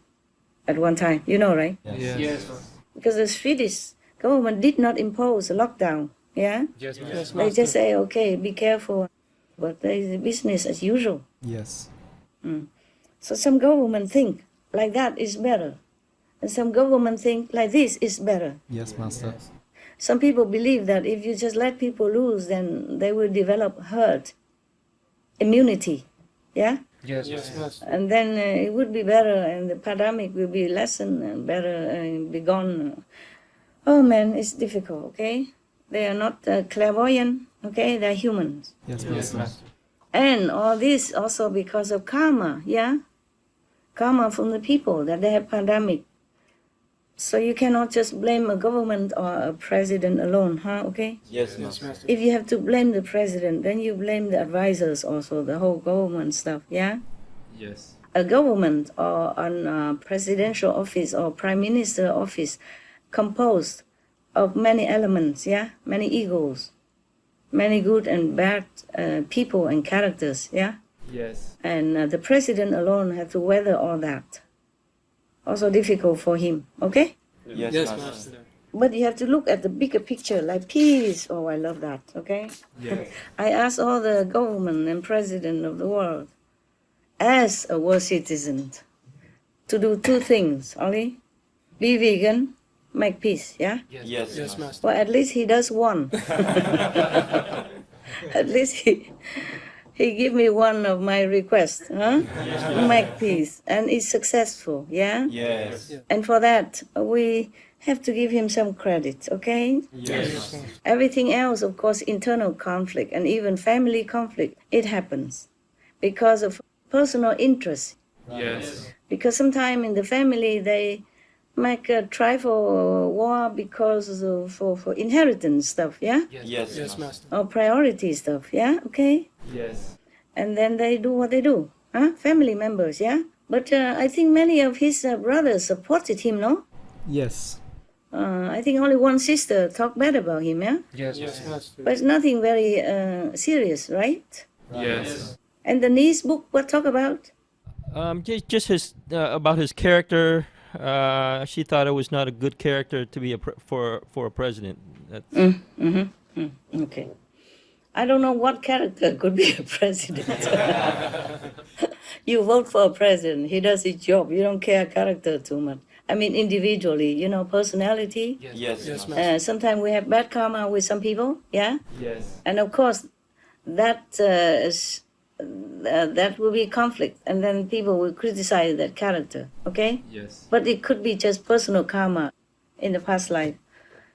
at one time. You know, right? Yes. Because the Swedish government did not impose a lockdown. Yeah? Yes, They just say, okay, be careful. But there is business as usual. Yes. So some government think like that is better. And some government think like this is better. Yes, Master. some people believe that if you just let people loose, then they will develop herd immunity. Yeah? Yes. And then it would be better, and the pandemic will be lessened and better and be gone. Oh man, it's difficult, okay? They are not clairvoyant, okay? They're humans. Yes, Master. And all this also because of karma, yeah? Karma from the people, that they have pandemic. So you cannot just blame a government or a president alone, huh? Okay? Yes, Master. If you have to blame the president, then you blame the advisors also, the whole government stuff, yeah? Yes. A government or a presidential office or prime minister office composed of many elements, yeah? Many egos, many good and bad people and characters, yeah? Yes. And the president alone have to weather all that. Also difficult for him, okay? Yes, Master. But you have to look at the bigger picture, like peace. Oh, I love that, okay? Yes. I ask all the government and president of the world, as a world citizen, to do two things only. Be vegan, make peace, yeah? Yes, Master. Well, at least he does one. At least he give me one of my requests, huh? Make peace, and it's successful, yeah? Yes. And for that, we have to give him some credit, okay? Yes. Everything else, of course, internal conflict and even family conflict, it happens because of personal interest. Yes. Because sometimes in the family, they make a try for war because of, for inheritance stuff, yeah? Yes, Master. Or priority stuff, yeah? Okay? Yes. And then they do what they do, huh? Family members, yeah? But I think many of his brothers supported him, no? Yes. I think only one sister talked bad about him, yeah? Yes. But it's nothing very serious, right? Yes. And the niece book, what talk about? Just his about his character. She thought it was not a good character to be for a president. That's Okay. I don't know what character could be a president. You vote for a president, he does his job. You don't care character too much. I mean, individually, you know, personality. Yes, Master. Sometimes we have bad karma with some people, yeah? Yes. And of course, that will be conflict, and then people will criticize that character, okay? Yes. But it could be just personal karma in the past life.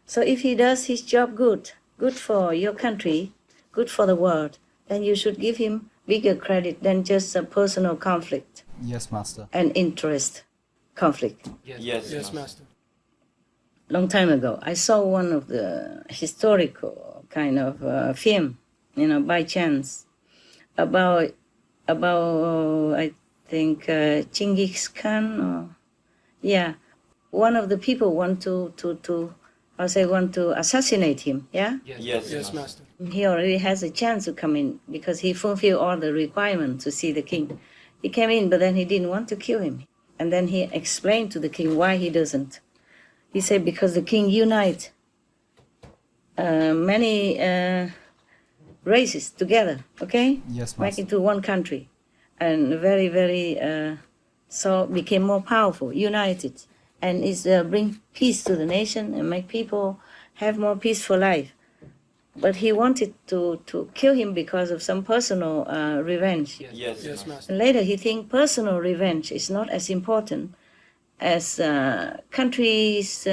So if he does his job good for your country, good for the world, then you should give him bigger credit than just a personal conflict Yes, Master. and interest conflict. Yes, Master. Long time ago, I saw one of the historical kind of film, you know, by chance, about I think Genghis Khan, or yeah, one of the people want to assassinate him, yeah? Yes, Master. He already has a chance to come in because he fulfilled all the requirements to see the king. He came in, but then he didn't want to kill him. And then he explained to the king why he doesn't. He said because the king unite many races together, okay? Yes, Make Master. into one country. And very, very, so became more powerful, united. And it's bring peace to the nation and make people have more peaceful life. But he wanted to kill him because of some personal revenge. Yes, Master. And later he think personal revenge is not as important as country's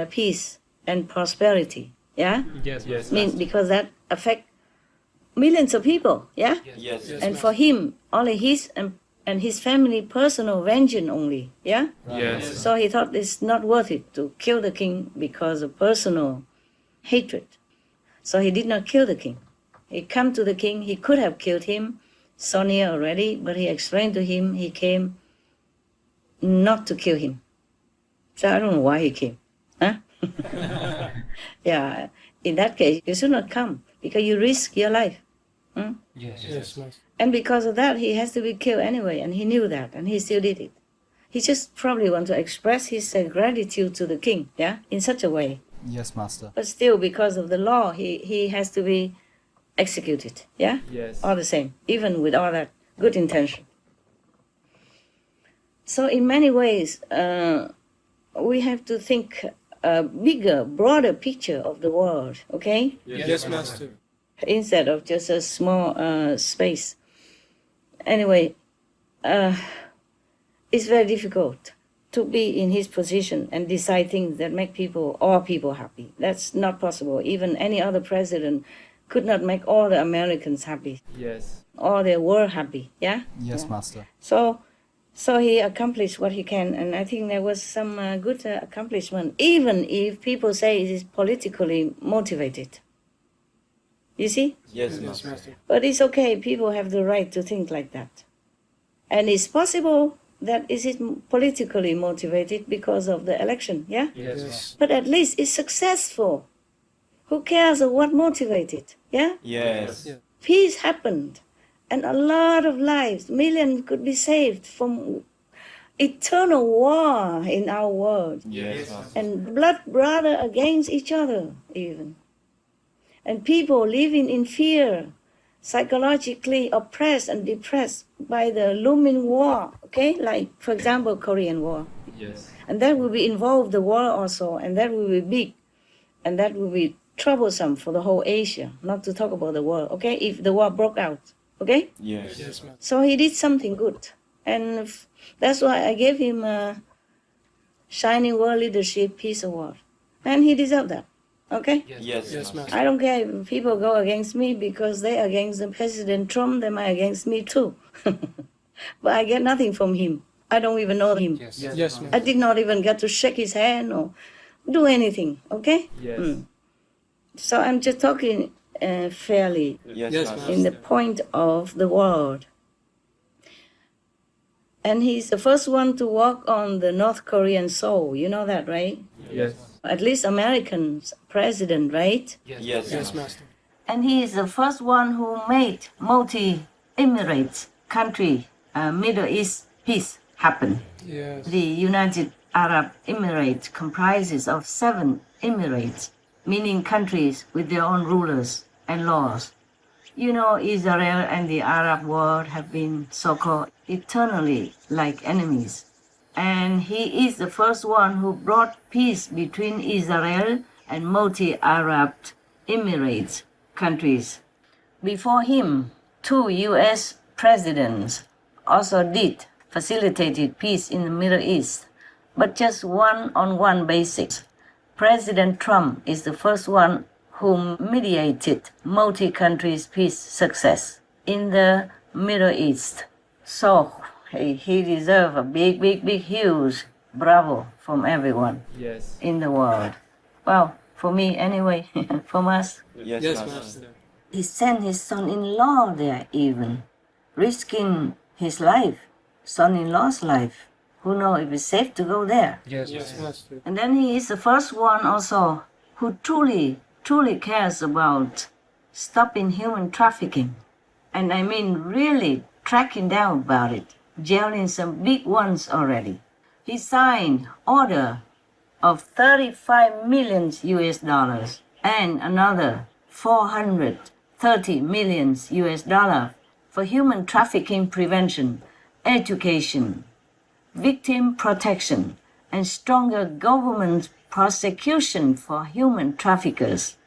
peace and prosperity. Yeah? Yes. I mean, because that affect millions of people. Yeah? Yes. And for him, only his and his family personal vengeance only. Yeah? Yes. So he thought it's not worth it to kill the king because of personal hatred. So he did not kill the king. He come to the king. He could have killed him so near already, but he explained to him he came not to kill him. So I don't know why he came. Huh? Yeah, in that case, you should not come because you risk your life. Hmm? Yes. And because of that, he has to be killed anyway, and he knew that, and he still did it. He just probably want to express his gratitude to the king, yeah, in such a way. Yes, Master. But still, because of the law, he has to be executed, yeah? Yes. All the same, even with all that good intention. So in many ways, we have to think a bigger, broader picture of the world, okay? Yes, Master. Instead of just a small space. Anyway, it's very difficult to be in his position and decide things that make all people happy. That's not possible. Even any other president could not make all the Americans happy. Yes. All the world happy, yeah? Yes, Master. So he accomplished what he can, and I think there was some good accomplishment, even if people say it is politically motivated. You see? Yes, Master. But it's okay, people have the right to think like that. And it's possible that is it politically motivated because of the election, yeah? Yes. But at least it's successful. Who cares of what motivated, yeah? Yes. Peace happened, and a lot of lives, millions could be saved from eternal war in our world. Yes, Master. And blood brother against each other even. And people living in fear, psychologically oppressed and depressed by the looming war, okay? Like, for example, Korean War. Yes. And that will be involved the war also, and that will be big, and that will be troublesome for the whole Asia, not to talk about the world, okay? If the war broke out, okay? Yes. Yes, So he did something good, and that's why I gave him a Shining World Leadership Peace Award, and he deserved that. Okay? Yes, Master. I don't care if people go against me because they're against the President Trump, they might against me too. But I get nothing from him. I don't even know him. Yes, I did not even get to shake his hand or do anything, okay? Yes. So I'm just talking fairly Yes, Master. in the point of the world. And he's the first one to walk on the North Korean soil. You know that, right? Yes. At least Americans president, right? Yes, Master. And he is the first one who made multi-Emirates country, Middle East peace happen. Yes. The United Arab Emirates comprises of 7 emirates, meaning countries with their own rulers and laws. You know, Israel and the Arab world have been so-called eternally like enemies. And he is the first one who brought peace between Israel and multi-Arab Emirates countries. Before him, 2 U.S. presidents also facilitated peace in the Middle East, but just one-on-one basis. President Trump is the first one who mediated multi-countries peace success in the Middle East. So he deserves a big, huge bravo from everyone Yes. in the world. Well, for me anyway, from us. Yes, Master. He sent his son-in-law there even, risking his life, son-in-law's life. Who knows if it's safe to go there? Yes, Master. And then he is the first one also who truly cares about stopping human trafficking. And I mean really tracking down about it, jailing some big ones already. He signed order of 35 million US dollars and another 430 million US dollars for human trafficking prevention, education, victim protection, and stronger government prosecution for human traffickers.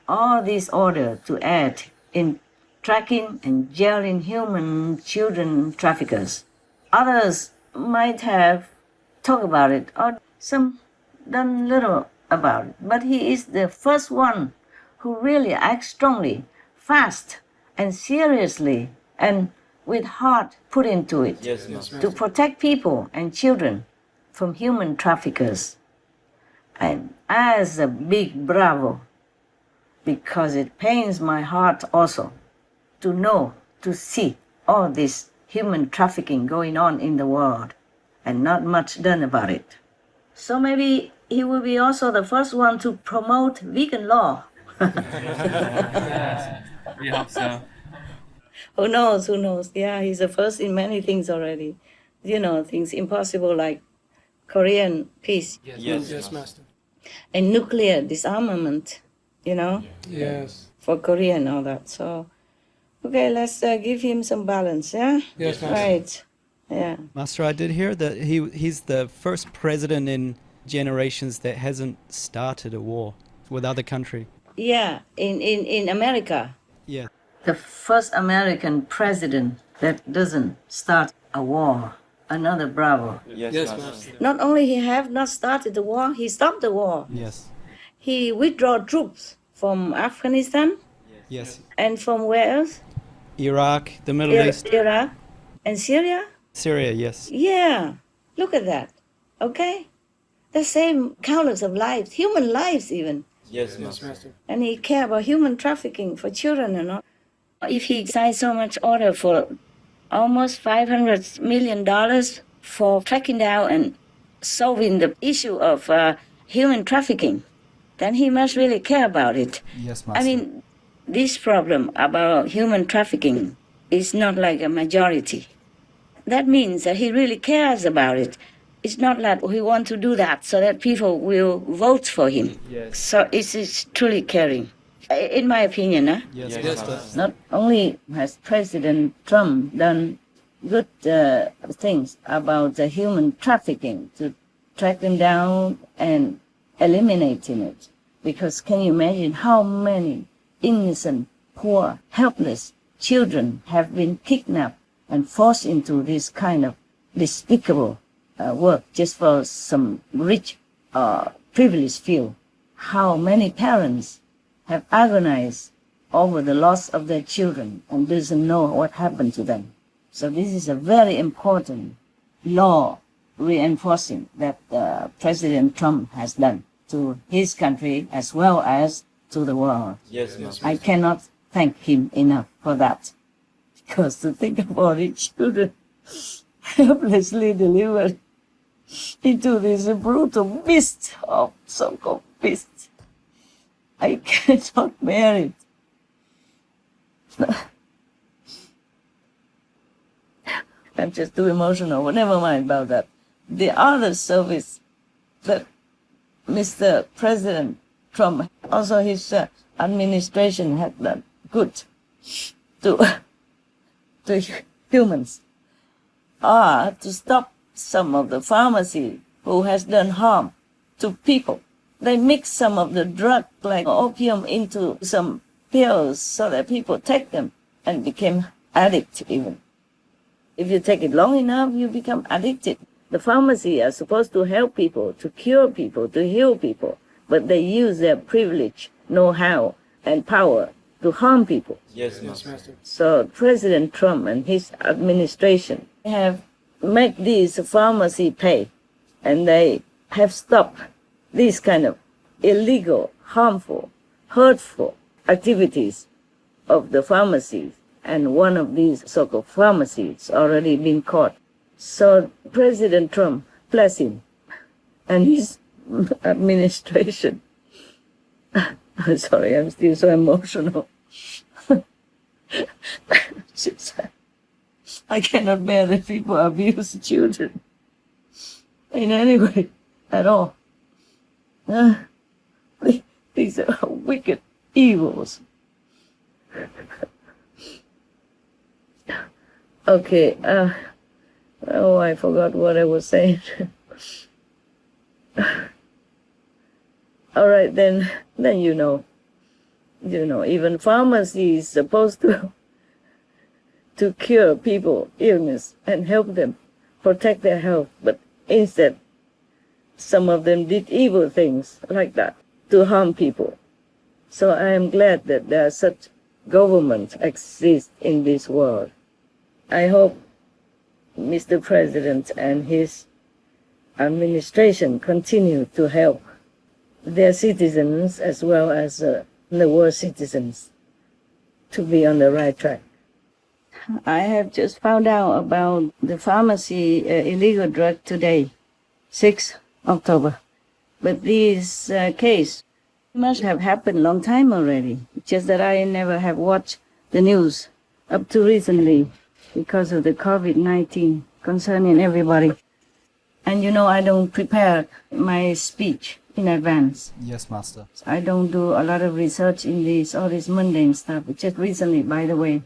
All these orders to aid in tracking and jailing human children traffickers. Others might have talked about it or some done little about it, but he is the first one who really acts strongly, fast, and seriously, and with heart put into it Yes, Master. to protect people and children from human traffickers. And as a big bravo, because it pains my heart also to know, to see all this human trafficking going on in the world and not much done about it. So maybe he will be also the first one to promote vegan law. We hope so. Who knows? Yeah, he's the first in many things already. You know, things impossible like Korean peace. Yes, Master. And nuclear disarmament, you know, Yes. for Korea and all that. So, okay, let's give him some balance, yeah? Yes, Master. Right. Yeah. Master, I did hear that he's the first president in generations that hasn't started a war with other country. Yeah, in America. Yeah. The first American president that doesn't start a war. Another bravo. Yes, Master. Not only he have not started the war, he stopped the war. Yes. He withdraw troops from Afghanistan. Yes. And from where else? Iraq, the Middle East. Iraq and Syria? Syria, yes. Yeah, look at that. Okay? The same countless of lives, human lives even. Yes, Master. And he care about human trafficking for children and all. If he signed so much order for almost $500 million for tracking down and solving the issue of human trafficking, then he must really care about it. Yes, Master. I mean, this problem about human trafficking is not like a majority. That means that he really cares about it. It's not like he wants to do that so that people will vote for him. Yes. So it's truly caring. In my opinion, huh? Yes, Master. Not only has President Trump done good things about the human trafficking to track them down and eliminating it, because can you imagine how many innocent, poor, helpless children have been kidnapped and forced into this kind of despicable work just for some rich, privileged few. How many parents have agonized over the loss of their children and doesn't know what happened to them. So this is a very important law reinforcing that President Trump has done to his country as well as to the world. Yes, Master. I cannot thank him enough for that. Because to think about it, children helplessly delivered into this brutal beast of so-called beast. I cannot bear it. I'm just too emotional, but never mind about that. The other service that Mr. President Trump, also his administration had done good to humans, are to stop some of the pharmacy who has done harm to people. They mix some of the drug like opium into some pills so that people take them and became addict even. If you take it long enough, you become addicted. The pharmacy are supposed to help people, to cure people, to heal people, but they use their privilege, know-how, and power to harm people. Yes, Master. So President Trump and his administration have made these pharmacy pay, and they have stopped these kind of illegal, harmful, hurtful activities of the pharmacies. And one of these so-called pharmacies already been caught. So President Trump, bless him, and his administration. I'm sorry, I'm still so emotional. I cannot bear that people abuse children in any way at all. These are wicked evils. Okay, oh, I forgot what I was saying. All right, then you know, even pharmacy is supposed to cure people illness and help them protect their health, but instead, some of them did evil things like that to harm people. So I am glad that there are such governments exist in this world. I hope Mr. President and his administration continue to help their citizens as well as the world citizens to be on the right track. I have just found out about the pharmacy illegal drug today, 6 October. But this case must have happened long time already, just that I never have watched the news up to recently because of the COVID-19 concerning everybody. And I don't prepare my speech in advance. Yes, Master. I don't do a lot of research in all this mundane stuff. Just recently, by the way,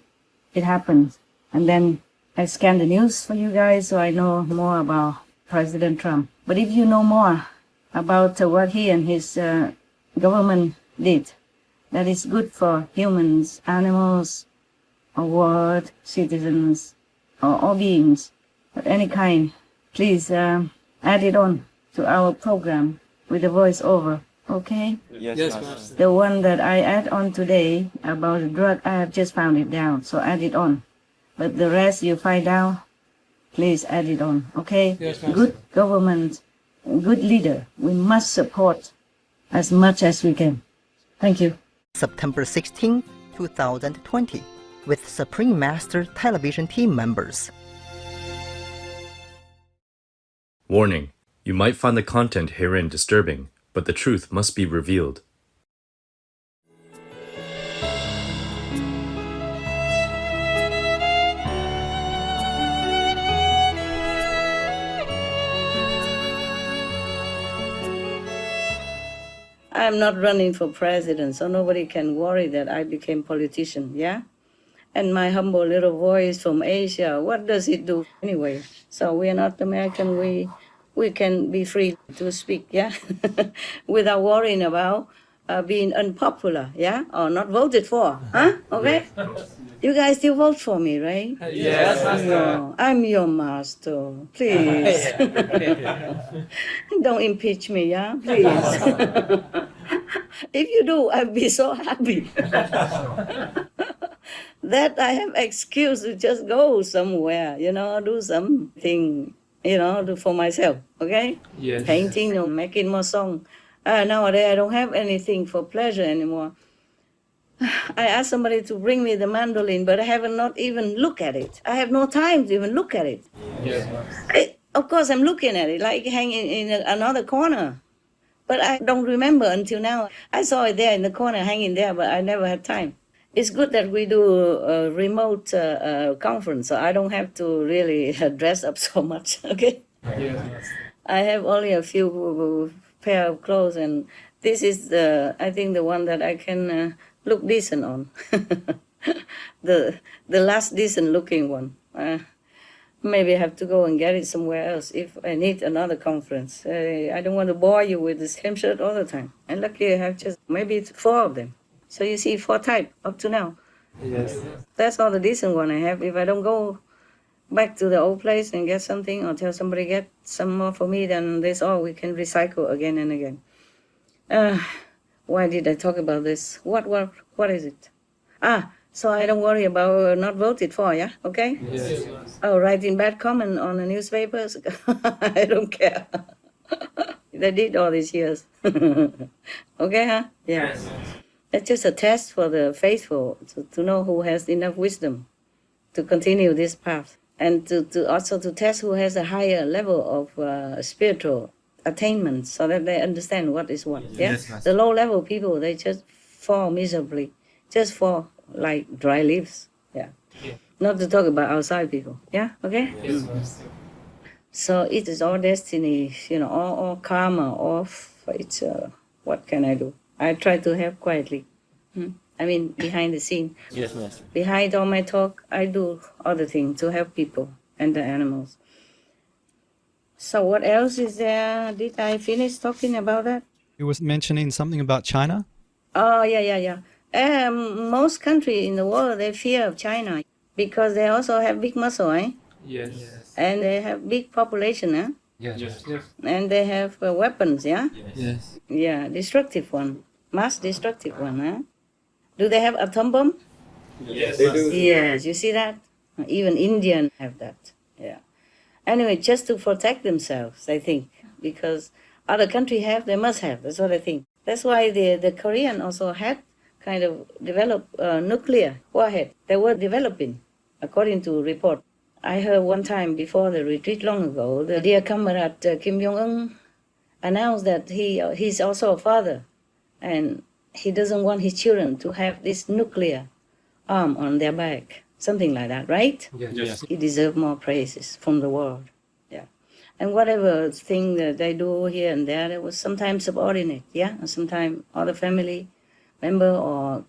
it happened. And then I scan the news for you guys so I know more about President Trump. But if you know more, about what he and his government did. That is good for humans, animals, or world, citizens, or all beings of any kind. Please add it on to our program with the voiceover, okay? Yes, Master. The one that I add on today about the drug, I have just found it down, so add it on. But the rest you find out, please add it on, okay? Yes, Master. Good government, good leader, we must support as much as we can. Thank you. September 16, 2020, with Supreme Master television team members. Warning: you might find the content herein disturbing, but the truth must be revealed. I'm not running for president, so nobody can worry that I became politician, yeah? And my humble little voice from Asia, what does it do anyway? So we are not American, we can be free to speak, yeah? Without worrying about being unpopular, yeah? Or not voted for, huh? Okay? You guys still vote for me, right? Yes, Master. No, I'm your master, please. Don't impeach me, yeah? Please. If you do, I'll be so happy. That I have excuse to just go somewhere, you know, do something, you know, do for myself, okay? Yes. Painting or making more song. Nowadays, I don't have anything for pleasure anymore. I asked somebody to bring me the mandolin, but I haven't not even looked at it. I have no time to even look at it. Yes. Of course, I'm looking at it, like hanging in another corner. But I don't remember until now. I saw it there in the corner, hanging there, but I never had time. It's good that we do a remote conference, so I don't have to really dress up so much, okay? Yes. I have only a few pair of clothes, and this is I think the one that I can look decent on. the last decent looking one. Maybe I have to go and get it somewhere else if I need another conference. I don't want to bore you with the same shirt all the time. And luckily I have just maybe 4 of them. So you see 4 types up to now. Yes. That's all the decent one I have. If I don't go back to the old place and get something or tell somebody get some more for me, then that's all we can recycle again and again. Why did I talk about this? What is it? So I don't worry about not voted for, yeah? Okay? Yes. Oh, writing bad comment on the newspapers? I don't care. They did all these years. Okay, huh? Yeah. Yes. It's just a test for the faithful to know who has enough wisdom to continue this path. And to also to test who has a higher level of spiritual attainment so that they understand what is what. Yeah? Yes, Master. The low level people, they just fall miserably. Just fall like dry leaves. Yeah. Not to talk about outside people. Yeah? Okay? Yes, Master. So it is all destiny, you know, all karma, all fate. What can I do? I try to help quietly. I mean, behind the scene. Yes, Master. Behind all my talk, I do other things to help people and the animals. So what else is there? Did I finish talking about that? You was mentioning something about China? Oh, yeah. Most countries in the world, they fear of China because they also have big muscle, eh? Yes. And they have big population, eh? Yes. And they have weapons, yeah? Yes. Yeah, destructive one. Mass destructive one, huh? Do they have atom bomb? Yes, they do. Yes, you see that? Even Indian have that, yeah. Anyway, just to protect themselves, I think, because other countries have, they must have, that's what I think. That's why the Korean also had kind of developed nuclear warhead. They were developing, according to report. I heard one time before the retreat long ago, the dear comrade Kim Jong-un announced that he's also a father, and he doesn't want his children to have this nuclear arm on their back, something like that, right? Yes. He deserves more praises from the world, yeah. And whatever thing that they do here and there, they was sometimes subordinate, yeah, and sometimes other family member or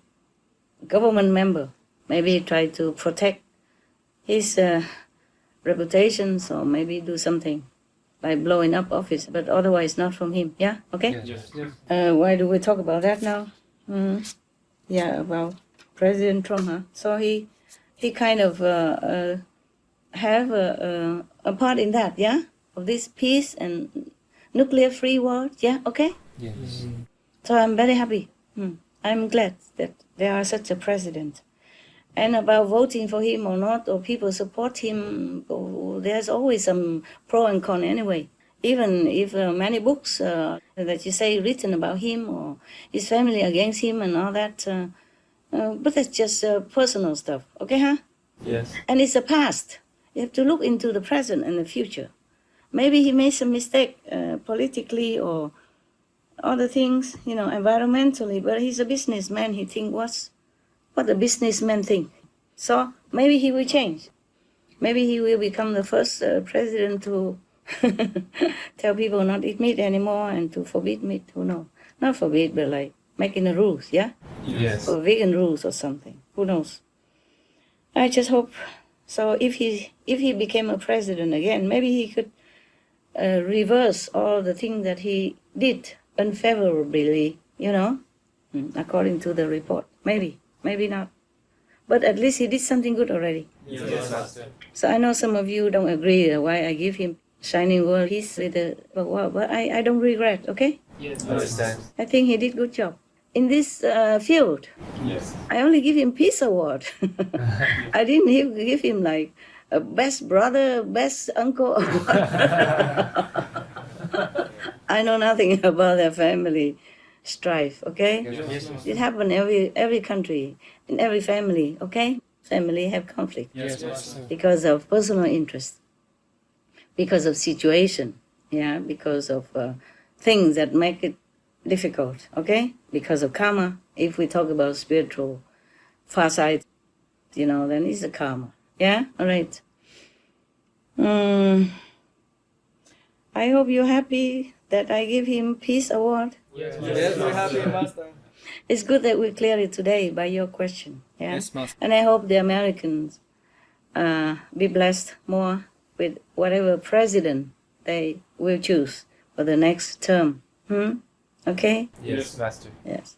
government member maybe try to protect his reputation, or maybe do something like blowing up office, but otherwise not from him. Yeah, okay? Yes. Why do we talk about that now? Yeah, about President Trump, huh? So he kind of have a part in that, yeah? Of this peace and nuclear-free world, yeah, okay? Yes. So I'm very happy. I'm glad that there are such a president. And about voting for him or not, or people support him, there's always some pro and con anyway. Even if many books that you say written about him or his family against him and all that, but that's just personal stuff, okay, huh? Yes. And it's the past. You have to look into the present and the future. Maybe he made some mistake politically or other things, environmentally, but he's a businessman. He think what the businessmen think. So maybe he will change. Maybe he will become the first president to tell people not eat meat anymore and to forbid meat. Who knows? Not forbid, but like making the rules, yeah? Yes. Or vegan rules or something. Who knows? I just hope. So if he became a president again, maybe he could reverse all the things that he did unfavorably, according to the report. Maybe not. But at least he did something good already. Yes, Master. So I know some of you don't agree why I give him shining world peace with but I don't regret, okay? Yes, understand. I think he did good job. In this field, Yes. I only give him peace award. I didn't give him like a best brother, best uncle award. I know nothing about their family strife, okay? Yes. It happens every country, in every family, okay? Family have conflict. Yes, Master. Because of personal interest, because of situation, yeah, because of things that make it difficult, okay? Because of karma. If we talk about spiritual far side, then it's a karma. Yeah? All right. I hope you're happy that I give him peace award. Yes, we're happy, Master. It's good that we clear it today by your question. Yeah? Yes, Master. And I hope the Americans be blessed more with whatever president they will choose for the next term. Okay? Yes, Master. Yes.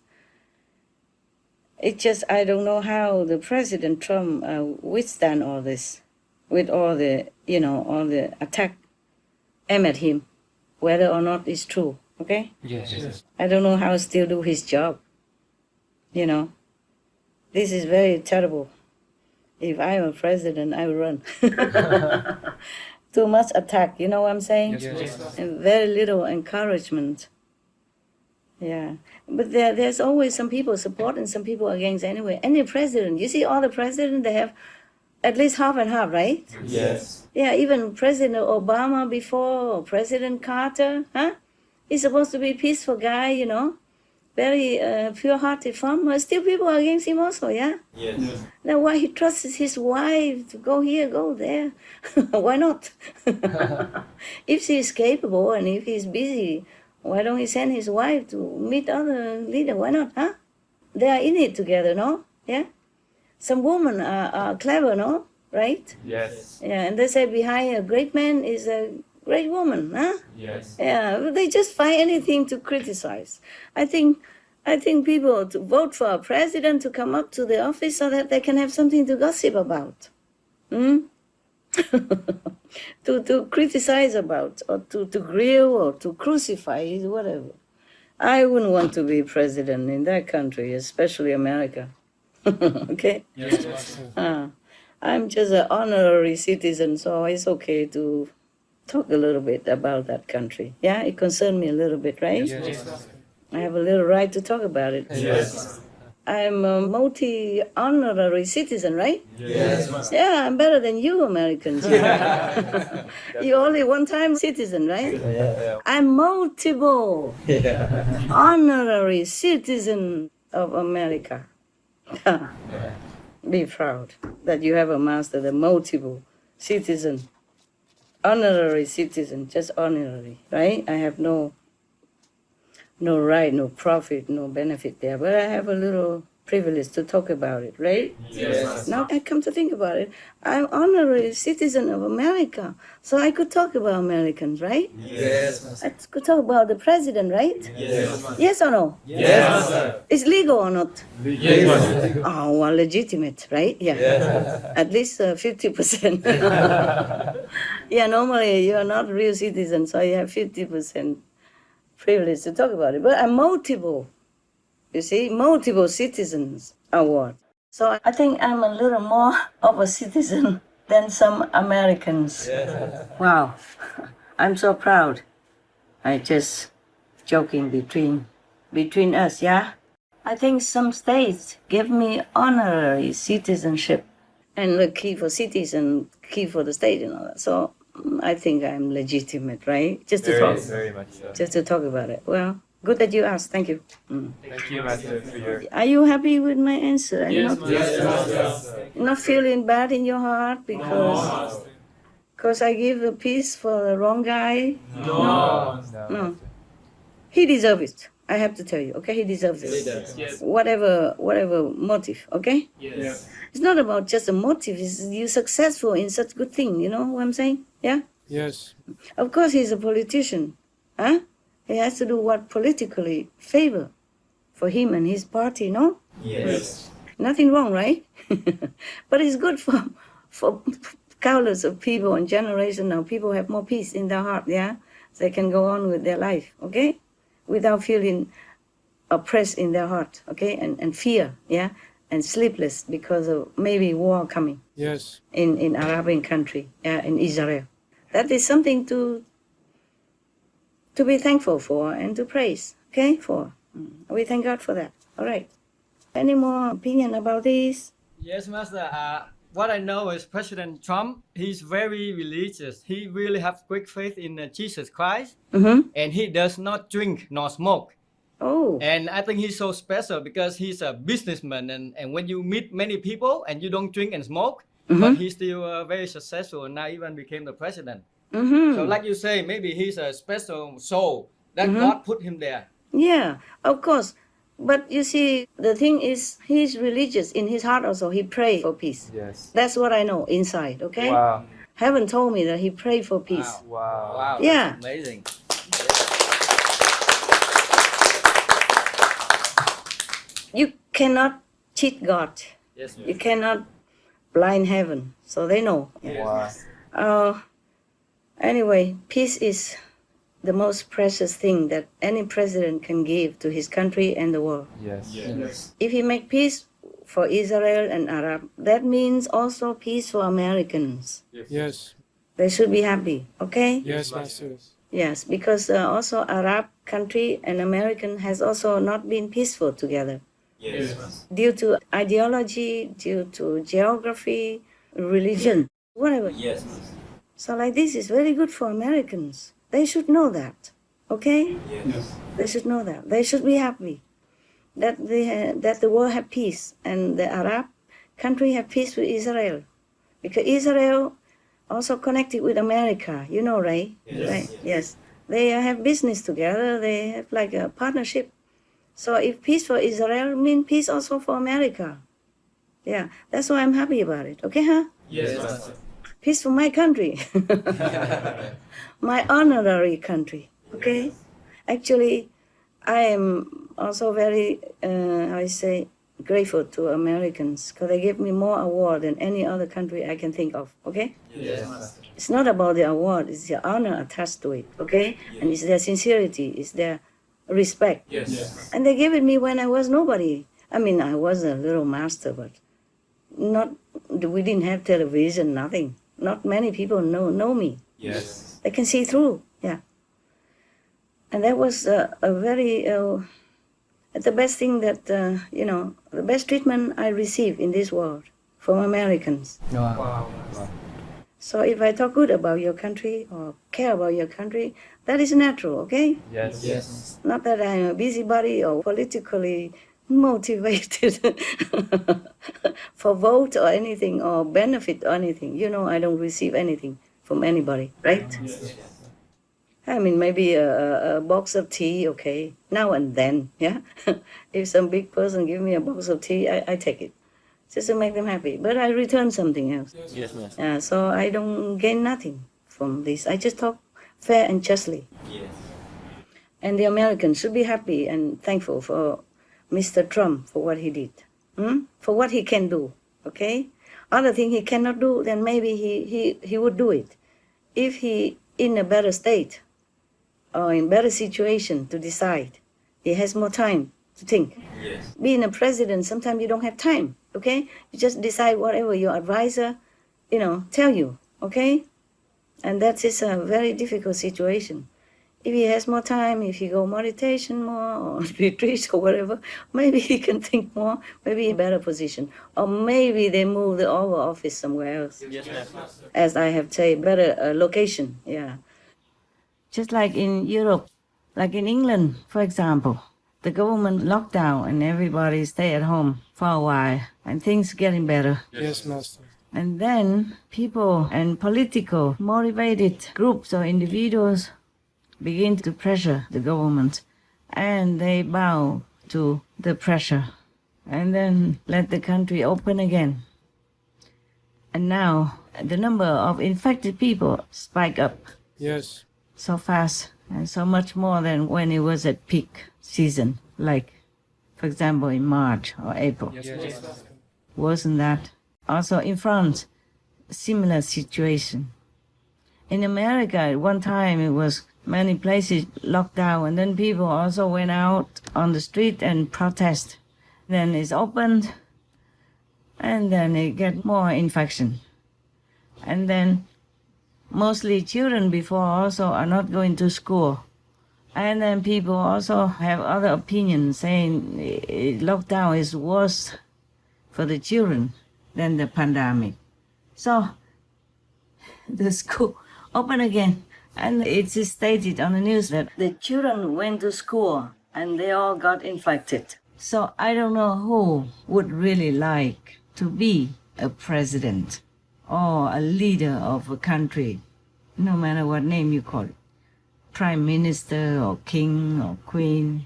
It's just I don't know how the President Trump withstand all this, with all the all the attack aimed at him, whether or not it's true. Okay? Yes. I don't know how still do his job. This is very terrible. If I'm a president, I will run. Too much attack, you know what I'm saying? Yes. And very little encouragement. Yeah. But there's always some people support and some people against anyway. Any president, you see all the presidents, they have at least half and half, right? Yes. Yeah, even President Obama before, or President Carter, huh? He's supposed to be a peaceful guy, very pure-hearted farmer. Still people are against him also, yeah? Yes. Now why he trusts his wife to go here, go there? Why not? If she's capable and if he's busy, why don't he send his wife to meet other leaders? Why not, huh? They are in it together, no? Yeah? Some women are clever, no? Right? Yes. Yeah, and they say behind a great man is a great woman, huh? Yes. Yeah, but they just find anything to criticize. I think people to vote for a president to come up to the office so that they can have something to gossip about. To criticize about, or to grill, or to crucify, whatever. I wouldn't want to be president in that country, especially America. Okay? Yes. I'm just an honorary citizen, so it's okay to talk a little bit about that country. Yeah, it concerns me a little bit, right? Yes. I have a little right to talk about it. Yes. I'm a multi-honorary citizen, right? Yes. Yeah, I'm better than you Americans. You're only one-time citizen, right? Yeah. I'm multiple honorary citizen of America. Be proud that you have a master, the multiple citizen, honorary citizen, just honorary, right? I have no right, no profit, no benefit there, but I have a little privilege to talk about it, right? Yes. Now I come to think about it, I'm honorary citizen of America, so I could talk about Americans, right? Yes. I could talk about the president, right? Yes. Yes or no? Yes, sir. It's legal or not? Yes. Oh, well, legitimate, right? Yeah. Yes. At least 50%. Yeah, normally you are not a real citizen, so you have 50% privilege to talk about it. But I'm multiple, you see, multiple citizens award. So I think I'm a little more of a citizen than some Americans. Wow, I'm so proud. I just joking between us, yeah? I think some states give me honorary citizenship, and the key for citizen, key for the state and all that. So I think I'm legitimate, right? Just to talk. Very much so. Just to talk about it. Well, good that you asked. Thank you. Thank you, Master, for your... Are you happy with my answer? Yes, yes. Not feeling bad in your heart because I give the peace for the wrong guy? No. He deserves it. I have to tell you, okay? He deserves it. Yes. Whatever motive, okay? Yes. It's not about just a motive. It's you successful in such good thing. You know what I'm saying? Yeah? Yes. Of course he's a politician. Huh? He has to do what politically favor for him and his party, no? Yes. Nothing wrong, right? But it's good for countless of people and generation now. People have more peace in their heart, yeah? They can go on with their life, okay? Without feeling oppressed in their heart, okay? And fear, yeah? And sleepless because of maybe war coming. Yes. In Arabian country, in Israel. That is something to be thankful for and to praise, okay? For. We thank God for that. All right. Any more opinion about this? Yes, Master. What I know is President Trump, he's very religious. He really has great faith in Jesus Christ. Mm-hmm. And he does not drink nor smoke. Oh. And I think he's so special because he's a businessman. And when you meet many people and you don't drink and smoke, but he's still very successful and now even became the president. Mm-hmm. So like you say, maybe he's a special soul that God put him there. Yeah, of course. But you see, the thing is, he's religious in his heart also. He prays for peace. Yes. That's what I know inside, okay? Wow. Heaven told me that he prayed for peace. Wow. Wow. Yeah. That's amazing. You cannot cheat God. Yes, You cannot blind heaven. So they know. Wow. Anyway, peace is the most precious thing that any president can give to his country and the world. Yes. If he make peace for Israel and Arab, that means also peace for Americans. Yes. They should be happy, okay? Yes, Master. Yes, because also Arab country and American has also not been peaceful together. Yes. Due to ideology, due to geography, religion, whatever. Yes. So like this is very good for Americans. They should know that, okay? Yes. They should know that. They should be happy that the world have peace and the Arab country have peace with Israel, because Israel also connected with America. You know, right? Yes. Right. Yes. They have business together. They have like a partnership. So if peace for Israel means peace also for America. Yeah, that's why I'm happy about it. Okay, huh? Yes. Peace for my country. My honorary country, okay? Actually, I am also very, grateful to Americans because they give me more award than any other country I can think of, okay? Yes. It's not about the award, it's the honor attached to it, okay? And it's their sincerity, it's their respect. Yes. And they gave it me when I was nobody. I mean, I was a little master, but we didn't have television, nothing. Not many people know me. Yes. They can see through, yeah. And that was a very, the best thing that, the best treatment I received in this world from Americans. Wow. So if I talk good about your country or care about your country, that is natural, okay? Yes. Not that I'm a busybody or politically motivated for vote or anything or benefit or anything. I don't receive anything from anybody, right? Yes. I mean, maybe a box of tea, okay, now and then, yeah. If some big person give me a box of tea, I take it, just to make them happy. But I return something else. Yes, Master. So I don't gain nothing from this. I just talk fair and justly. Yes. And the Americans should be happy and thankful for Mr. Trump for what he did, for what he can do, okay? Other thing he cannot do, then maybe he would do it. If he in a better state or in better situation to decide, he has more time to think. Yes. Being a president, sometimes you don't have time, okay? You just decide whatever your advisor, tell you, okay? And that is a very difficult situation. If he has more time, if he go meditation more or retreat or whatever, maybe he can think more, maybe in a better position. Or maybe they move the Oval Office somewhere else. Yes, Master. As I have said, better location, yeah. Just like in Europe, like in England, for example, the government locked down and everybody stay at home for a while and things getting better. Yes, Master. And then people and political motivated groups or individuals begin to pressure the government, and they bow to the pressure, and then let the country open again. And now the number of infected people spike up Yes. so fast and so much more than when it was at peak season, like, for example, in March or April. Yes. Wasn't that? Also in France, similar situation. In America, at one time, it was many places locked down, and then people also went out on the street and protest. Then it's opened, and then it get more infection. And then mostly children before also are not going to school. And then people also have other opinions saying lockdown is worse for the children than the pandemic. So the school open again. And it's stated on the news that the children went to school and they all got infected. So I don't know who would really like to be a president or a leader of a country, no matter what name you call it, prime minister or king or queen.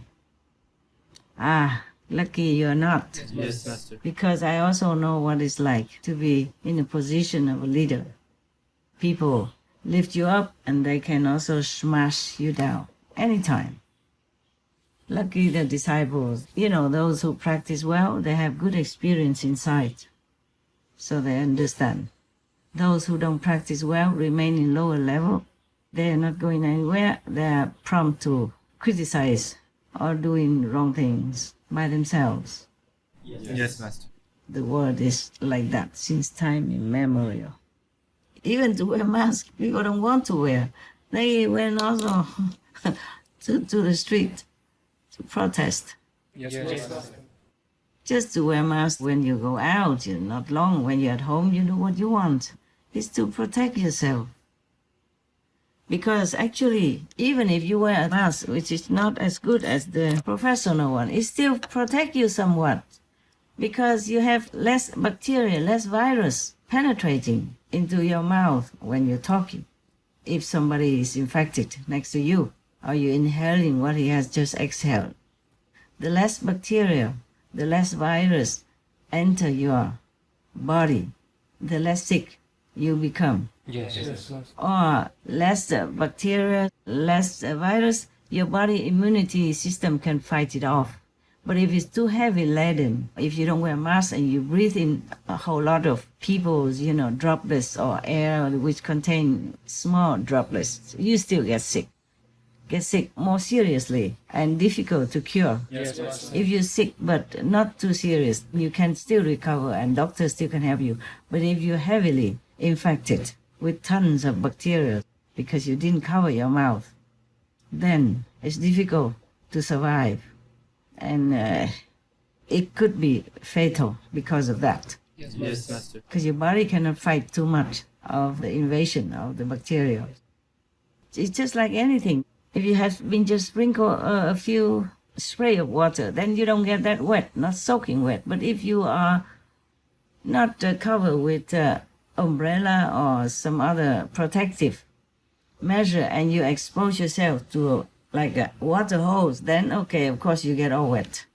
Lucky you're not. Yes, Master. Because I also know what it's like to be in a position of a leader. People lift you up and they can also smash you down anytime. Lucky the disciples, those who practice well, they have good experience inside, so they understand. Those who don't practice well remain in lower level. They are not going anywhere. They are prompt to criticize or doing wrong things by themselves. Yes, Master. The world is like that since time immemorial. Even to wear masks, people don't want to wear. They went also to the street to protest. Yes. Just to wear masks when you go out, not long. When you're at home, you do what you want. It's to protect yourself. Because actually, even if you wear a mask, which is not as good as the professional one, it still protects you somewhat. Because you have less bacteria, less virus penetrating into your mouth when you're talking. If somebody is infected next to you, or you're inhaling what he has just exhaled, the less bacteria, the less virus enter your body, the less sick you become. Yes. Or less bacteria, less virus, your body immunity system can fight it off. But if it's too heavy laden, if you don't wear a mask and you breathe in a whole lot of people's, droplets or air which contain small droplets, you still get sick. Get sick more seriously and difficult to cure. Yes. If you're sick but not too serious, you can still recover and doctors still can help you. But if you're heavily infected with tons of bacteria because you didn't cover your mouth, then it's difficult to survive. And it could be fatal because of that. Yes, Master. Because your body cannot fight too much of the invasion of the bacteria. It's just like anything. If you have been just sprinkle a few spray of water, then you don't get that wet, not soaking wet. But if you are not covered with umbrella or some other protective measure and you expose yourself to like a water hose, then okay, of course you get all wet.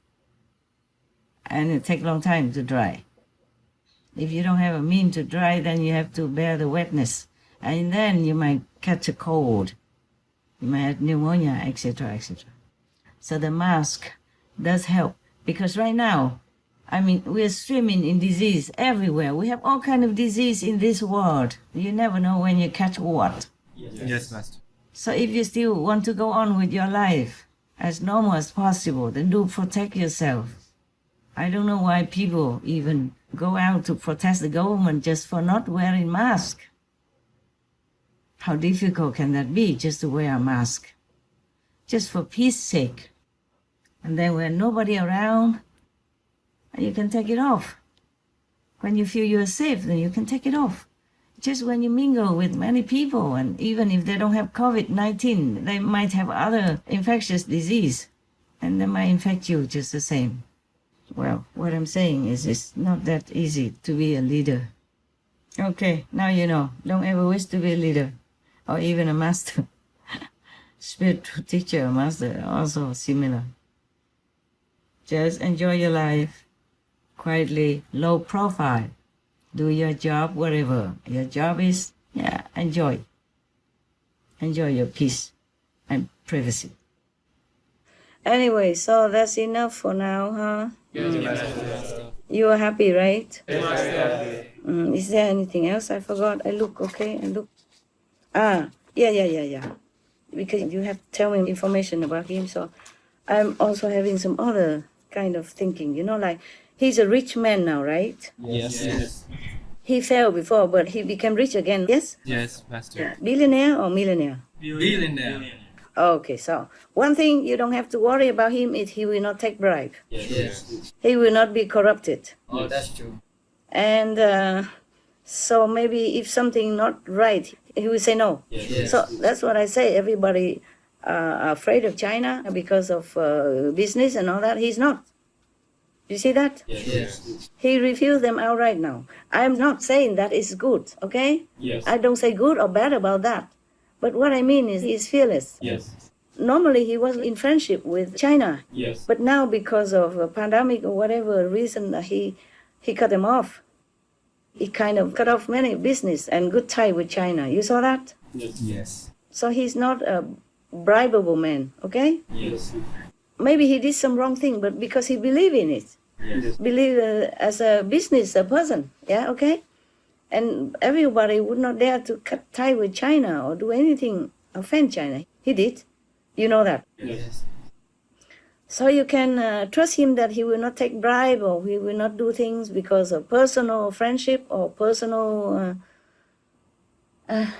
And it takes a long time to dry. If you don't have a mean to dry, then you have to bear the wetness. And then you might catch a cold. You might have pneumonia, etc., etc. So the mask does help. Because right now, I mean, we're swimming in disease everywhere. We have all kind of disease in this world. You never know when you catch what. Yes, Master. So if you still want to go on with your life as normal as possible, then do protect yourself. I don't know why people even go out to protest the government just for not wearing mask. How difficult can that be, just to wear a mask? Just for peace sake. And then when nobody around, you can take it off. When you feel you're safe, then you can take it off. Just when you mingle with many people, and even if they don't have COVID-19, they might have other infectious disease, and they might infect you just the same. Well, what I'm saying is it's not that easy to be a leader. Okay, now you know. Don't ever wish to be a leader, or even a master. Spiritual teacher or master are also similar. Just enjoy your life, quietly, low profile. Do your job, whatever your job is. Yeah, enjoy. Enjoy your peace and privacy. Anyway, so that's enough for now, huh? Yes, Master. You are happy, right? Yes, Master. Is there anything else I forgot? I look, okay? I look. Yeah. Because you have to tell me information about him, so I'm also having some other kind of thinking. You know, like, he's a rich man now, right? Yes. He failed before, but he became rich again, yes? Yes, Master. Billionaire or millionaire? Billionaire. Okay, so one thing you don't have to worry about him is he will not take bribe. Yes. He will not be corrupted. Oh, that's true. And so maybe if something not right, he will say no. Yes. So that's what I say. Everybody are afraid of China because of business and all that. He's not. You see that? Yes. He refused them outright now. I'm not saying that is good, okay? Yes. I don't say good or bad about that. But what I mean is he's fearless. Yes. Normally he was in friendship with China. Yes. But now because of a pandemic or whatever reason, he cut them off. He kind of cut off many business and good tie with China. You saw that? Yes. So he's not a bribable man, okay? Yes. Maybe he did some wrong thing, but because he believed in it. Yes. Believe as a business person, yeah, okay? And everybody would not dare to cut tie with China or do anything offend China. He did. You know that. Yes. So you can trust him that he will not take bribe or he will not do things because of personal friendship or personal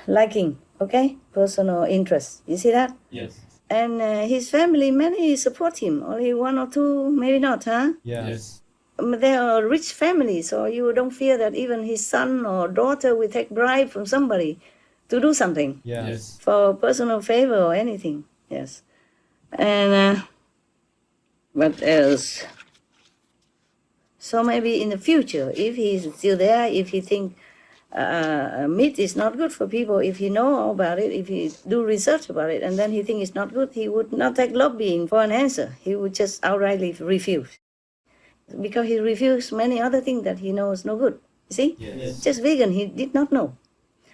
liking, okay? Personal interest. You see that? Yes. And his family, many support him. Only one or two, maybe not, huh? Yes. They are a rich family, so you don't fear that even his son or daughter will take bribe from somebody to do something. Yes. For personal favor or anything, yes. And what else? So maybe in the future, if he's still there, if he think meat is not good for people, if he know about it, if he do research about it, and then he think it's not good, he would not take lobbying for an answer. He would just outrightly refuse. Because he refused many other things that he knows no good. You see? Yes. Just vegan, he did not know.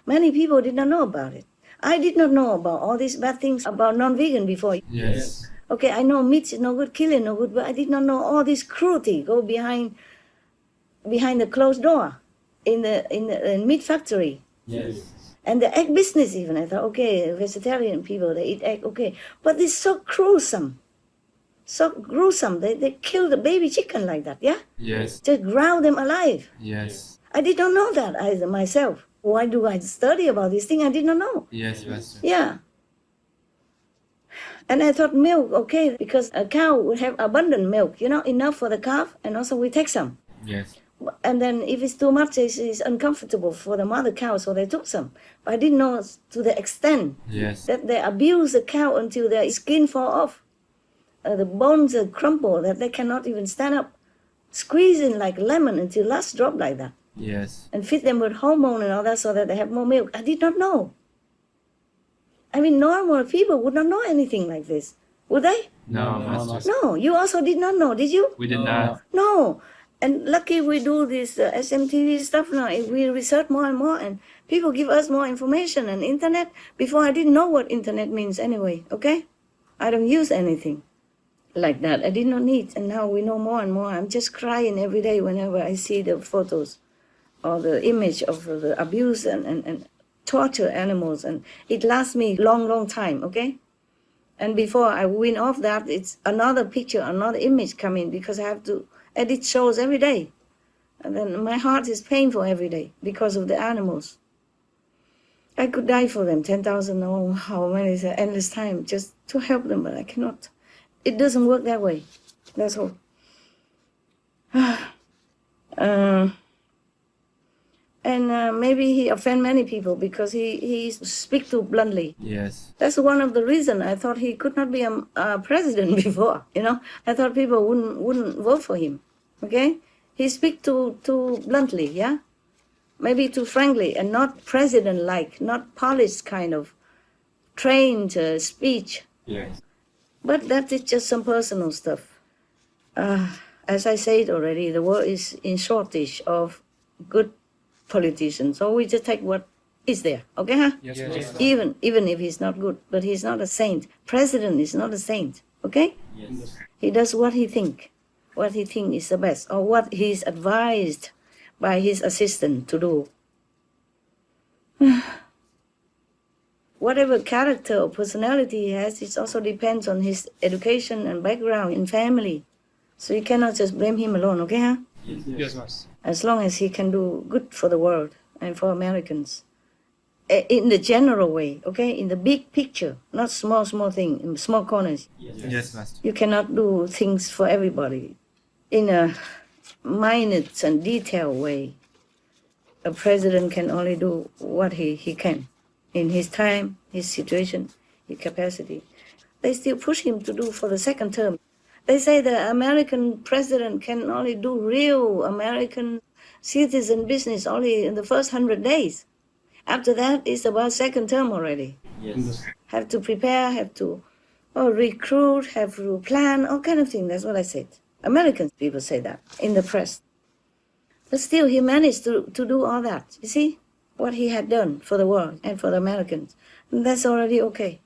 Many people did not know about it. I did not know about all these bad things about non-vegan before. Yes. Okay, I know meat is no good, killing no good, but I did not know all this cruelty go behind the closed door in the meat factory. Yes. And the egg business even. I thought, okay, vegetarian people, they eat egg, okay. But it's so gruesome. So gruesome. They kill the baby chicken like that, yeah? Yes. Just ground them alive. Yes. I did not know that either myself. Why do I study about this thing? I did not know. Yes, Master. Yeah. And I thought milk, okay, because a cow would have abundant milk, enough for the calf, and also we take some. Yes. And then if it's too much, it's uncomfortable for the mother cow, so they took some. But I didn't know to the extent that they abuse the cow until their skin fall off. The bones crumple, that they cannot even stand up. Squeezing like lemon until last drop like that. Yes. And feed them with hormone and all that so that they have more milk. I did not know. I mean, normal people would not know anything like this, would they? No, Master. No, you also did not know, did you? We did not. No. And lucky we do this SMTV stuff now. We research more and more, and people give us more information and internet. Before, I didn't know what internet means anyway, okay? I don't use anything like that. I did not need, and now we know more and more. I'm just crying every day whenever I see the photos or the image of the abuse and torture animals, and it lasts me long time, okay? And before I win off that, it's another picture, another image coming, because I have to edit shows every day. And then my heart is painful every day because of the animals. I could die for them, 10,000 or how many, is endless time, just to help them, but I cannot. It doesn't work that way. That's all. Maybe he offend many people because he speak too bluntly. Yes. That's one of the reasons I thought he could not be a president before. You know, I thought people wouldn't vote for him. Okay, he speak too bluntly. Yeah, maybe too frankly, and not president-like, not polished kind of trained speech. Yes. But that is just some personal stuff. As I said already, the world is in shortage of good politicians, so we just take what is there, okay? Huh? Yes, yes. Even if he's not good, but he's not a saint. President is not a saint, okay? Yes. He does what he think is the best, or what he's advised by his assistant to do. Whatever character or personality he has, it also depends on his education and background in family. So you cannot just blame him alone, okay? Huh? Yes, Master. As long as he can do good for the world and for Americans. In the general way, okay? In the big picture, not small thing, in small corners. Yes, Master. You cannot do things for everybody. In a minute and detailed way, a president can only do what he can. In his time, his situation, his capacity. They still push him to do for the second term. They say the American president can only do real American citizen business only in the first 100 days. After that, it's about second term already. Yes. Have to prepare, have to recruit, have to plan, all kind of things. That's what I said. American people say that in the press. But still, he managed to do all that. You see what he had done for the world and for the Americans. And that's already okay.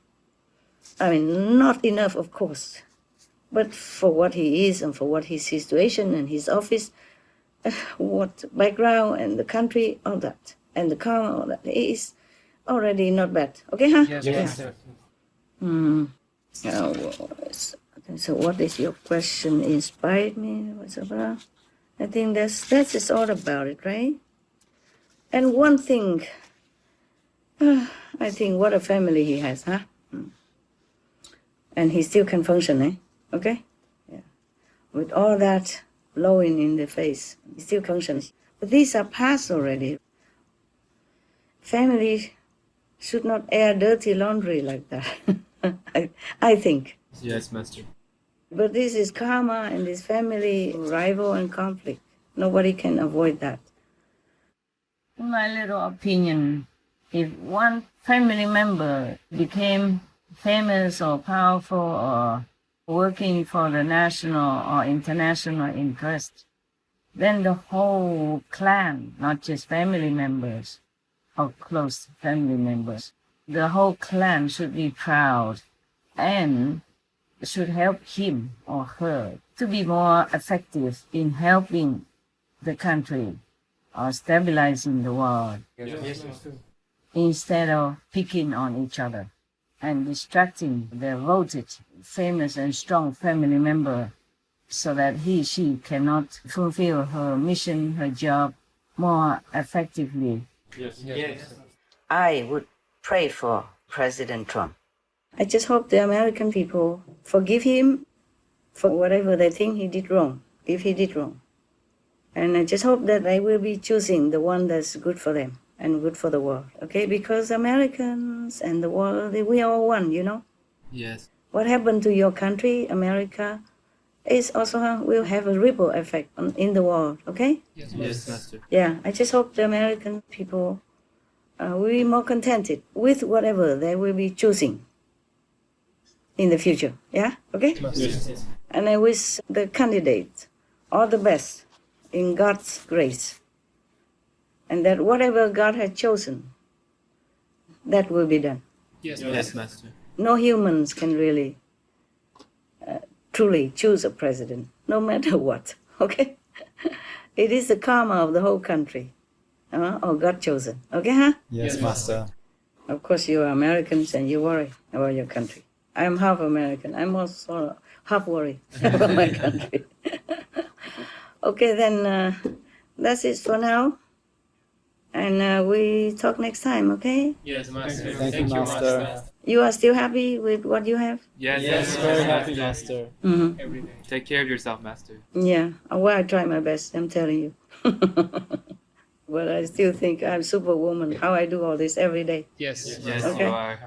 I mean, not enough, of course. But for what he is and for what his situation and his office, what background and the country, all that, and the karma, all that, is already not bad. Okay, huh? Yes, Yeah. sir. So what is your question? Inspired me? What's about? I think that's just all about it, right? And one thing, I think what a family he has, huh? And he still can function, eh? Okay? Yeah. With all that blowing in the face, he still functions. But these are past already. Family should not air dirty laundry like that. I think. Yes, Master. But this is karma and this family rival and conflict. Nobody can avoid that. In my little opinion, if one family member became famous or powerful or working for the national or international interest, then the whole clan, not just family members or close family members, the whole clan should be proud and should help him or her to be more effective in helping the country or stabilizing the world, Yes, Master. instead of picking on each other and distracting the voted, famous and strong family member so that she cannot fulfill her mission, her job more effectively. Yes. Yes. I would pray for President Trump. I just hope the American people forgive him for whatever they think he did wrong, if he did wrong. And I just hope that they will be choosing the one that's good for them and good for the world, okay? Because Americans and the world, we are one, you know? Yes. What happened to your country, America, is also will have a ripple effect in the world, okay? Yes, Master. Yeah, I just hope the American people we'll be more contented with whatever they will be choosing in the future. Yeah? Okay? Yes. And I wish the candidate all the best in God's grace. And that whatever God has chosen, that will be done. Yes, Master. No humans can really truly choose a president, no matter what. Okay? It is the karma of the whole country. Or God chosen. Okay, huh? Yes, Master. Of course, you are Americans and you worry about your country. I'm half American. I'm also half worried about my country. Okay, then that's it for now. And we talk next time, okay? Yes, Master. Thank you, Master. You are still happy with what you have? Yes, Very happy, Master. Mm-hmm. Every day. Take care of yourself, Master. Yeah, well, I try my best, I'm telling you. But I still think I'm superwoman, how I do all this every day. Yes, Okay. you are.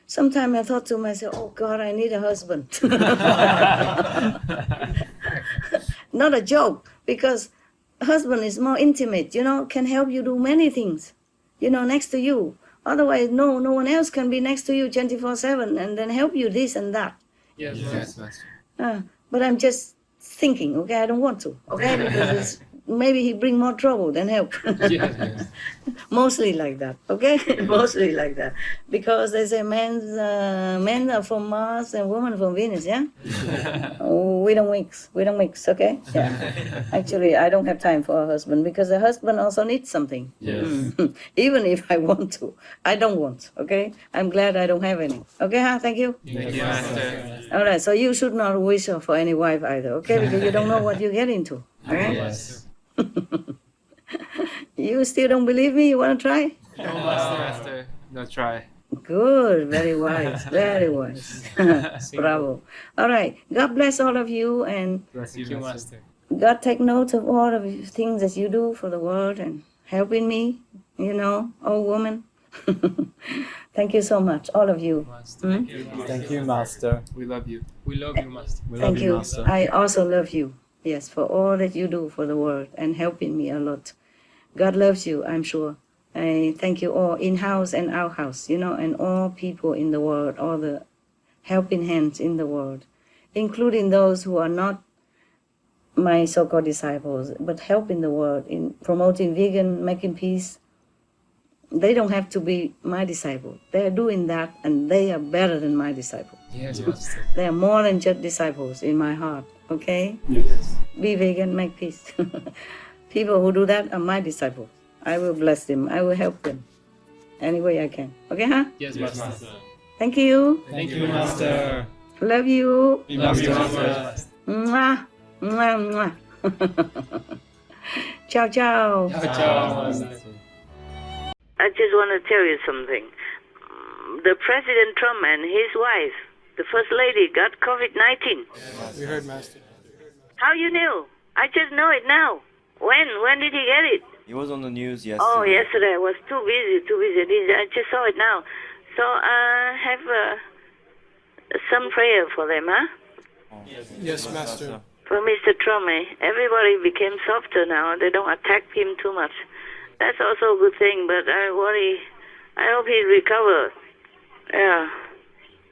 Sometimes I thought to myself, oh God, I need a husband. Not a joke, because husband is more intimate, can help you do many things, next to you. Otherwise, no one else can be next to you 24/7 and then help you this and that. Yes, Master. But I'm just thinking, okay, I don't want to, okay, because maybe he bring more trouble than help. Yes. Mostly like that, okay? Mostly like that. Because they say men are from Mars and women from Venus, yeah? We don't mix, okay? Yeah. Actually, I don't have time for a husband because a husband also needs something. Yes. Even if I want to. I don't want, okay? I'm glad I don't have any. Okay, huh? Thank you. Thank you, Master. All right, so you should not wish for any wife either, okay? Because you don't know what you get into, okay? Yes. You still don't believe me? You want to try? No, Master. No, try. Good, very wise, very wise. Bravo. All right, God bless all of you, and Bless you, Master. God take note of all of the things that you do for the world and helping me, old woman. Thank you so much, all of you. Thank you, Master. We love you. We love you, Master. Thank you. I also love you, yes, for all that you do for the world and helping me a lot. God loves you, I'm sure. I thank you all, in-house and out-house, and all people in the world, all the helping hands in the world, including those who are not my so-called disciples, but helping the world in promoting vegan, making peace. They don't have to be my disciple. They're doing that, and they are better than my disciple. Yes, Master. They are more than just disciples in my heart, okay? Yes. Be vegan, make peace. People who do that are my disciples. I will bless them. I will help them any way I can. Okay, huh? Yes, Master. Thank you. Thank you, Master. Love you. We love you, Master. Mwah. Mwah, mwah. Ciao, ciao. Ciao, Master. I just want to tell you something. The President Trump and his wife, the First Lady, got COVID-19. We heard, Master. How you knew? I just know it now. When did he get it? It was on the news yesterday. Oh, yesterday. I was too busy. I just saw it now. So have some prayer for them, huh? Yes, Master. For Mr. Trump, everybody became softer now. They don't attack him too much. That's also a good thing, but I worry. I hope he recovers. Yeah.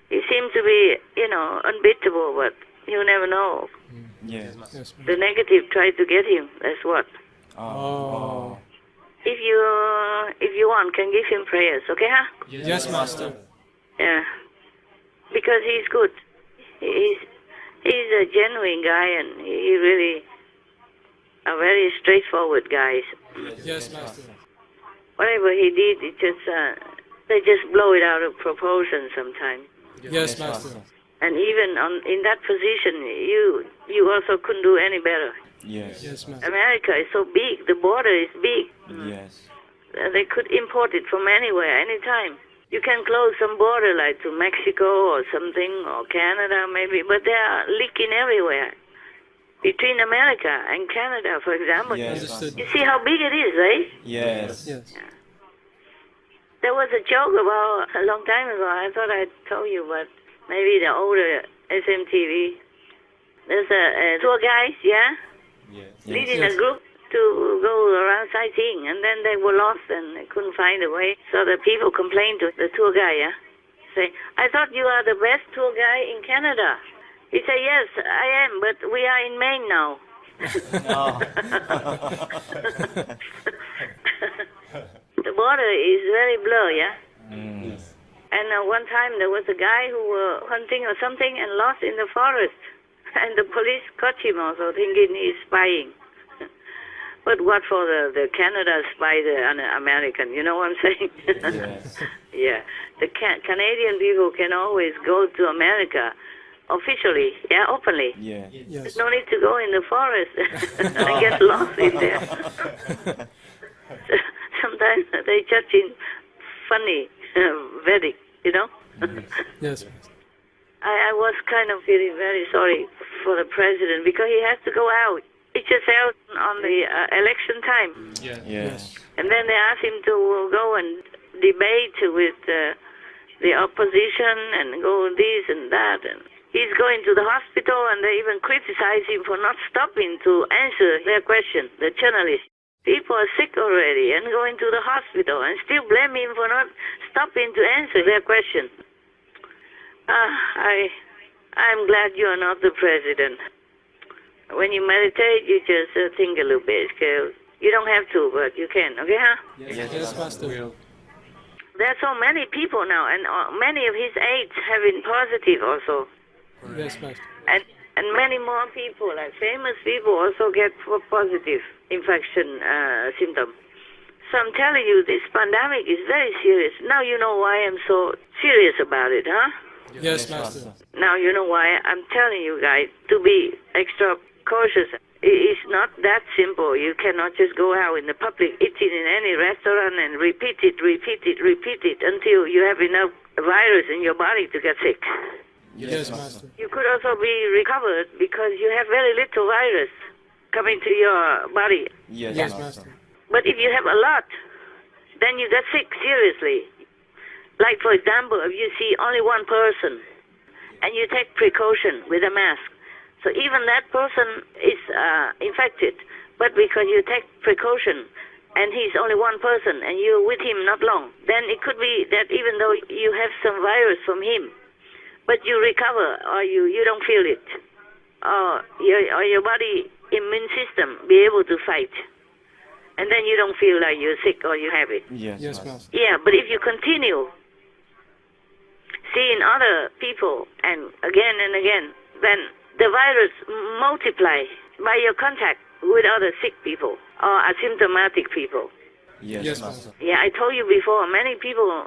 He seems to be, unbeatable, but you never know. Yes. The negative tried to get him. That's what. Oh. If you want, can give him prayers, okay, huh? Yes, Master. Yeah. Because he's good. He's a genuine guy, and he really a very straightforward guy. Yes, Master. Whatever he did, they just blow it out of proportion sometimes. Yes, Master. And even in that position, you also couldn't do any better. Yes. Yes, Master. America is so big. The border is big. Yes. They could import it from anywhere, anytime. You can close some border, like to Mexico or something, or Canada maybe, but they are leaking everywhere. Between America and Canada, for example. Yes. Understood. You see how big it is, right? Yes. Yes. There was a joke about a long time ago. I thought I'd told you, but maybe the older SMTV. There's a tour guide, yeah? Yes. Leading a group to go around sightseeing, and then they were lost and they couldn't find a way. So the people complained to the tour guy, say, I thought you are the best tour guy in Canada. He said, yes, I am, but we are in Maine now. The border is very blurry, Yes. And one time there was a guy who was hunting or something and lost in the forest. And the police caught him also, thinking he's spying. But what for the Canada spy the American, you know what I'm saying? Yes. Yeah. The Canadian people can always go to America officially, openly. Yeah. There's no need to go in the forest and get lost in there. Sometimes they judge in funny verdict, you know? Yes. I was kind of feeling very sorry for the president because he has to go out. He just out on the election time. Yes. And then they asked him to go and debate with the opposition and go this and that. And he's going to the hospital, and they even criticize him for not stopping to answer their question, the journalists. People are sick already and going to the hospital and still blame him for not stopping to answer their question. I'm glad you are not the president. When you meditate, you just think a little bit. You don't have to, but you can. Okay, huh? Yes, Master. There are so many people now, and many of his aides have been positive also. Yes, Master. And many more people, like famous people, also get positive infection symptoms. So I'm telling you, this pandemic is very serious. Now you know why I'm so serious about it, huh? Yes, Master. Now you know why I'm telling you guys to be extra cautious. It's not that simple. You cannot just go out in the public, eating in any restaurant and repeat it until you have enough virus in your body to get sick. Yes, Master. You could also be recovered because you have very little virus coming to your body. Yes, Master. But if you have a lot, then you get sick seriously. Like, for example, if you see only one person and you take precaution with a mask, so even that person is infected, but because you take precaution and he's only one person and you're with him not long, then it could be that even though you have some virus from him, but you recover or you don't feel it, or your body immune system be able to fight, and then you don't feel like you're sick or you have it. Yes, Master. Yeah, but if you continue seeing other people and again, then the virus multiply by your contact with other sick people or asymptomatic people. Yes, Master. Yeah, I told you before, many people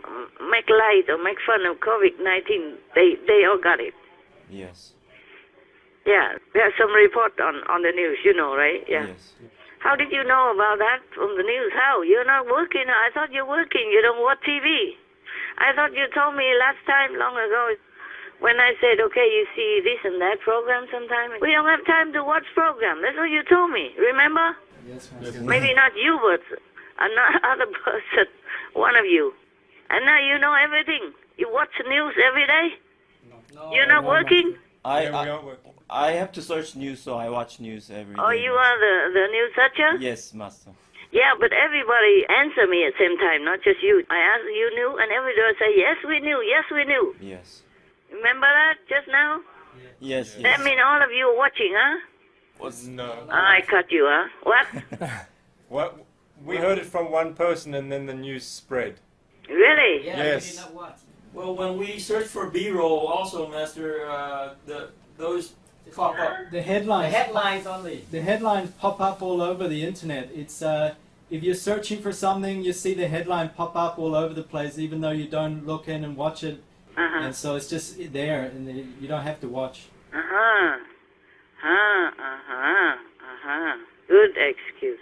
make light or make fun of COVID-19. They all got it. Yes. Yeah, there's some report on the news, you know, right? Yeah. Yes. How did you know about that from the news? How? You're not working. I thought you're working. You don't watch TV. I thought you told me last time, long ago, when I said, okay, you see this and that program sometime. We don't have time to watch program. That's what you told me. Remember? Yes, Master. Maybe not you, but another person, one of you. And now you know everything. You watch the news every day? No, You're not working? I have to search news, so I watch news every day. Oh, you are the news searcher? Yes, Master. Yeah, but everybody answer me at the same time, not just you. I ask you knew, and everybody say, yes, we knew, yes, we knew. Yes. Remember that just now? Yes, yes. That means all of you are watching, huh? No. I cut you, huh? What? What? We heard it from one person and then the news spread. Really? Yes. Well, when we search for B-roll, also, Master, those pop up. The headlines. The headlines only. The headlines pop up all over the internet. It's if you're searching for something, you see the headline pop up all over the place, even though you don't look in and watch it. And so it's just there, and you don't have to watch. Good excuse.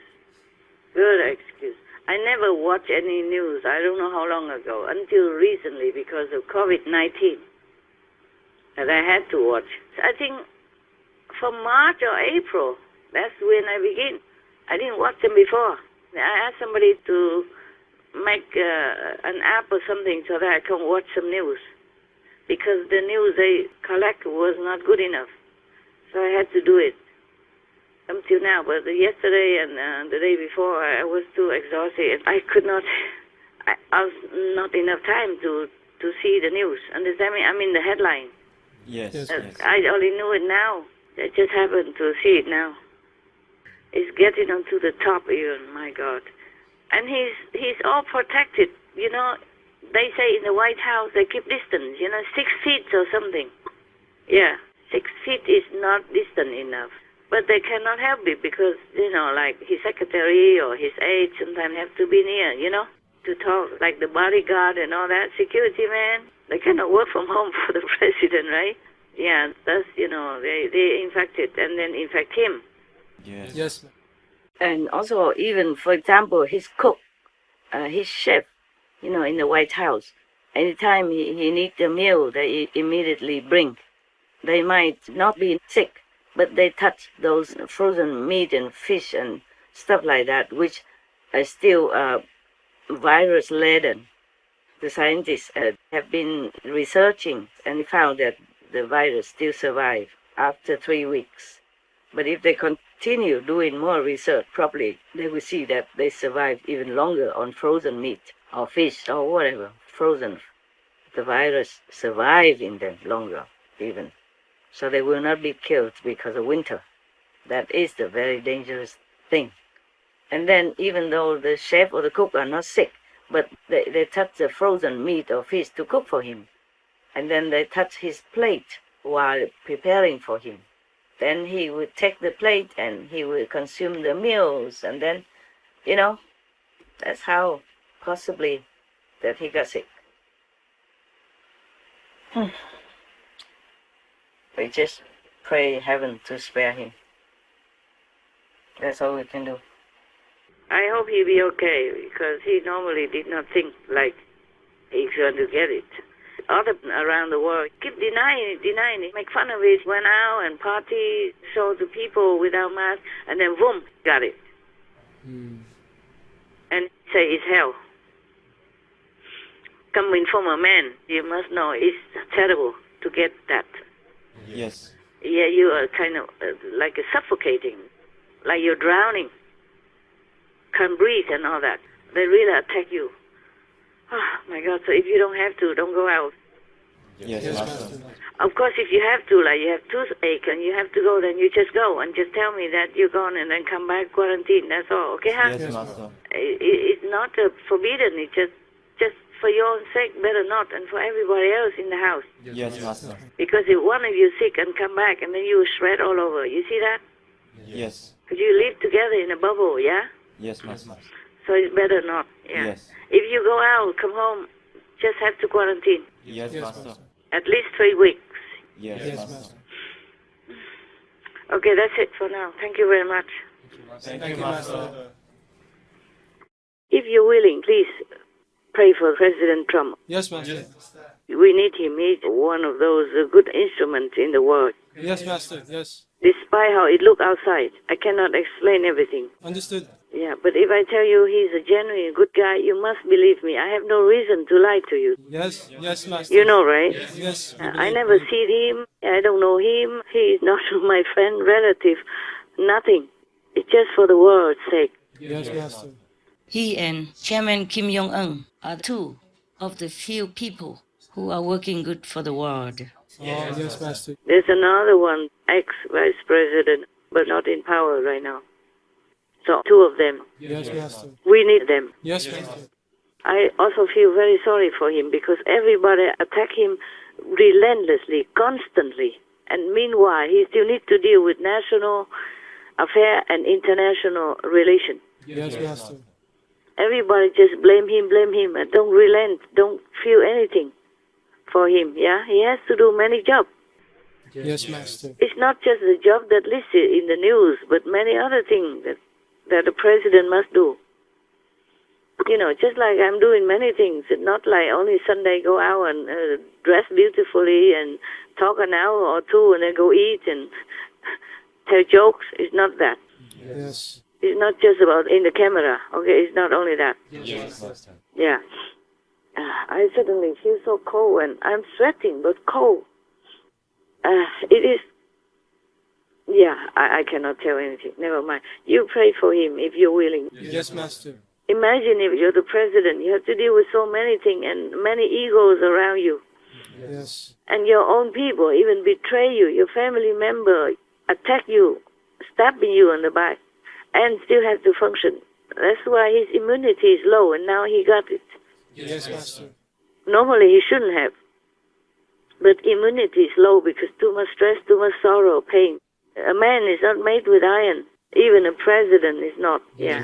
Good excuse. I never watch any news. I don't know how long ago, until recently, because of COVID-19, that I had to watch. I think from March or April, that's when I begin. I didn't watch them before. I asked somebody to make an app or something so that I can watch some news, because the news they collect was not good enough. So I had to do it. until now. But yesterday and the day before, I was too exhausted. I could not. I was not enough time to see the news. Understand me? I mean the headline. Yes. I only knew it now. I just happened to see it now. It's getting onto the top even. My God. And he's all protected. You know, they say in the White House they keep distance. 6 feet or something. Yeah, 6 feet is not distant enough. But they cannot help it because, like his secretary or his aide sometimes have to be near, to talk, like the bodyguard and all that, security man. They cannot work from home for the president, right? Yeah, that's, they infected and then infect him. Yes. And also, even, for example, his cook, his chef, in the White House, anytime he needs a meal, they immediately bring. They might not be sick, but they touch those frozen meat and fish and stuff like that, which are still virus-laden. The scientists have been researching and found that the virus still survives after 3 weeks. But if they continue doing more research properly, they will see that they survive even longer on frozen meat or fish or whatever, frozen. The virus survives in them longer even. So they will not be killed because of winter. That is the very dangerous thing. And then even though the chef or the cook are not sick, but they touch the frozen meat or fish to cook for him. And then they touch his plate while preparing for him. Then he would take the plate and he will consume the meals. And then, that's how possibly that he got sick. We just pray heaven to spare him. That's all we can do. I hope he'll be okay, because he normally did not think like he's going to get it. Other around the world keep denying it, make fun of it, went out and party, show the people without mask, and then boom, got it. And say it's hell. Coming from a man, you must know it's terrible to get that. Yes. Yeah, you are kind of like suffocating, like you're drowning. Can't breathe and all that. They really attack you. Oh my God, so if you don't have to, don't go out. Yes, Master. Of course, if you have to, like you have toothache and you have to go, then you just go and just tell me that you're gone and then come back quarantine. That's all, okay, huh? Yes, Master. It's not forbidden. It's just for your own sake, better not, and for everybody else in the house. Yes, Master. Because if one of you sick and come back and then you will spread all over, you see that? Yes. Because you live together in a bubble, yeah? Yes, Master. So it's better not, yeah. Yes. If you go out, come home, just have to quarantine. Yes, Master. At least 3 weeks. Yes, Master. Okay, that's it for now. Thank you very much. Thank you, Master. If you're willing, please pray for President Trump. Yes, Master. We need him. He's one of those good instruments in the world. Yes, Master. Yes. Despite how it looks outside, I cannot explain everything. Understood. Yeah, but if I tell you he's a genuine good guy, you must believe me. I have no reason to lie to you. Yes, Master. You know, right? Yes. I never see him. I don't know him. He is not my friend, relative, nothing. It's just for the world's sake. Yes, Master. He and Chairman Kim Jong-un are two of the few people who are working good for the world. Yes, Master. There's another one, ex-vice president, but not in power right now. So, two of them. Yes, Master. We need them. Yes, Master. I also feel very sorry for him because everybody attack him relentlessly, constantly. And meanwhile, he still needs to deal with national affair and international relations. Yes, Master. Everybody just blame him, and don't relent, don't feel anything for him, yeah? He has to do many jobs. Yes, Master. It's not just the job that listed in the news, but many other things that the president must do. You know, just like I'm doing many things, not like only Sunday go out and dress beautifully and talk an hour or two and then go eat and tell jokes. It's not that. Yes. It's not just about in the camera, okay? It's not only that. Yes. Yeah. I suddenly feel so cold and I'm sweating, but cold. It is Yeah, I cannot tell anything. Never mind. You pray for him if you're willing. Yes, Master. Imagine if you're the president. You have to deal with so many things and many egos around you. Yes. And your own people even betray you. Your family member attack you, stabbing you on the back, and still have to function. That's why his immunity is low, and now he got it. Yes, Master. Normally he shouldn't have. But immunity is low because too much stress, too much sorrow, pain. A man is not made with iron. Even a president is not. Yeah.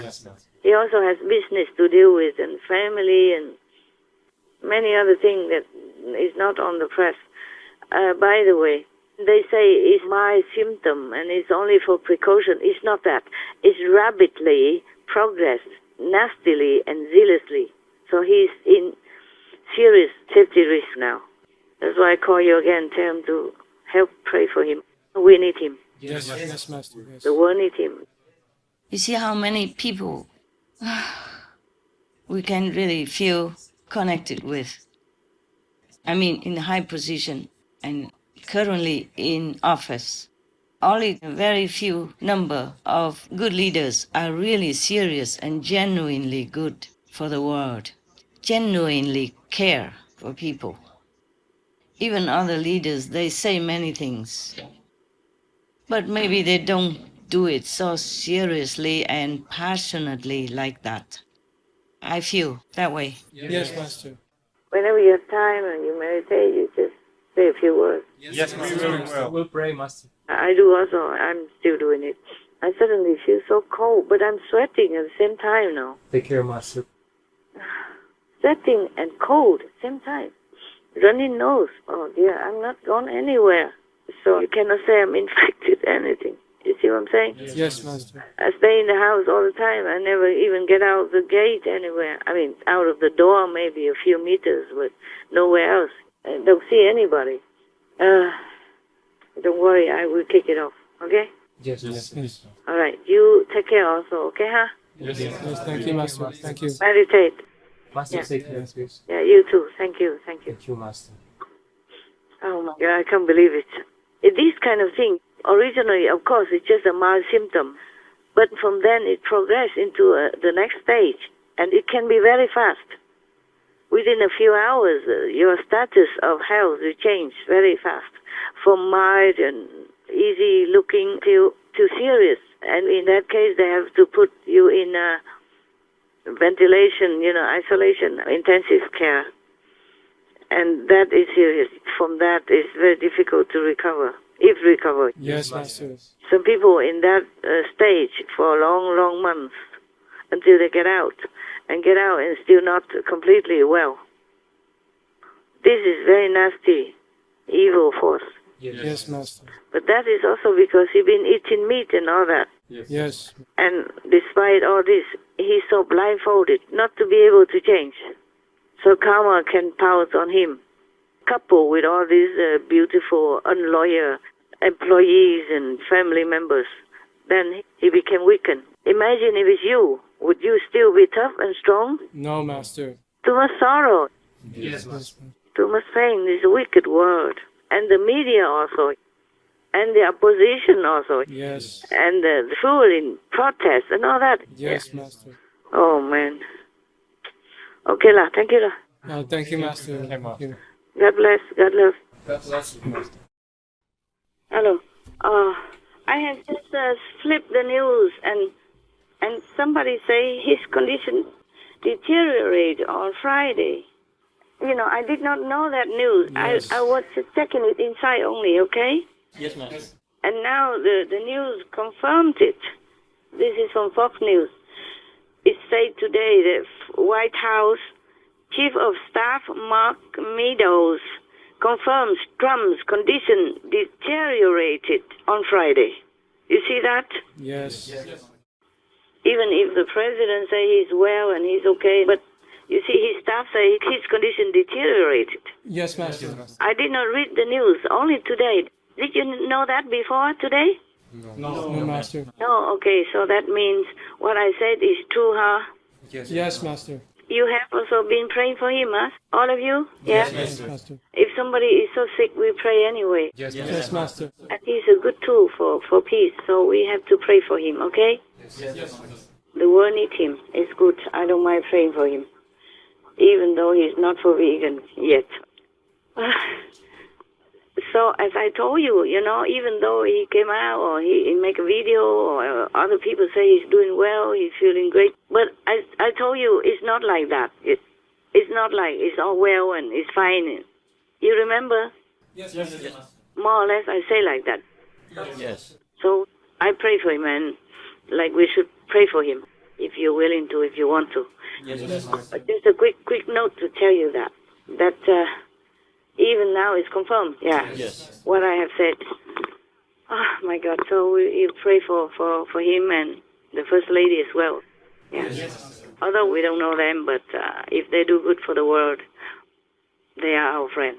He also has business to deal with and family and many other things that is not on the press. By the way, they say it's my symptom and it's only for precaution. It's not that. It's rapidly progressed, nastily and zealously. So he's in serious safety risk now. That's why I call you again, tell him to help pray for him. We need him. Yes, yes, Master. Yes. The world needs him. You see how many people we can really feel connected with. I mean, in high position and currently in office. Only a very few number of good leaders are really serious and genuinely good for the world, genuinely care for people. Even other leaders, they say many things, but maybe they don't do it so seriously and passionately like that. I feel that way. Yes, Master. Whenever you have time and you meditate, you just say a few words. Yes, Master. We'll pray, Master. I do also. I'm still doing it. I suddenly feel so cold, but I'm sweating at the same time now. Take care, Master. Sweating and cold at the same time. Running nose. Oh dear, I'm not gone anywhere. So you cannot say I'm infected anything. You see what I'm saying? Yes, Master. I stay in the house all the time. I never even get out of the gate anywhere. I mean, out of the door maybe a few meters, but nowhere else. I don't see anybody. Don't worry, I will kick it off. Okay? Yes, yes, yes. All right. You take care also, okay, huh? Yes, yes. Thank you, Master. Thank you. Meditate. Master, Yeah. take care, please. Yeah, you too. Thank you. Thank you. Thank you, Master. Oh my God, I can't believe it. This kind of thing, originally, of course, it's just a mild symptom. But from then it progressed into the next stage. And it can be very fast. Within a few hours, your status of health will change very fast. From mild and easy looking to serious. And in that case, they have to put you in ventilation, isolation, intensive care. And that is serious. From that, it's very difficult to recover, if recover. Yes, Master. Some people in that stage for long, long months until they get out and still not completely well. This is very nasty, evil force. Yes, Master. But that is also because he's been eating meat and all that. Yes. And despite all this, he's so blindfolded not to be able to change. So karma can pounce on him. Coupled with all these beautiful, unloyal employees and family members, then he became weakened. Imagine if it's you. Would you still be tough and strong? No, Master. Too much sorrow. Yes, Master. Too much pain is a wicked word. And the media also. And the opposition also. Yes. And the fueling protests and all that. Yes, Master. Oh, man. Okay, lah. Thank you, lah. Thank you, Master. Thank you. God bless. God love. God bless you, Master. Hello. I have just flipped the news and somebody say his condition deteriorated on Friday. I did not know that news. Yes. I was checking it inside only, okay? Yes, ma'am. And now the news confirmed it. This is from Fox News. It said today that White House Chief of Staff Mark Meadows confirms Trump's condition deteriorated on Friday. You see that? Yes. Even if the president say he's well and he's okay, but you see his staff say his condition deteriorated. Yes, Master. I did not read the news, only today. Did you know that before today? No, Master. No, okay, so that means what I said is true, huh? Yes, Master. You have also been praying for him, huh? All of you? Yeah? Yes, Master. If somebody is so sick, we pray anyway. Yes, Master. And he's a good tool for peace, so we have to pray for him, okay? Yes. The world needs him. It's good. I don't mind praying for him, even though he's not for vegan yet. So as I told you, even though he came out or he make a video or other people say he's doing well, he's feeling great, but I told you it's not like that. It's not like it's all well and it's fine. You remember? Yes. More or less I say like that. Yes. So I pray for him, and like we should pray for him if you're willing to, if you want to. Yes. But just a quick note to tell you that even now it's confirmed. Yeah. Yes. What I have said. Oh my God! So you pray for him and the First Lady as well. Yeah. Yes. Although we don't know them, but if they do good for the world, they are our friends.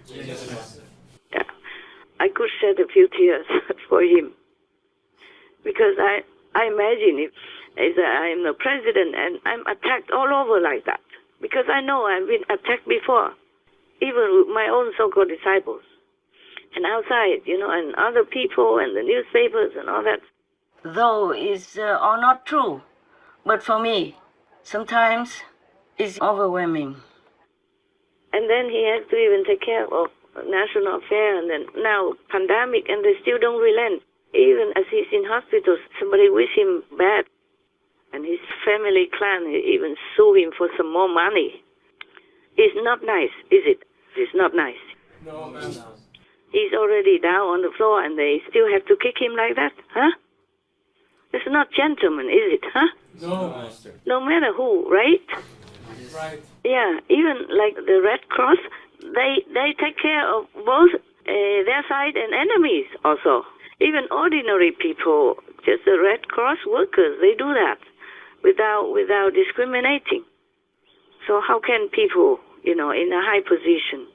Yes. Yeah. I could shed a few tears for him because I imagine if I'm the president and I'm attacked all over like that, because I know I've been attacked before, even with my own so-called disciples, and outside, and other people and the newspapers and all that. Though it's all not true, but for me, sometimes it's overwhelming. And then he has to even take care of national affairs, and then now pandemic, and they still don't relent. Even as he's in hospital, somebody wish him bad, and his family clan even sue him for some more money. It's not nice, is it? It's not nice. No, ma'am. He's already down on the floor, and they still have to kick him like that, huh? It's not gentleman, is it, huh? No, Master. No matter who, right? Right. Yeah, even like the Red Cross, they take care of both their side and enemies also. Even ordinary people, just the Red Cross workers, they do that without discriminating. So how can people, in a high position,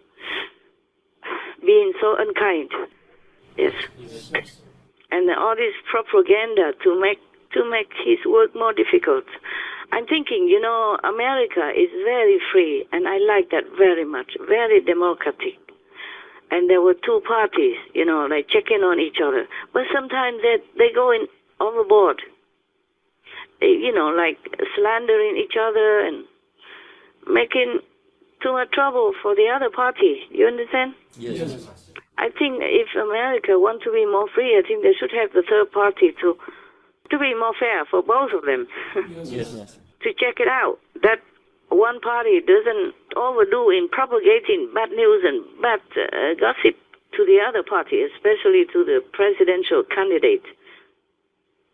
being so unkind? Yes. And all this propaganda to make his work more difficult. I'm thinking, America is very free, and I like that very much, very democratic. And there were two parties, like checking on each other. But sometimes they go in overboard, like slandering each other and making too much trouble for the other party. You understand? Yes. I think if America wants to be more free, I think they should have the third party to be more fair for both of them. Yes. To check it out, that one party doesn't overdo in propagating bad news and bad gossip to the other party, especially to the presidential candidate.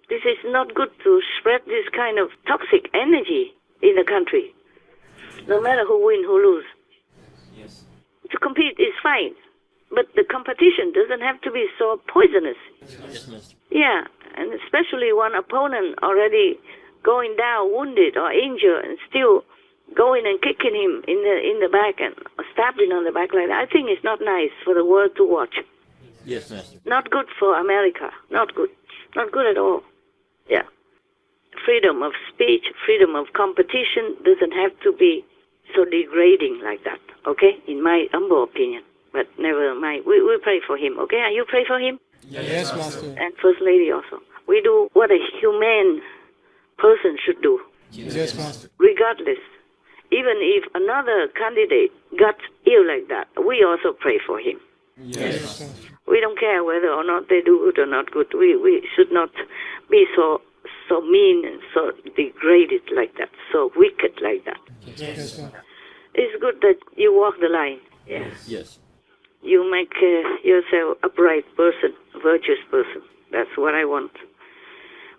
This is not good to spread this kind of toxic energy in the country, no matter who win, who lose. Yes. To compete is fine, but the competition doesn't have to be so poisonous. Yes, Master. Yeah, and especially one opponent already going down, wounded or injured, and still going and kicking him in the back and stabbing on the back like that. I think it's not nice for the world to watch. Yes, Master. Not good for America. Not good. Not good at all. Yeah. Freedom of speech, freedom of competition doesn't have to be so degrading like that, okay? In my humble opinion. But never mind. We pray for him, okay? And you pray for him? Yes, Master. And First Lady also. We do what a humane person should do. Yes, Master. Regardless. Even if another candidate got ill like that, we also pray for him. Yes. We don't care whether or not they do good or not good. We should not be so mean and so degraded like that, so wicked like that. Yes, Master. It's good that you walk the line. Yes. Yes. You make yourself upright person, virtuous person. That's what I want.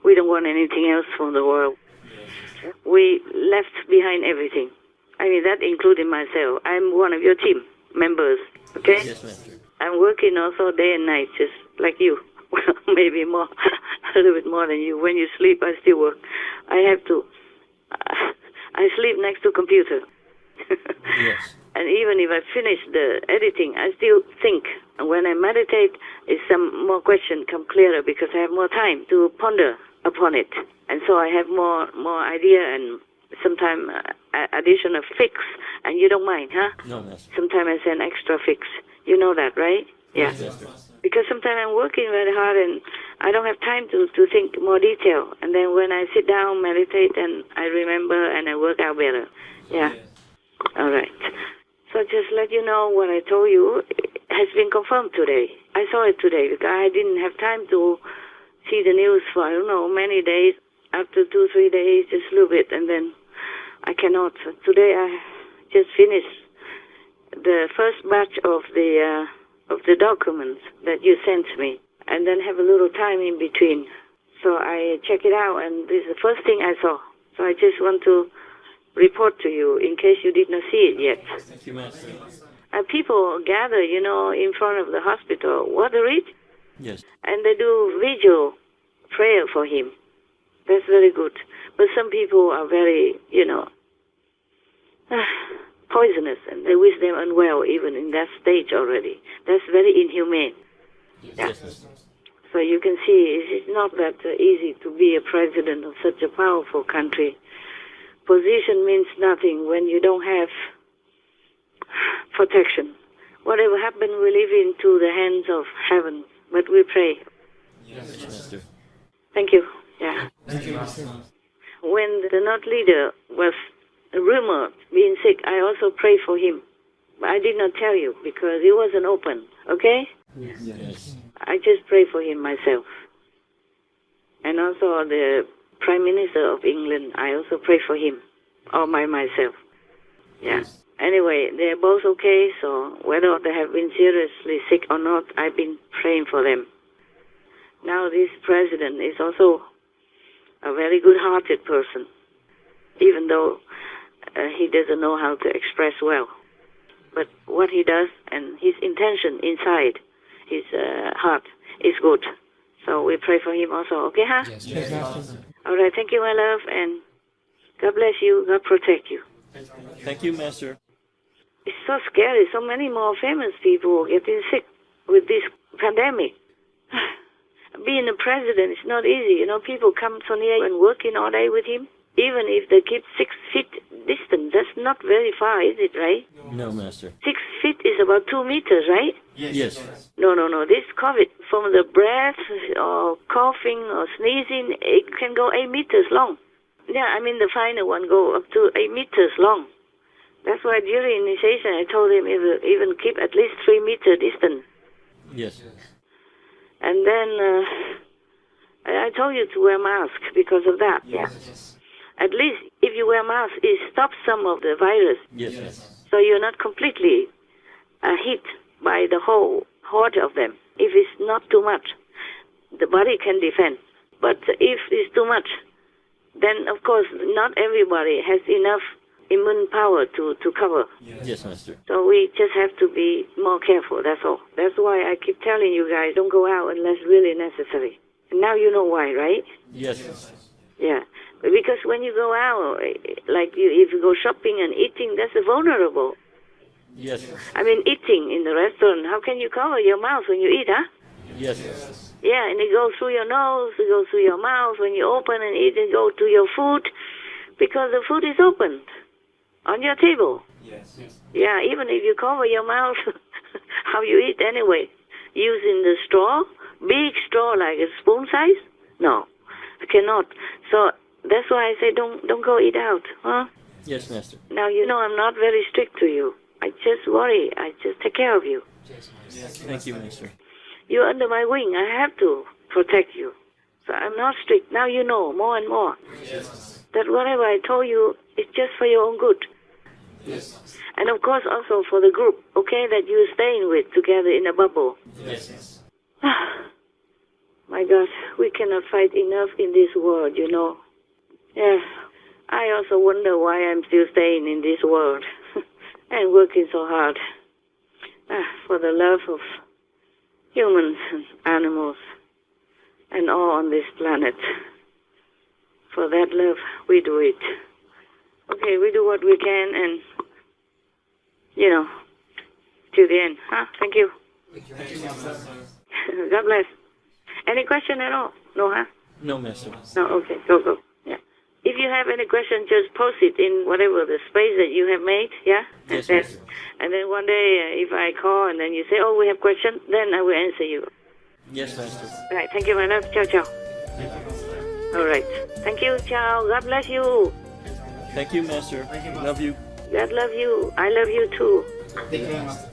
We don't want anything else from the world. We left behind everything. I mean, that including myself. I'm one of your team members, okay? Yes, Master. I'm working also day and night, just like you. Well, maybe more, a little bit more than you. When you sleep, I still work. I sleep next to computer. Yes. And even if I finish the editing, I still think. And when I meditate, some more questions come clearer because I have more time to ponder upon it. And so I have more idea and sometime addition of fix, and you don't mind, huh? No, Master. Sometimes I send extra fix. You know that, right? Yeah. Master. Because sometimes I'm working very hard and I don't have time to think more detail. And then when I sit down, meditate, and I remember and I work out better. Yeah. All right. So just let you know what I told you has been confirmed today. I saw it today because I didn't have time to see the news for, I don't know, many days. After 2-3 days, just a little bit, and then I cannot. So today I just finished the first batch of the documents that you sent me, and then have a little time in between. So I check it out, and this is the first thing I saw. So I just want to report to you in case you did not see it yet. Thank you, Master. People gather, in front of the hospital, Water Ridge, Yes. and they do vigil prayer for him. That's very good. But some people are very, poisonous, and they wish them unwell even in that stage already. That's very inhumane. Yes. So you can see it's not that easy to be a president of such a powerful country. Position means nothing when you don't have protection. Whatever happens, we leave into the hands of heaven, but we pray. Yes, Master. Thank you. Yeah. Thank you, Master. When the North leader was rumored being sick, I also prayed for him. But I did not tell you because it wasn't open, okay? Yes. I just prayed for him myself. And also the Prime Minister of England, I also prayed for him, all by myself. Yeah. Anyway, they're both okay, so whether they have been seriously sick or not, I've been praying for them. Now this president is also a very good-hearted person, even though he doesn't know how to express well. But what he does and his intention inside his heart is good. So we pray for him also. Okay, huh? Yes. All right. Thank you, my love, and God bless you. God protect you. Thank you, Master. It's so scary. So many more famous people getting sick with this pandemic. Being a president is not easy. People come so near and working all day with him. Even if they keep 6 feet distance, that's not very far, is it, right? No, Master. 6 feet is about 2 meters, right? Yes. No. This COVID, from the breath or coughing or sneezing, it can go 8 meters long. Yeah, the final one go up to 8 meters long. That's why during initiation I told him even keep at least 3 meter distance. Yes. And then I told you to wear mask because of that. Yes. At least if you wear mask, it stops some of the virus. Yes. So you're not completely hit by the whole horde of them. If it's not too much, the body can defend. But if it's too much, then of course not everybody has enough immune power to cover. Yes, Master. So we just have to be more careful, that's all. That's why I keep telling you guys, don't go out unless really necessary. And now you know why, right? Yes. Yeah. Because when you go out, if you go shopping and eating, that's vulnerable. Yes. Eating in the restaurant, how can you cover your mouth when you eat, huh? Yes. Yeah, and it goes through your nose, it goes through your mouth. When you open and eat, it goes to your food because the food is opened on your table. Yes. Yeah, even if you cover your mouth, how you eat anyway? Using the straw, big straw like a spoon size? No, I cannot. So that's why I say don't go eat out, huh? Yes, Master. Now you know I'm not very strict to you. I just worry. I just take care of you. Yes. Thank you, Master. You're under my wing. I have to protect you. So I'm not strict. Now you know more and more that whatever I told you is just for your own good. Yes. And of course also for the group, okay, that you're staying with together in a bubble. Yes. My God, we cannot fight enough in this world, Yeah. I also wonder why I'm still staying in this world and working so hard for the love of humans and animals and all on this planet. For that love, we do it. Okay, we do what we can and, till the end. Huh? Thank you. God bless. Any question at all? No, huh? No, Master. No, okay, go. Yeah. If if you have any question, just post it in whatever the space that you have made, yeah? Yes, and, Master. and then one day, if I call and then you say, oh, we have question, then I will answer you. Yes, Master. All right, thank you, my love. Ciao, ciao. All right. Thank you, ciao. God bless you. Thank you, Master. Love you. God love you. I love you too. Thank you very much.